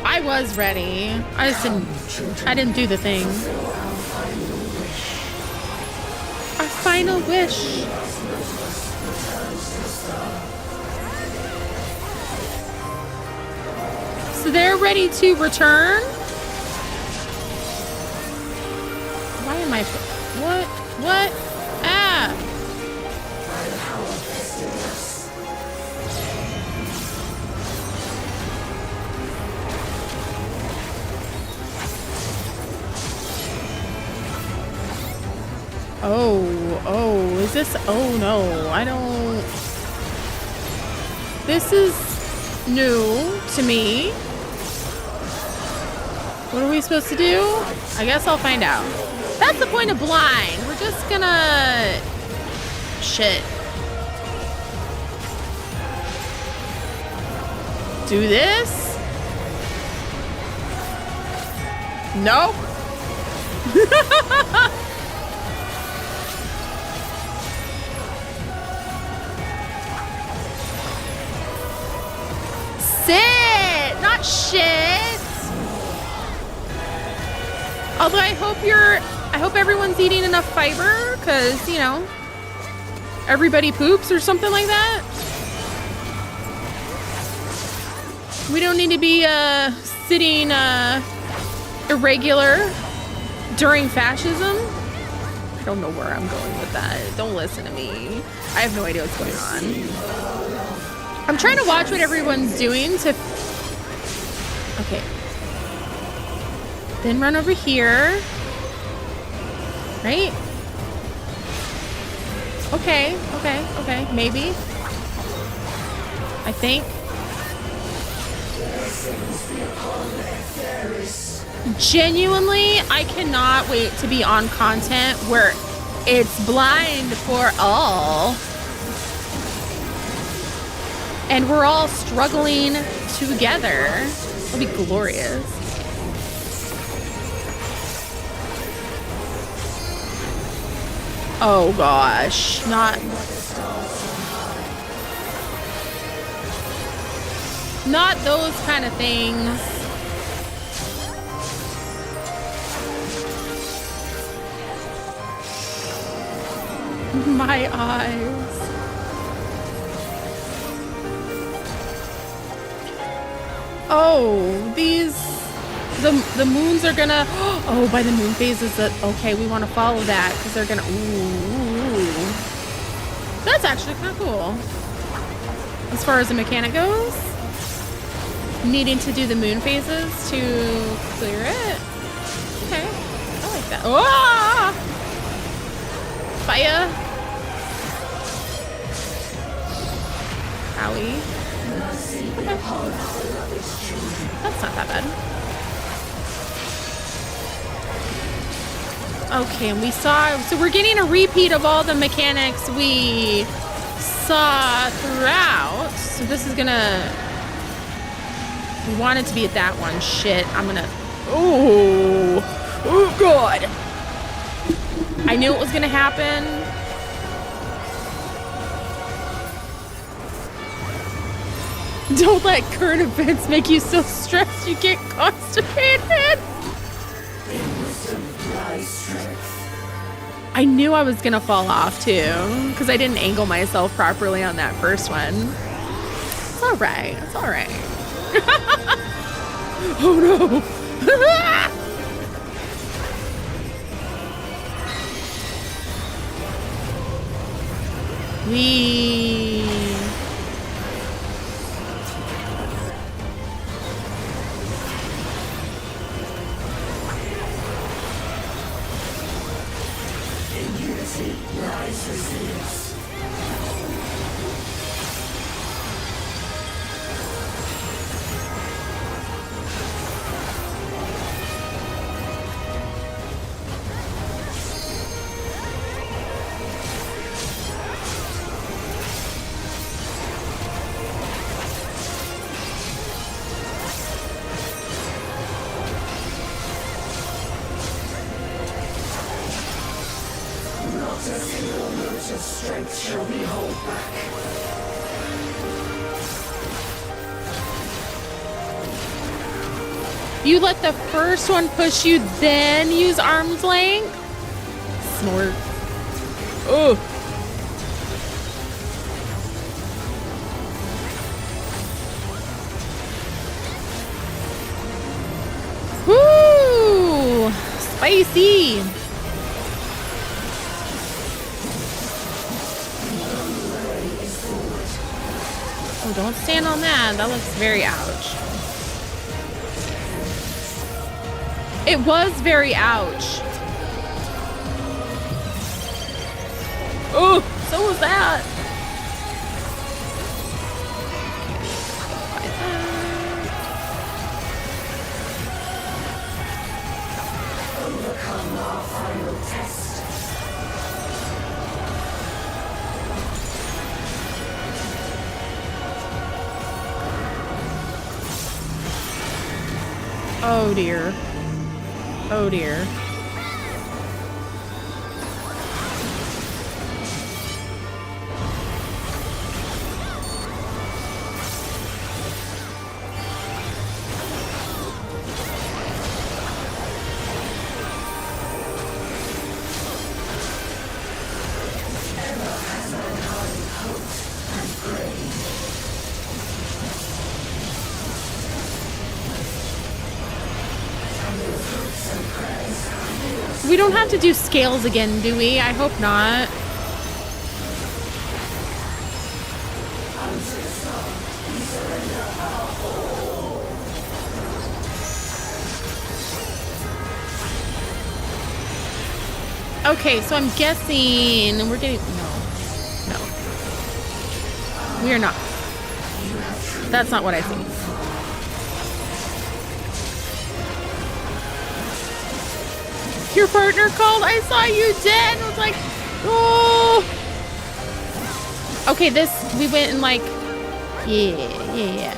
I was ready. I didn't do the thing. Our final wish. So they're ready to return? Why am I... What? What? Ah! Oh, is this... Oh no, I don't... This is new to me. What are we supposed to do? I guess I'll find out. That's the point of blind. We're just gonna... Shit. Do this? Nope. Sit! Not shit! Although I hope everyone's eating enough fiber, because, you know, everybody poops or something like that. We don't need to be sitting irregular during fascism. I don't know where I'm going with that. Don't listen to me. I have no idea what's going on. I'm trying to watch what everyone's doing to... Okay. Then run over here. Right? Okay, okay, okay. Maybe. I think. Genuinely, I cannot wait to be on content where it's blind for all. And we're all struggling together. It'll be glorious. Oh gosh, not those kind of things. My eyes. Oh, the moons are gonna, oh, by the moon phases that, okay, we want to follow that because they're gonna, ooh. That's actually kind of cool. As far as the mechanic goes, needing to do the moon phases to clear it. Okay, I like that. Oh! Fire. Owie. Okay. That's not that bad. Okay, and we saw, so we're getting a repeat of all the mechanics we saw throughout. So this is gonna, we want it to be at that one. Shit, I'm gonna, oh God. I knew it was gonna happen. Don't let current events make you so stressed you get constipated. I knew I was gonna fall off too, because I didn't angle myself properly on that first one. It's all right. It's all right. Oh no. You let the first one push you, then use arm's length? Snort. Oh. Woo! Spicy. Oh, don't stand on that. That looks very ouch. It was very ouch. Oh, so was that. Overcome our final test. Oh dear. Oh dear. Ever has mankind We don't have to do scales again, do we? I hope not. Okay, so I'm guessing we're getting... No. We are not. That's not what I think. Your partner called. I saw you dead. I was like, oh. Okay, this, we went and like, yeah.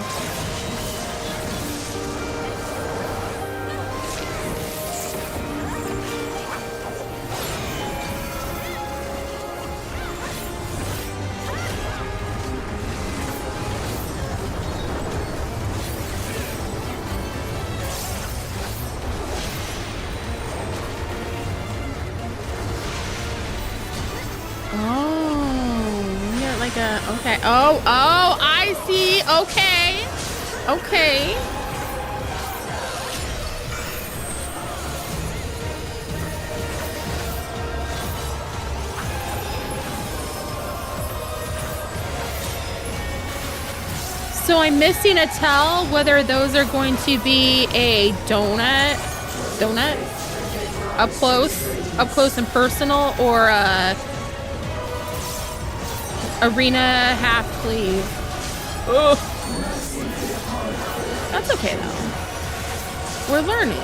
Okay. Oh, I see. Okay. So I'm missing a tell whether those are going to be a donut, up close and personal, or a arena half sleeve. Oh, that's okay though. We're learning.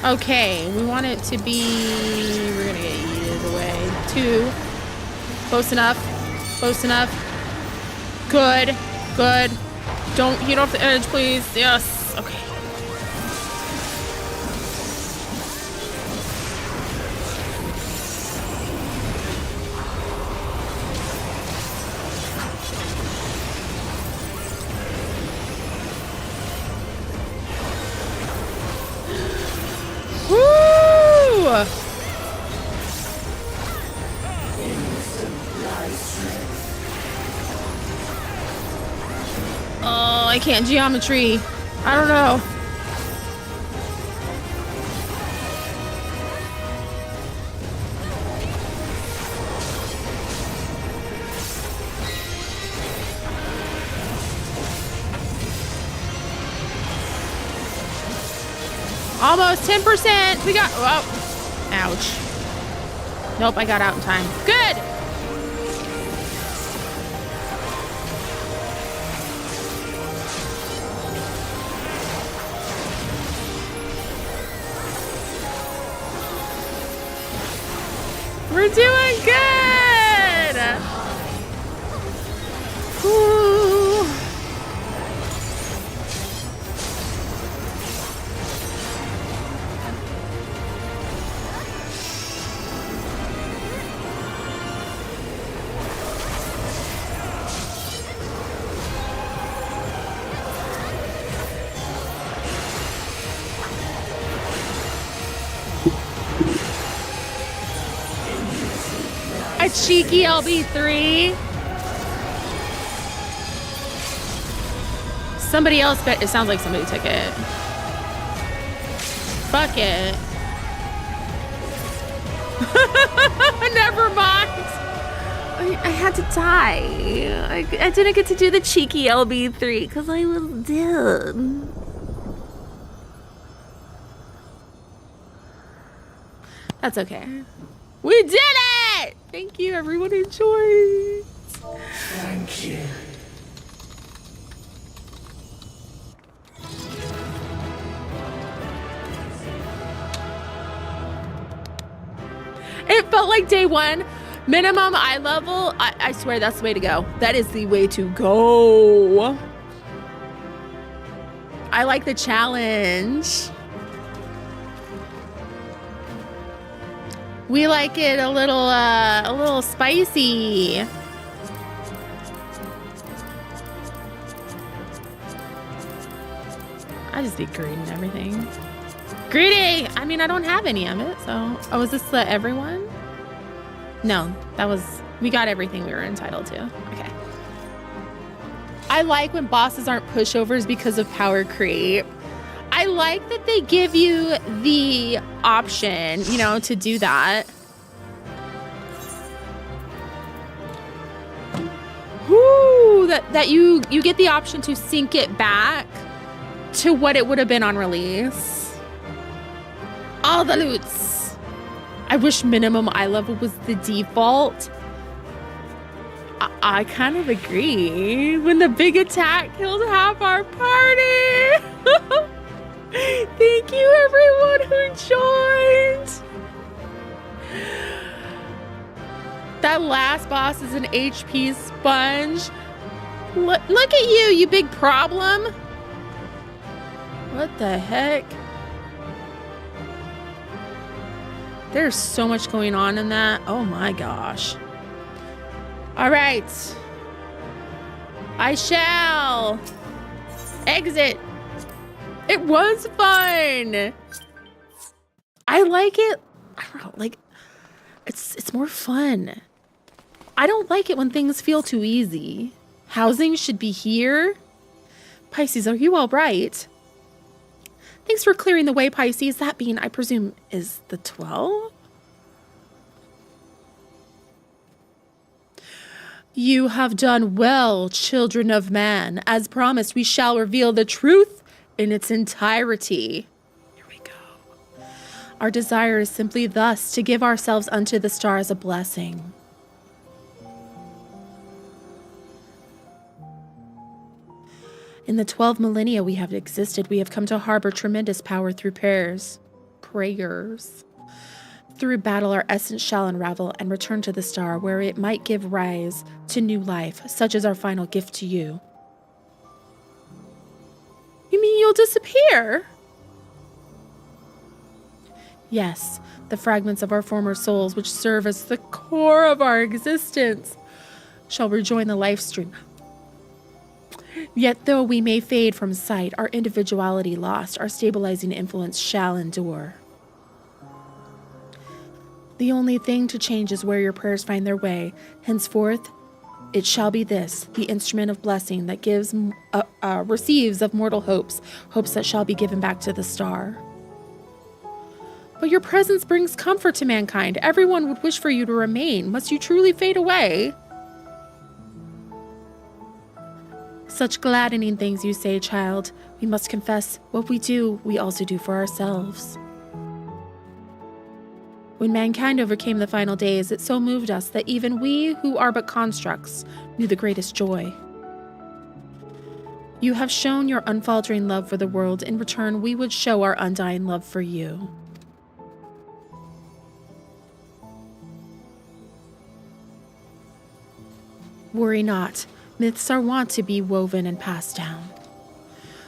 Okay, we want it to be. We're gonna get either way. 2. Close enough. Good. Don't heat off the edge, please. Yes. Okay. Oh, I can't geometry. I don't know. Almost 10%. We got, oh, ouch. Nope, I got out in time. Good. We're doing good. Ooh. A cheeky LB3. Somebody else bet. It sounds like somebody took it. Fuck it. Never mind. I had to die. I didn't get to do the cheeky LB3 because I was dead. That's okay. We did it! Thank you, everyone enjoyed. Thank you. It felt like day one. Minimum eye level. I swear that's the way to go. That is the way to go. I like the challenge. We like it a little spicy. I just be greeting everything. Greedy! I mean, I don't have any of it, so. Oh, is this the everyone? No, that was, we got everything we were entitled to. Okay. I like when bosses aren't pushovers because of power creep. I like that they give you the option, you know, to do that. Whoo, that you get the option to sync it back to what it would have been on release. All the loots. I wish minimum eye level was the default. I kind of agree. When the big attack killed half our party. Thank you everyone who joined. That last boss is an HP sponge. Look at you, you big problem. What the heck? There's so much going on in that. Oh my gosh. All right. I shall exit. It was fun. I like it. I don't know, like it's more fun. I don't like it when things feel too easy. Housing should be here. Pisces, are you all right? Thanks for clearing the way, Pisces. That being, I presume, is the 12? You have done well, children of man. As promised, we shall reveal the truth in its entirety. Here we go. Our desire is simply thus to give ourselves unto the star as a blessing. In the 12 millennia we have existed, we have come to harbor tremendous power through prayers. Through battle, our essence shall unravel and return to the star, where it might give rise to new life, such as our final gift to you. You mean you'll disappear? Yes, the fragments of our former souls, which serve as the core of our existence, shall rejoin the life stream. Yet though we may fade from sight, our individuality lost, our stabilizing influence shall endure. The only thing to change is where your prayers find their way. Henceforth, it shall be this, the instrument of blessing that receives of mortal hopes that shall be given back to the star. But your presence brings comfort to mankind. Everyone would wish for you to remain. Must you truly fade away? Such gladdening things you say, child. We must confess, what we do, we also do for ourselves. When mankind overcame the final days, it so moved us that even we, who are but constructs, knew the greatest joy. You have shown your unfaltering love for the world. In return, we would show our undying love for you. Worry not. Myths are wont to be woven and passed down.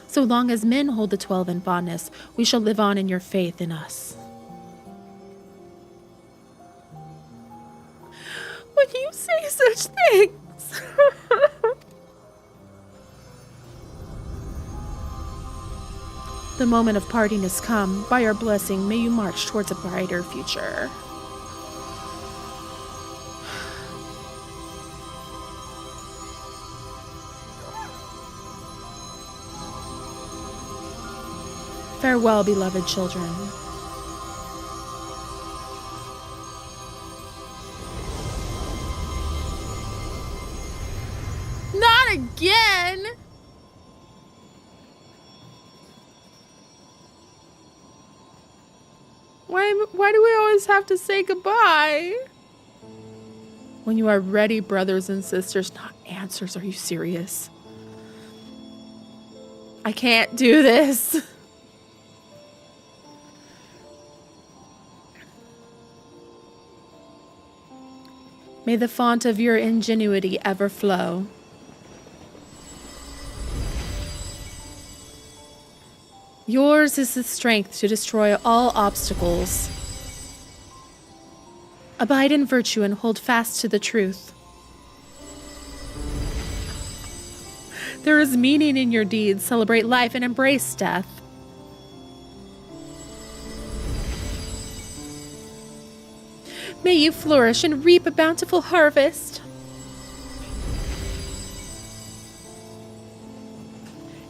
So long as men hold the 12 in fondness, we shall live on in your faith in us. When you say such things. The moment of parting has come. By our blessing, may you march towards a brighter future. Farewell, beloved children. Not again! Why do we always have to say goodbye? When you are ready, brothers and sisters, not answers. Are you serious? I can't do this. May the font of your ingenuity ever flow. Yours is the strength to destroy all obstacles. Abide in virtue and hold fast to the truth. There is meaning in your deeds. Celebrate life and embrace death. May you flourish and reap a bountiful harvest.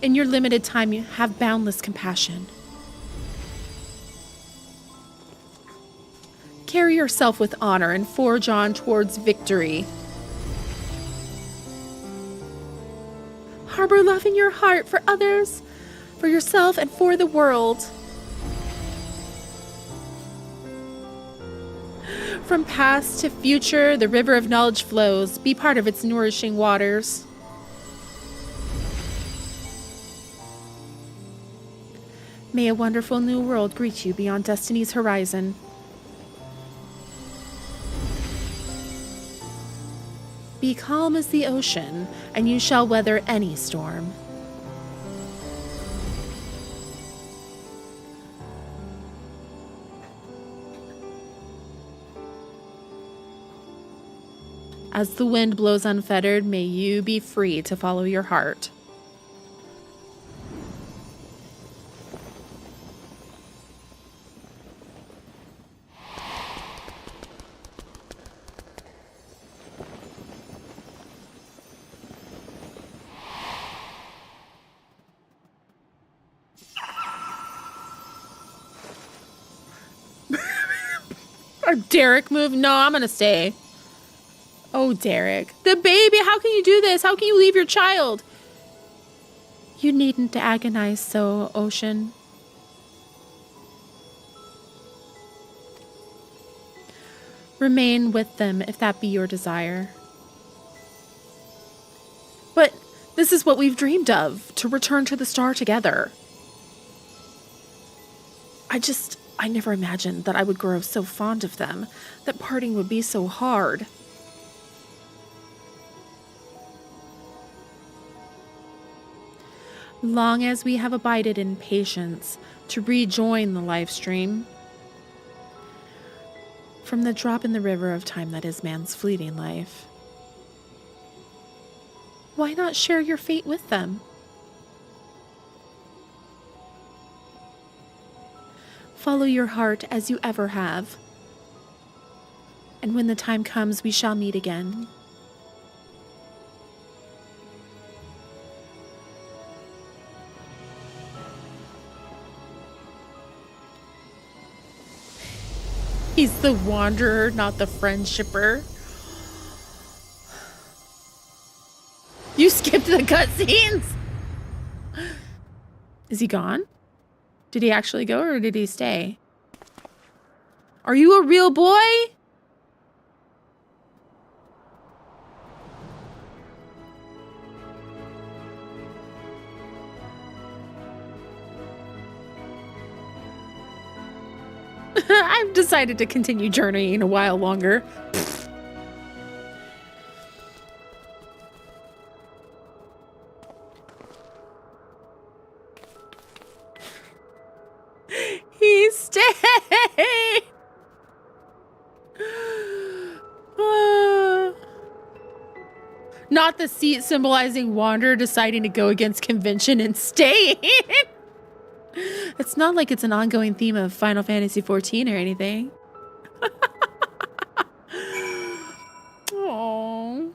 In your limited time, you have boundless compassion. Carry yourself with honor and forge on towards victory. Harbor love in your heart for others, for yourself, and for the world. From past to future, the river of knowledge flows. Be part of its nourishing waters. May a wonderful new world greet you beyond destiny's horizon. Be calm as the ocean, and you shall weather any storm. As the wind blows unfettered, may you be free to follow your heart. Or Derek move? No, I'm gonna stay. Oh, Derek. The baby, how can you do this? How can you leave your child? You needn't agonize so, Ocean. Remain with them if that be your desire. But this is what we've dreamed of, to return to the star together. I never imagined that I would grow so fond of them, that parting would be so hard. Long as we have abided in patience to rejoin the life stream, from the drop in the river of time that is man's fleeting life, why not share your fate with them? Follow your heart as you ever have, and when the time comes, we shall meet again. He's the wanderer, not the friendshipper. You skipped the cutscenes? Is he gone? Did he actually go or did he stay? Are you a real boy? I've decided to continue journeying a while longer. He stayed. Not the seat symbolizing wanderer deciding to go against convention and staying. It's not like it's an ongoing theme of Final Fantasy XIV or anything. Aww.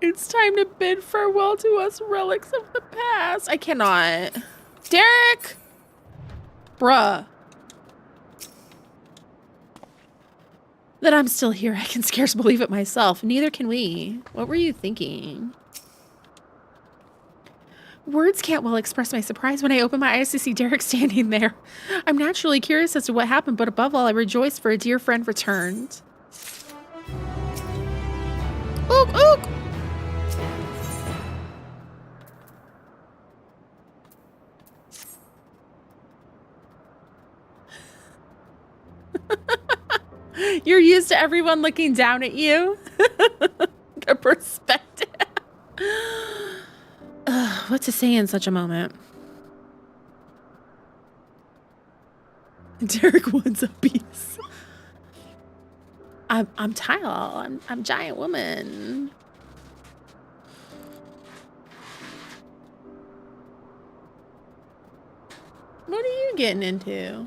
It's time to bid farewell to us relics of the past. I cannot. Derek! Bruh. That I'm still here, I can scarce believe it myself. Neither can we. What were you thinking? Words can't well express my surprise when I open my eyes to see Derek standing there. I'm naturally curious as to what happened, but above all, I rejoice for a dear friend returned. Ook, ook! You're used to everyone looking down at you. The perspective. What to say in such a moment? Derek wants a piece. I'm tall. I'm giant woman. What are you getting into?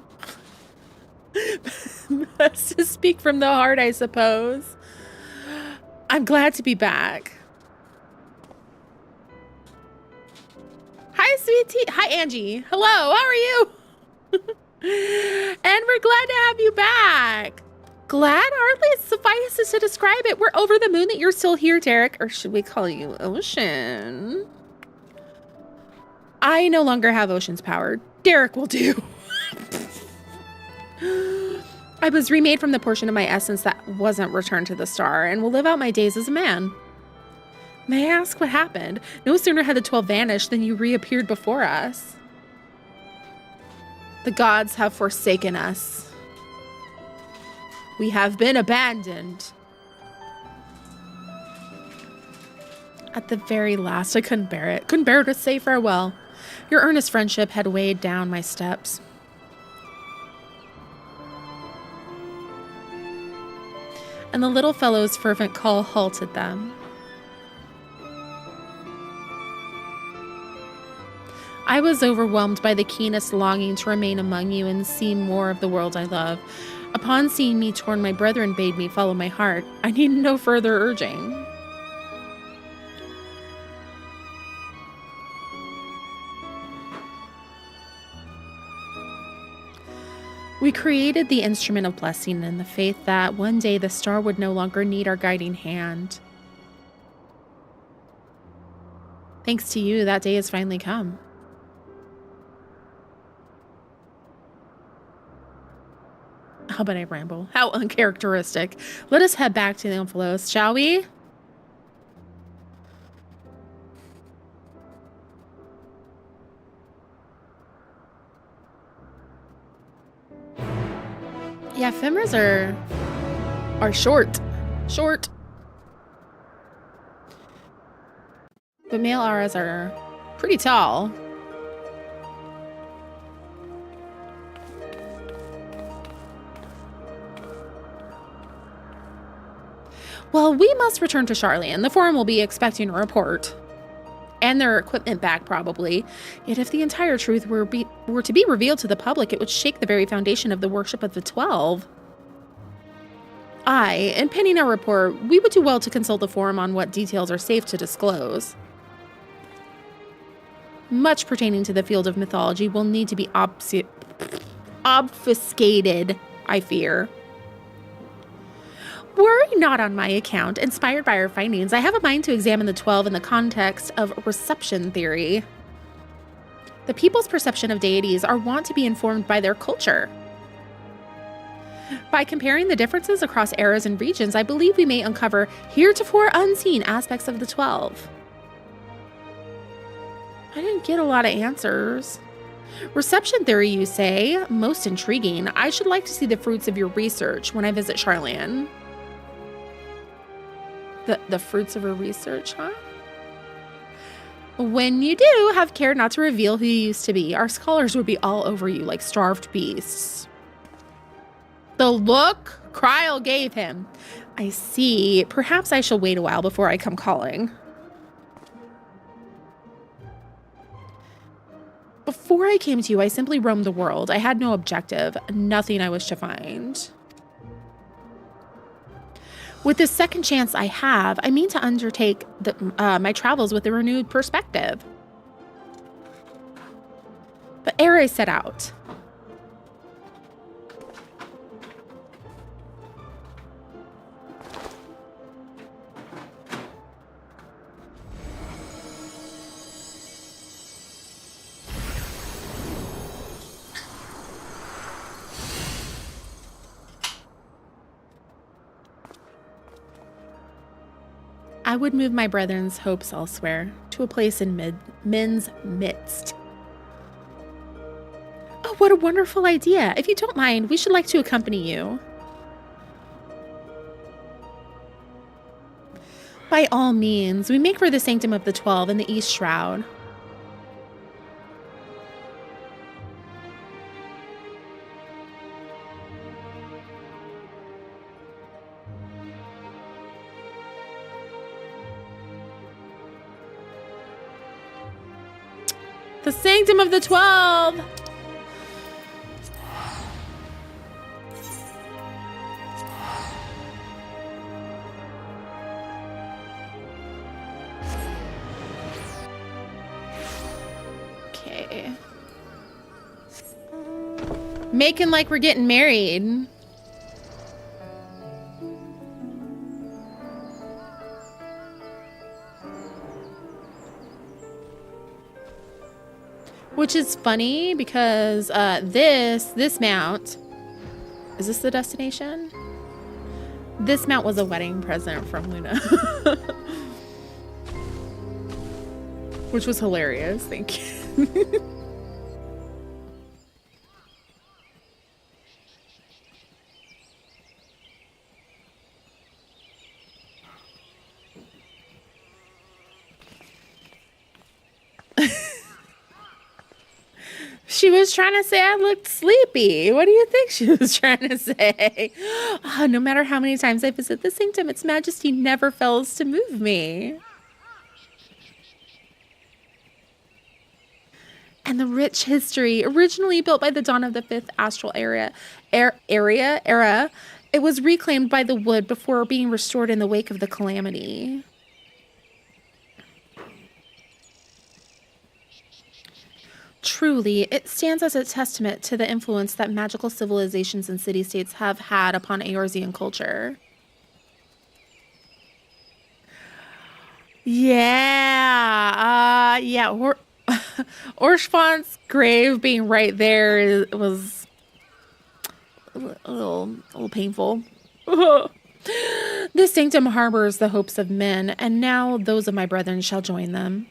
Best to speak from the heart, I suppose. I'm glad to be back. Hi, sweetie. Hi, Angie. Hello, how are you? And we're glad to have you back. Glad hardly suffices to describe it. We're over the moon that you're still here, Derek. Or should we call you Ocean? I no longer have Ocean's power. Derek will do. I was remade from the portion of my essence that wasn't returned to the star and will live out my days as a man. May I ask what happened? No sooner had the 12 vanished than you reappeared before us. The gods have forsaken us. We have been abandoned. At the very last, I couldn't bear it. Couldn't bear to say farewell. Your earnest friendship had weighed down my steps. And the little fellow's fervent call halted them. I was overwhelmed by the keenest longing to remain among you and see more of the world I love. Upon seeing me torn, my brethren bade me follow my heart. I need no further urging. We created the instrument of blessing in the faith that one day the star would no longer need our guiding hand. Thanks to you, that day has finally come. How about I ramble? How uncharacteristic. Let us head back to the Omphalos, shall we? Yeah, femurs are short. Short. But male auras are pretty tall. Well, we must return to Charlian. The Forum will be expecting a report. And their equipment back, probably. Yet if the entire truth were to be revealed to the public, it would shake the very foundation of the worship of the 12. In penning our report, we would do well to consult the Forum on what details are safe to disclose. Much pertaining to the field of mythology will need to be obfuscated, I fear. Worry not on my account. Inspired by our findings, I have a mind to examine the 12 in the context of reception theory. The people's perception of deities are wont to be informed by their culture. By comparing the differences across eras and regions, I believe we may uncover heretofore unseen aspects of the 12. I didn't get a lot of answers. Reception theory, you say? Most intriguing. I should like to see the fruits of your research when I visit Charlian. The fruits of her research, huh? When you do, have care not to reveal who you used to be. Our scholars would be all over you like starved beasts. The look Kryl gave him. I see. Perhaps I shall wait a while before I come calling. Before I came to you, I simply roamed the world. I had no objective, nothing I wished to find. With this second chance I have, I mean to undertake my travels with a renewed perspective. But ere I set out, I would move my brethren's hopes elsewhere, to a place in men's midst. Oh, what a wonderful idea. If you don't mind, we should like to accompany you. By all means, we make for the Sanctum of the 12 in the East Shroud. The Sanctum of the 12! Okay. Making like we're getting married. Which is funny because this mount, is this the destination? This mount was a wedding present from Luna. Which was hilarious. Thank you. She was trying to say I looked sleepy. What do you think she was trying to say? Oh, no matter how many times I visit the sanctum, its majesty never fails to move me. And the rich history, originally built by the dawn of the 5th astral era, it was reclaimed by the wood before being restored in the wake of the calamity. Truly, it stands as a testament to the influence that magical civilizations and city-states have had upon Eorzean culture. Yeah, Orshfont's grave being right there was a little painful. This sanctum harbors the hopes of men, and now those of my brethren shall join them.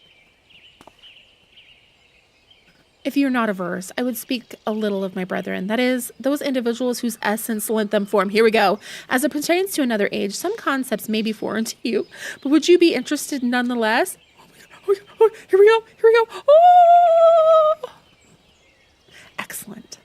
If you're not averse, I would speak a little of my brethren, that is, those individuals whose essence lent them form. Here we go. As it pertains to another age, some concepts may be foreign to you, but would you be interested nonetheless? Oh, here we go. Here we go. Oh! Excellent.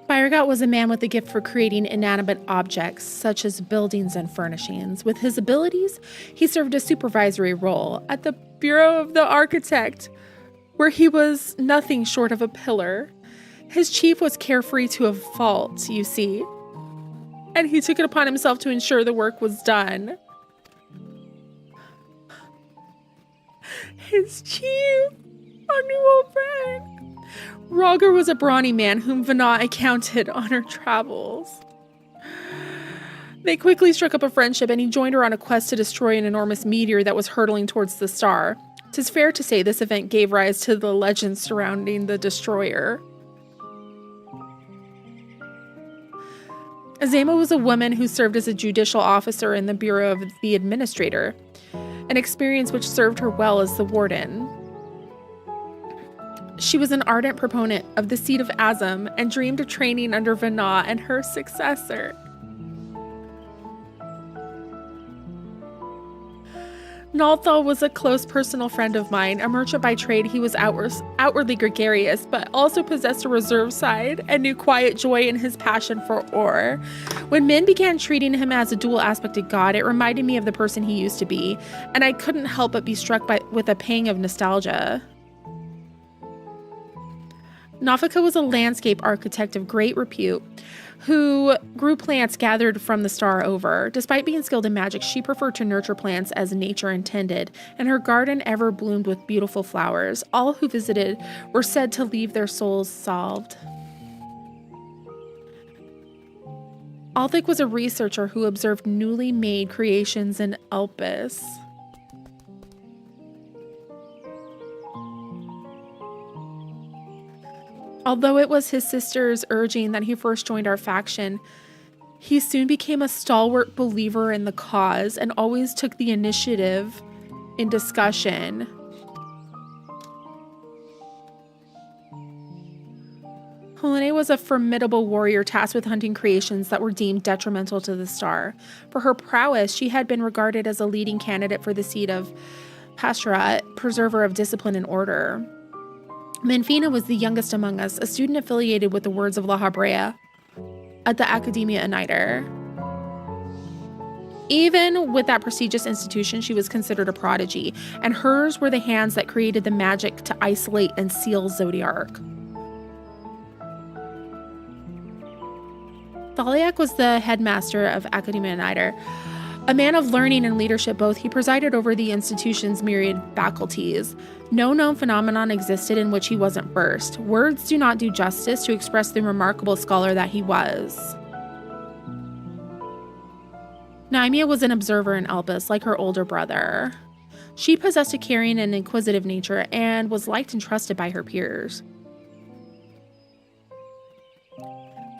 Byregot was a man with a gift for creating inanimate objects, such as buildings and furnishings. With his abilities, he served a supervisory role at the Bureau of the Architect, where he was nothing short of a pillar. His chief was carefree to a fault, you see, and he took it upon himself to ensure the work was done. His chief, our new old friend. Roger was a brawny man whom Vanna encountered on her travels. They quickly struck up a friendship, and he joined her on a quest to destroy an enormous meteor that was hurtling towards the star. 'Tis fair to say this event gave rise to the legends surrounding the destroyer. Azema was a woman who served as a judicial officer in the Bureau of the Administrator, an experience which served her well as the warden. She was an ardent proponent of the seat of Azem and dreamed of training under Vanna and her successor. Nalthal was a close personal friend of mine. A merchant by trade, he was outwardly gregarious, but also possessed a reserved side and knew quiet joy in his passion for ore. When men began treating him as a dual-aspected god, it reminded me of the person he used to be, and I couldn't help but be struck with a pang of nostalgia. Nafika was a landscape architect of great repute who grew plants gathered from the star over. Despite being skilled in magic, she preferred to nurture plants as nature intended, and her garden ever bloomed with beautiful flowers. All who visited were said to leave their souls salved. Althik was a researcher who observed newly made creations in Elpis. Although it was his sister's urging that he first joined our faction, He soon became a stalwart believer in the cause and always took the initiative in discussion. Helene was a formidable warrior tasked with hunting creations that were deemed detrimental to the star. For her prowess, she had been regarded as a leading candidate for the seat of Pastorat, preserver of discipline and order. Manfina was the youngest among us, a student affiliated with the Words of La Habrea at the Academia Uniter. Even with that prestigious institution, she was considered a prodigy, and hers were the hands that created the magic to isolate and seal Zodiark. Thaliak was the headmaster of Academia Uniter. A man of learning and leadership both, he presided over the institution's myriad faculties. No known phenomenon existed in which he wasn't versed. Words do not do justice to express the remarkable scholar that he was. Naimia was an observer in Elpis, like her older brother. She possessed a caring and inquisitive nature and was liked and trusted by her peers.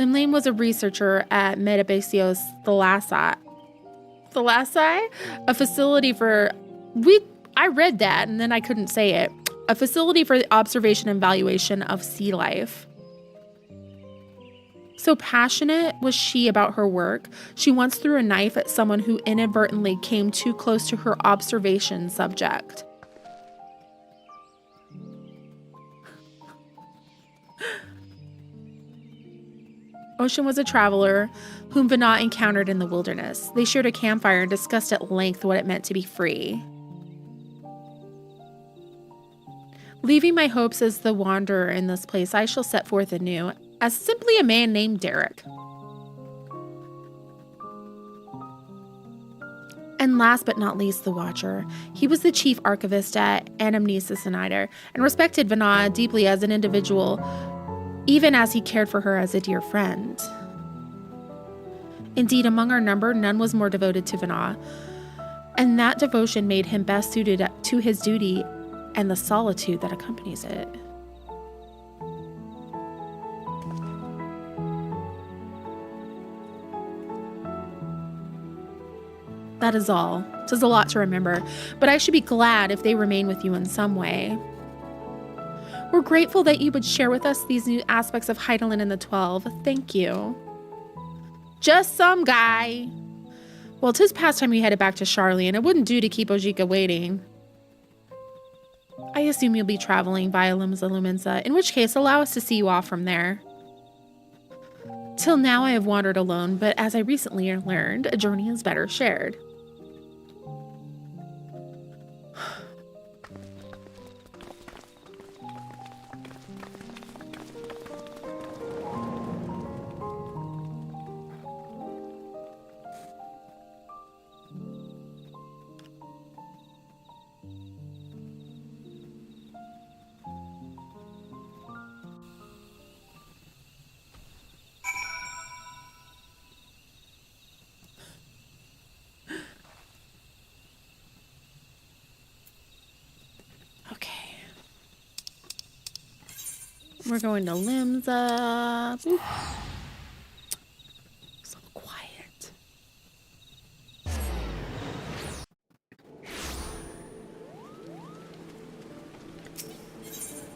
Limlane was a researcher at Metabasios Thalassae, a facility for... I read that and then I couldn't say it. A facility for the observation and evaluation of sea life. So passionate was she about her work, she once threw a knife at someone who inadvertently came too close to her observation subject. Ocean was a traveler whom Venat encountered in the wilderness. They shared a campfire and discussed at length what it meant to be free. Leaving my hopes as the wanderer in this place, I shall set forth anew, as simply a man named Derek. And last but not least, the Watcher. He was the chief archivist at Anamnesis Uniter and respected Venat deeply as an individual, even as he cared for her as a dear friend. Indeed, among our number, none was more devoted to Venat, and that devotion made him best suited to his duty and the solitude that accompanies it. That is all. 'Tis a lot to remember, but I should be glad if they remain with you in some way. We're grateful that you would share with us these new aspects of Hydaelyn and the 12. Thank you. Just some guy. Well, 'tis past time we headed back to Charlie, and it wouldn't do to keep Ojika waiting. I assume you'll be traveling via Limsa Lumensa, in which case allow us to see you off from there. Till now I have wandered alone, but as I recently learned, a journey is better shared. We're going to Limsa. Ooh. So quiet.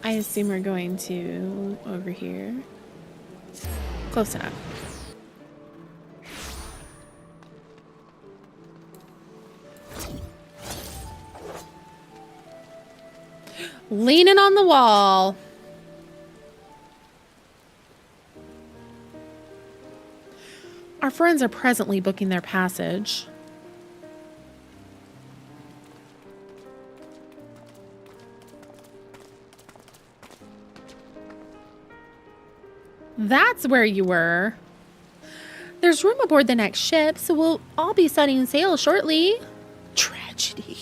I assume we're going to over here. Close enough. Leaning on the wall. Our friends are presently booking their passage. That's where you were. There's room aboard the next ship, so we'll all be setting sail shortly. Tragedy.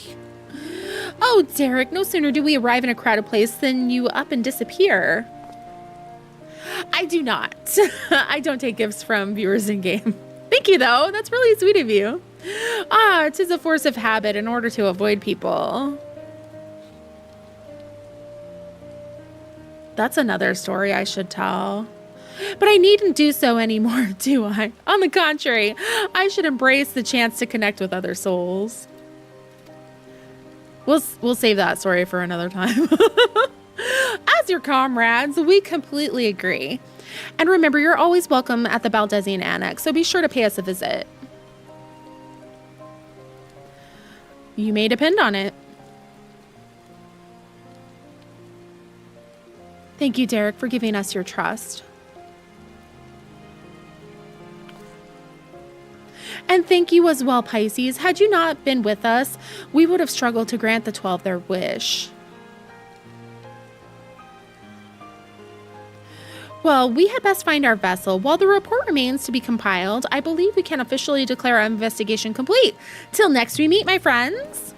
Oh, Derek, no sooner do we arrive in a crowded place than you up and disappear. I do not. I don't take gifts from viewers in game. Thank you, though. That's really sweet of you. Ah, 'tis a force of habit in order to avoid people. That's another story I should tell. But I needn't do so anymore, do I? On the contrary, I should embrace the chance to connect with other souls. We'll save that story for another time. As your comrades, we completely agree. And remember, you're always welcome at the Baldesian Annex, so be sure to pay us a visit. You may depend on it. Thank you, Derek, for giving us your trust. And thank you as well, Pisces. Had you not been with us, we would have struggled to grant the 12 their wish. Well, we had best find our vessel. While the report remains to be compiled, I believe we can officially declare our investigation complete. Till next we meet, my friends.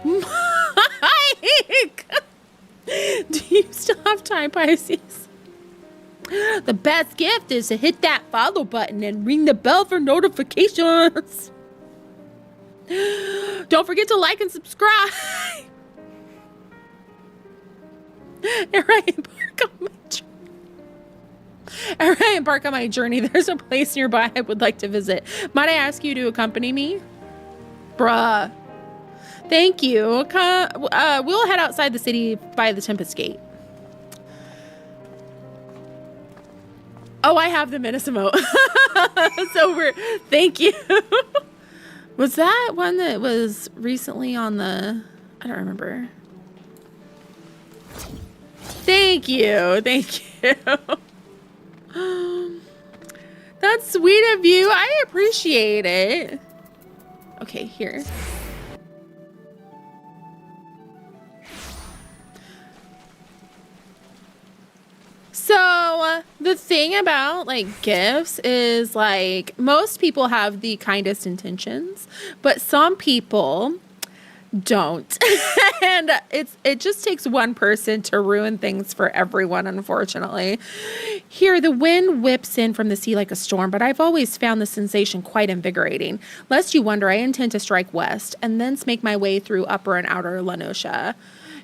Mike! Do you still have time, Pisces? The best gift is to hit that follow button and ring the bell for notifications. Don't forget to like and subscribe. Ere I embark on my journey, there's a place nearby I would like to visit. Might I ask you to accompany me? Bruh. Thank you. We'll head outside the city by the Tempest Gate. Oh, I have the Menace emote. So thank you. Was that one that was recently on the, I don't remember. Thank you. Thank you. That's sweet of you. I appreciate it. Okay, here. So the thing about like gifts is like most people have the kindest intentions, but some people don't. And it just takes one person to ruin things for everyone, unfortunately. Here, the wind whips in from the sea like a storm, but I've always found the sensation quite invigorating. Lest you wonder, I intend to strike west and thence make my way through Upper and Outer La Noscia.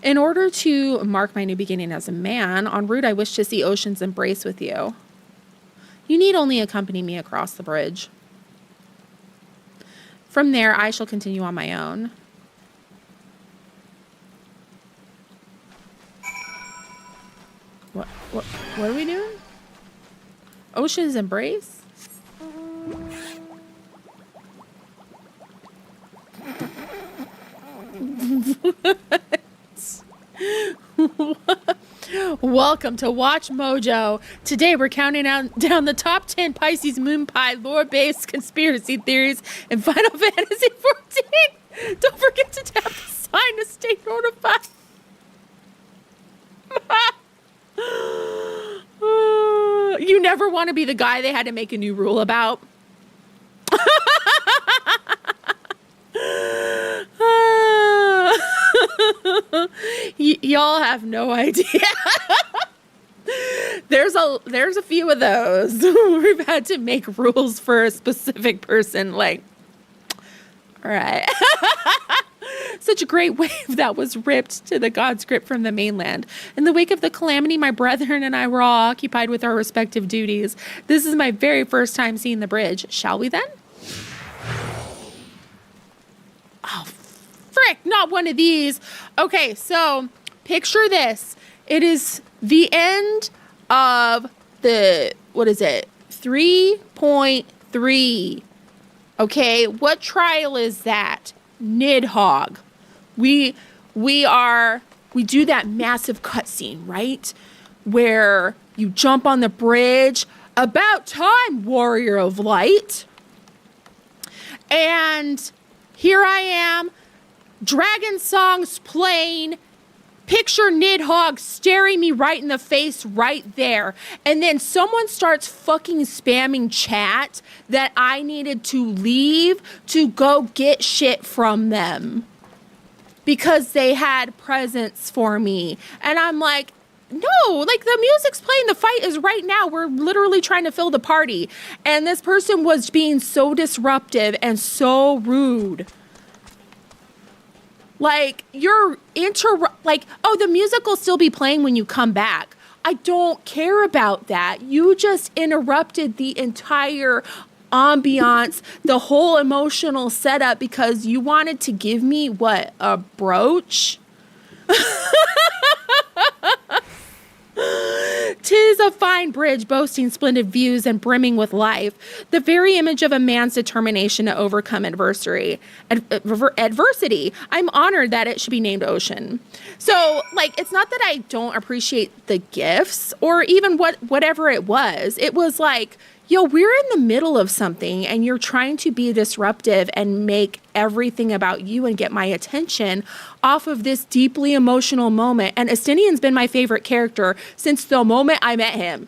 In order to mark my new beginning as a man, en route I wish to see Ocean's embrace with you. You need only accompany me across the bridge. From there, I shall continue on my own. What are we doing? Ocean's embrace? Welcome to Watch Mojo. Today we're counting down the top 10 Pisces Moon Pie lore-based conspiracy theories in Final Fantasy XIV. Don't forget to tap the sign to stay notified. You never want to be the guy they had to make a new rule about. Y'all have no idea. There's a few of those. We've had to make rules for a specific person. Like, all right. Such a great wave that was ripped to the god script from the mainland. In the wake of the calamity, my brethren and I were all occupied with our respective duties. This is my very first time seeing the bridge. Shall we then? Oh, frick, not one of these. Okay, so picture this. It is the end of the, what is it? 3.3. Okay, what trial is that? Nidhogg. We do that massive cutscene, right? Where you jump on the bridge. About time, Warrior of Light. And here I am, dragon songs playing, Picture Nidhogg staring me right in the face right there. And then someone starts fucking spamming chat that I needed to leave to go get shit from them because they had presents for me. And I'm like, no, like the music's playing, the fight is right now. We're literally trying to fill the party. And this person was being so disruptive and so rude. Like, oh, the music will still be playing when you come back. I don't care about that. You just interrupted the entire ambiance, the whole emotional setup because you wanted to give me, what, a brooch? 'Tis a fine bridge, boasting splendid views and brimming with life, the very image of a man's determination to overcome adversity. I'm honored that it should be named Ocean. So, like, it's not that I don't appreciate the gifts or even whatever it was. It was like, yo, we're in the middle of something and you're trying to be disruptive and make everything about you and get my attention off of this deeply emotional moment. And Estinian's been my favorite character since the moment I met him.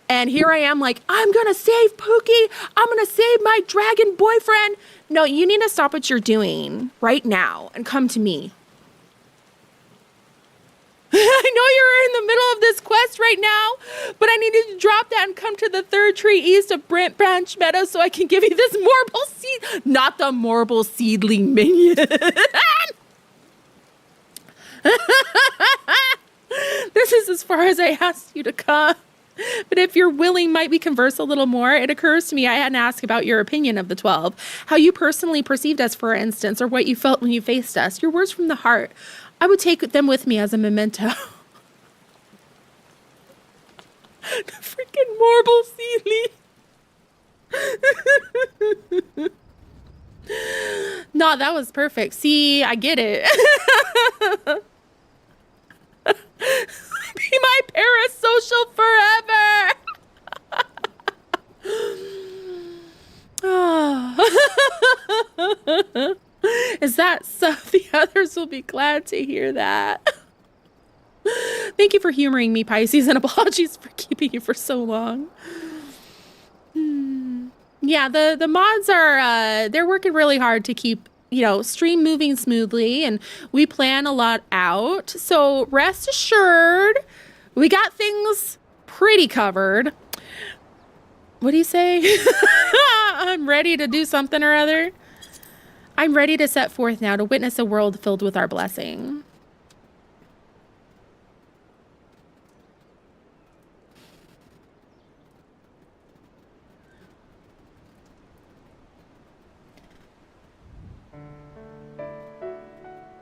And here I am like, I'm going to save Pookie. I'm going to save my dragon boyfriend. No, you need to stop what you're doing right now and come to me. I know you're in the middle of this quest right now, but I needed to drop that and come to the third tree east of Brent Branch Meadow so I can give you this marble seed, not the marble seedling minion. This is as far as I asked you to come. But if you're willing, might we converse a little more? It occurs to me I hadn't asked about your opinion of the 12, how you personally perceived us, for instance, or what you felt when you faced us. Your words from the heart. I would take them with me as a memento. The freaking marble seedling. No, that was perfect. See, I get it. Be my parasocial forever. Oh. Is that so? The others will be glad to hear that. Thank you for humoring me, Pisces, and apologies for keeping you for so long. Yeah, the mods are, they're working really hard to keep, stream moving smoothly, and we plan a lot out. So rest assured, we got things pretty covered. What do you say? I'm ready to do something or other. I'm ready to set forth now to witness a world filled with our blessing.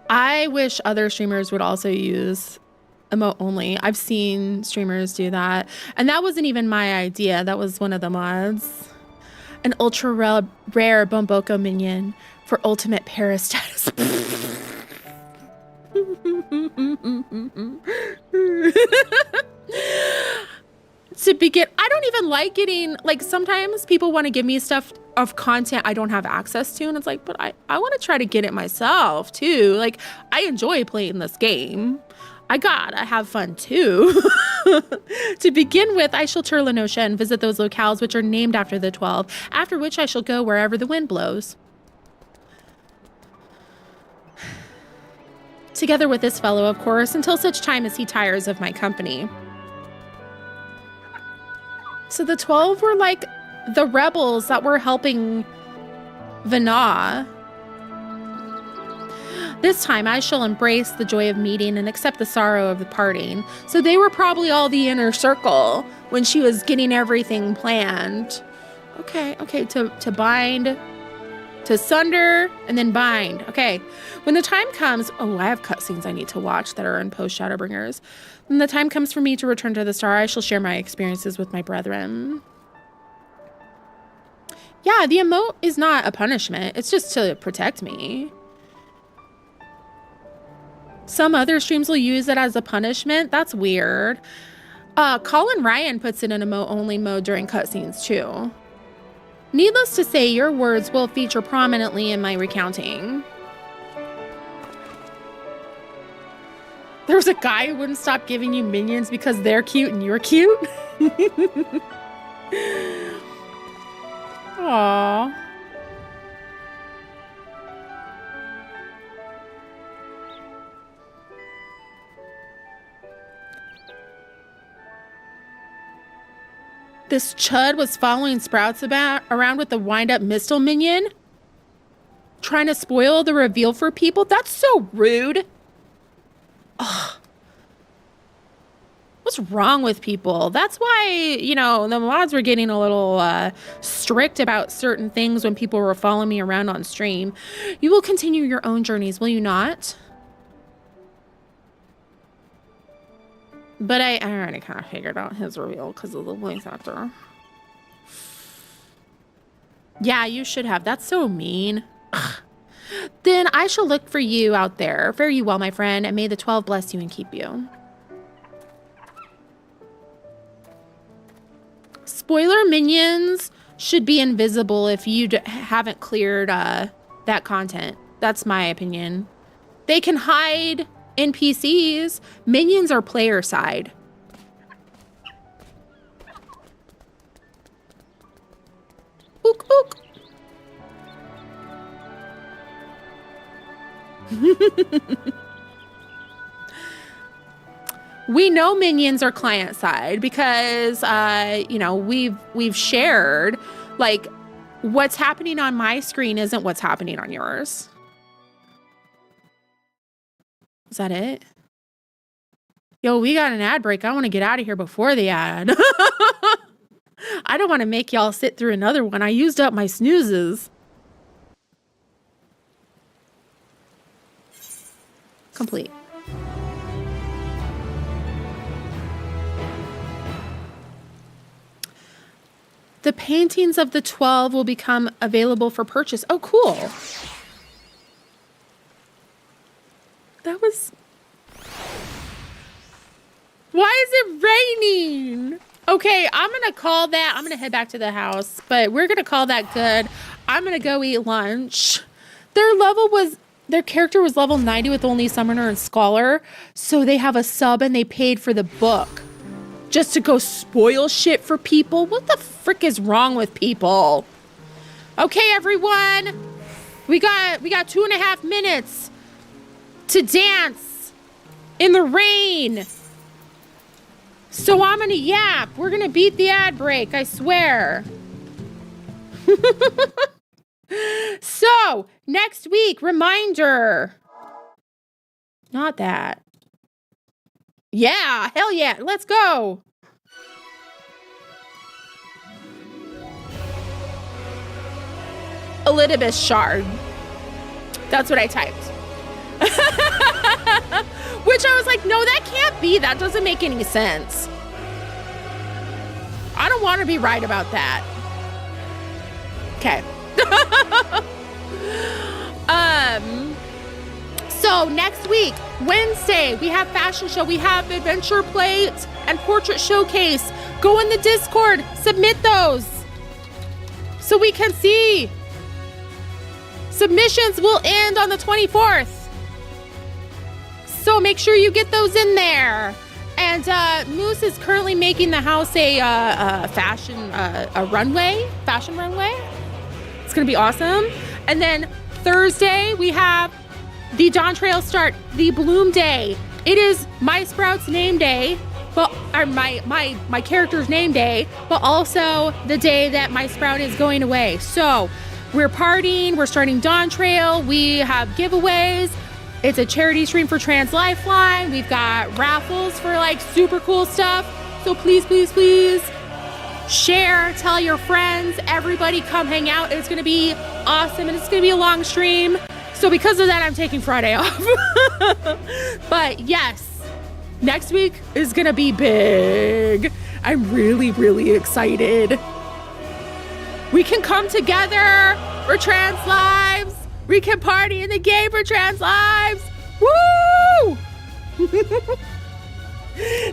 I wish other streamers would also use emote only. I've seen streamers do that. And that wasn't even my idea. That was one of the mods. An ultra rare Bomboko minion for ultimate para status. To begin, I don't even like getting, like, sometimes people want to give me stuff of content I don't have access to, and it's like, but I want to try to get it myself too. Like, I enjoy playing this game. I gotta have fun too. To begin with, I shall tour Lenosha and visit those locales which are named after the 12, after which I shall go wherever the wind blows. Together with this fellow, of course, until such time as he tires of my company. So the 12 were like the rebels that were helping Vana. This time I shall embrace the joy of meeting and accept the sorrow of the parting. So they were probably all the inner circle when she was getting everything planned. Okay, to bind, to sunder, and then bind. Okay, when the time comes, I have cutscenes I need to watch that are in post Shadowbringers. When the time comes for me to return to the star, I shall share my experiences with my brethren. Yeah, the emote is not a punishment. It's just to protect me. Some other streams will use it as a punishment. That's weird. Colin Ryan puts it in emote-only mode during cutscenes too. Needless to say, your words will feature prominently in my recounting. There was a guy who wouldn't stop giving you minions because they're cute and you're cute. Aww. This chud was following Sprouts around with the wind-up Mistle minion, trying to spoil the reveal for people. That's so rude. Ugh. What's wrong with people? That's why, you know, the mods were getting a little strict about certain things when people were following me around on stream. You will continue your own journeys, will you not? But I already kind of figured out his reveal because of the voice actor. Yeah, you should have. That's so mean. Ugh. Then I shall look for you out there. Fare you well, my friend, and may the 12 bless you and keep you. Spoiler minions should be invisible if you haven't cleared that content. That's my opinion. They can hide NPCs. Minions are player side. Ook, ook. We know minions are client side because you know, we've shared, like, what's happening on my screen isn't what's happening on yours. Is that it? Yo, we got an ad break. I want to get out of here before the ad. I don't want to make y'all sit through another one. I used up my snoozes. Complete. The paintings of the 12 will become available for purchase. Oh, cool. That was... Why is it raining? Okay, I'm going to call that. I'm going to head back to the house, but we're going to call that good. I'm going to go eat lunch. Their character was level 90 with only Summoner and Scholar, so they have a sub and they paid for the book. Just to go spoil shit for people? What the frick is wrong with people? Okay, everyone. We got 2.5 minutes to dance in the rain. So I'm gonna yap. We're gonna beat the ad break, I swear. So, next week, reminder. Not that. Yeah, hell yeah, let's go. Elidibus shard. That's what I typed. Which I was like, no, that can't be. That doesn't make any sense. I don't want to be right about that. Okay. So next week, Wednesday, we have fashion show. We have adventure plate and portrait showcase. Go in the Discord, submit those so we can see. Submissions will end on the 24th. So make sure you get those in there. And Moose is currently making the house a fashion runway. It's gonna be awesome. And then Thursday we have the Dawn Trail start, the Bloom Day. It is my Sprout's name day, but or my character's name day, but also the day that my Sprout is going away. So we're partying. We're starting Dawn Trail. We have giveaways. It's a charity stream for Trans Lifeline. We've got raffles for like super cool stuff. So please, please, please share, tell your friends, everybody come hang out. It's going to be awesome and it's going to be a long stream. So because of that, I'm taking Friday off. But yes, next week is going to be big. I'm really, really excited. We can come together for trans lives. We can party in the game for trans lives. Woo!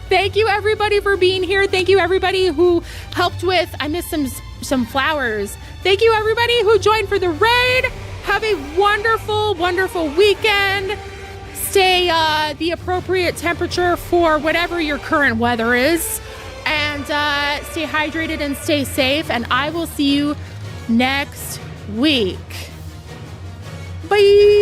Thank you everybody for being here. Thank you everybody who helped with, I missed some flowers. Thank you everybody who joined for the raid. Have a wonderful, wonderful weekend. stay the appropriate temperature for whatever your current weather is. And stay hydrated and stay safe. And I will see you next week. Bye.